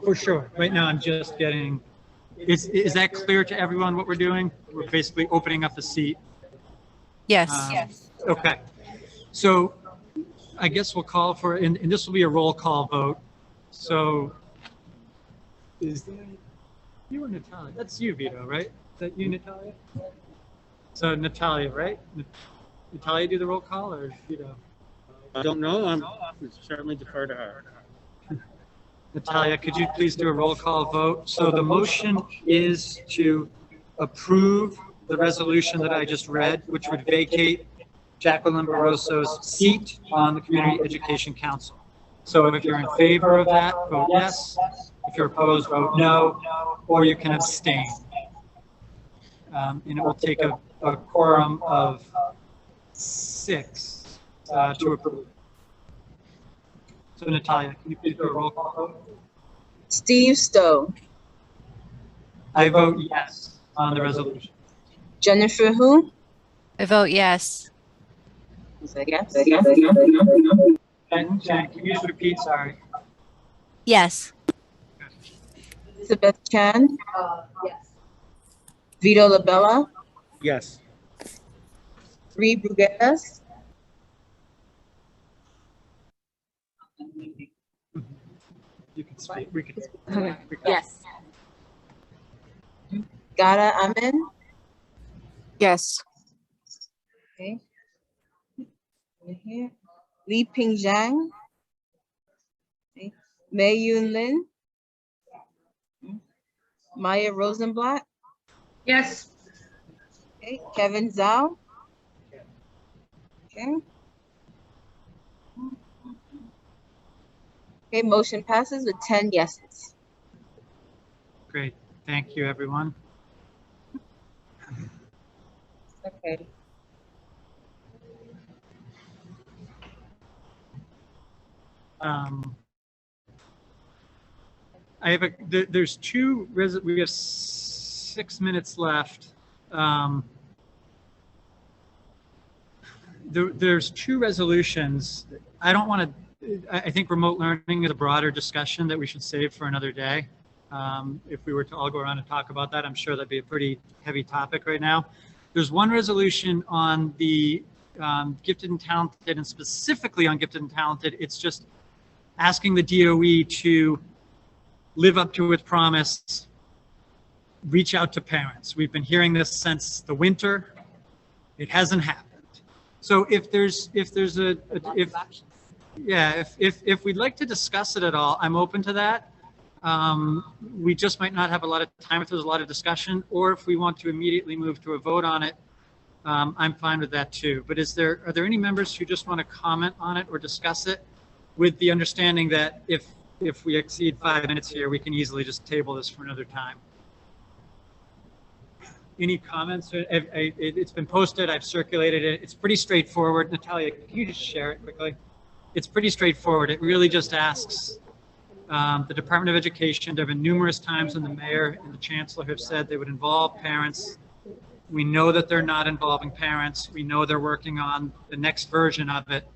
For sure. Right now, I'm just getting, is that clear to everyone what we're doing? We're basically opening up the seat. Yes. Yes. Okay. So I guess we'll call for, and this will be a roll call vote. So is there, you or Natalia? That's you, Vito, right? Is that you, Natalia? So Natalia, right? Natalia do the roll call or Vito? I don't know. I'm certainly defer to her. Natalia, could you please do a roll call vote? So the motion is to approve the resolution that I just read, which would vacate Jacqueline Barroso's seat on the Community Education Council. So if you're in favor of that, vote yes. If you're opposed, vote no, or you can abstain. And it will take a quorum of 6 to approve. So Natalia, can you please do a roll call vote? Steve Stowe, I vote yes on the resolution. Jennifer Hu, I vote yes. yes. And Jen, can you just repeat? Sorry. Yes. Elizabeth Chan, Yes. Vito Labella, Yes. Bree Brugueras, You can speak. We can. Okay. Yes. Gada Amin, Yes. okay. Here. Li Ping Zhang, okay. Mei Yun Lin, Maya Rosenblatt, Yes. okay. Kevin Zhao, okay. Okay, motion passes with 10 yeses. Great. Thank you, everyone. Okay. I have there's two, we have 6 minutes left. There's two resolutions. I don't want to, I think remote learning is a broader discussion that we should save for another day. If we were to all go around and talk about that, I'm sure that'd be a pretty heavy topic right now. There's one resolution on the gifted and talented, and specifically on gifted and talented. It's just asking the DOE to live up to its promise, reach out to parents. We've been hearing this since the winter. It hasn't happened. So if we'd like to discuss it at all, I'm open to that. We just might not have a lot of time if there's a lot of discussion, or if we want to immediately move to a vote on it, I'm fine with that too. But are there any members who just want to comment on it or discuss it, with the understanding that if we exceed 5 minutes here, we can easily just table this for another time? Any comments? It's been posted. I've circulated it. It's pretty straightforward. Natalia, can you just share it quickly? It's pretty straightforward. It really just asks the Department of Education. There have been numerous times when the mayor and the chancellor have said they would involve parents. We know that they're not involving parents. We know they're working on the next version of it.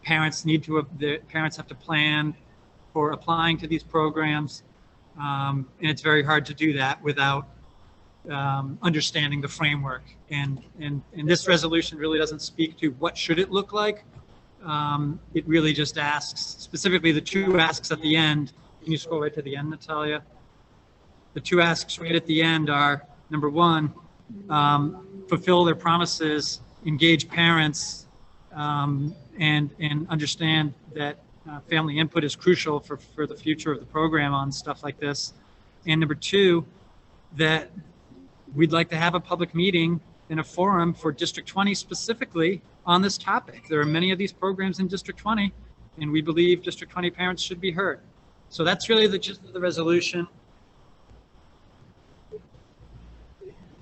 Parents have to plan for applying to these programs, and it's very hard to do that without understanding the framework. And this resolution really doesn't speak to what should it look like. It really just asks, specifically the two asks at the end. Can you scroll right to the end, Natalia? The two asks right at the end are, number one, fulfill their promises, engage parents, and understand that family input is crucial for the future of the program on stuff like this. And number two, that we'd like to have a public meeting in a forum for District 20 specifically on this topic. There are many of these programs in District 20, and we believe District 20 parents should be heard. So that's really the gist of the resolution.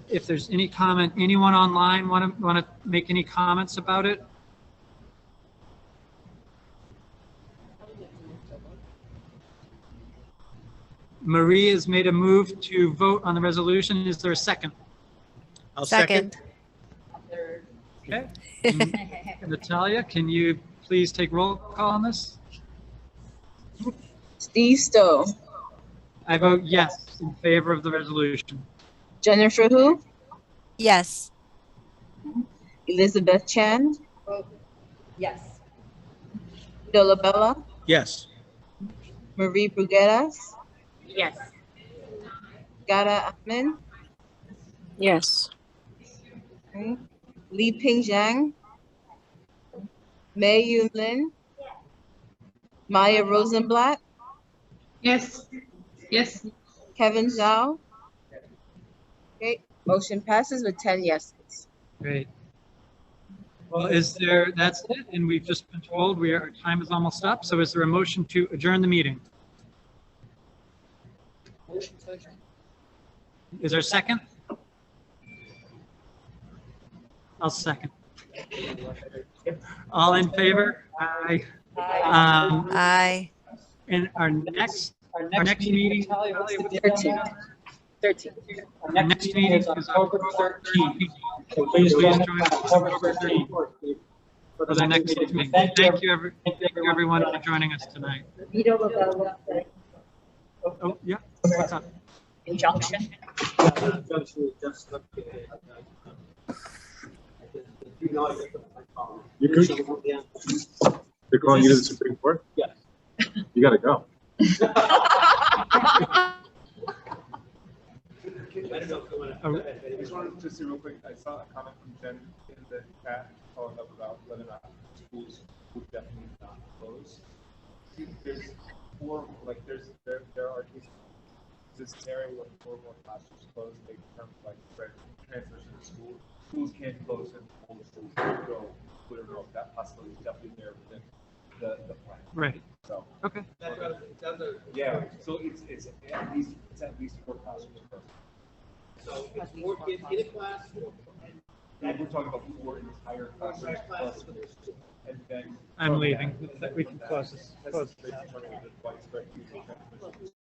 If there's any comment, anyone online want to make any comments about it? Marie has made a move to vote on the resolution. Is there a second? I'll second. Okay. Natalia, can you please take roll call on this? Steve Stowe. I vote yes in favor of the resolution. Jennifer Hu. Yes. Elizabeth Chan. Yes. Dolabella. Yes. Marie Brugueras. Yes. Gada Ahmed. Yes. Okay. Li Ping Zhang. Mei Yun Lin. Maya Rosenblatt. Yes. Yes. Kevin Zhao. Okay, motion passes with 10 yeses. Great. Well, that's it, and we've just been told our time is almost up, so is there a motion to adjourn the meeting? Is there a second? I'll second. All in favor? Aye. Aye. And our next meeting, 13. our next meeting is October 13th. So please join us October 13th for the next meeting. Thank you everyone for joining us tonight. Oh, yeah, what's up? Injunction. You could. They're calling you to the Supreme Court? Yes. You gotta go. I just wanted to say real quick, I saw a comment from Jen in the chat following up about whether or not schools would definitely not close. There are cases, this scenario where 4 more classrooms close, they become like transfers to the school. Schools can't close and all the schools can go. We don't know if that possibility is definitely there within the plan. Right. So. Okay. Yeah, so it's at least 4 classrooms closed. So it's 4 kids in a class, we're talking about 4 entire classrooms plus, and then. I'm leaving. We can close this. Has Close been determined that widespread community transmission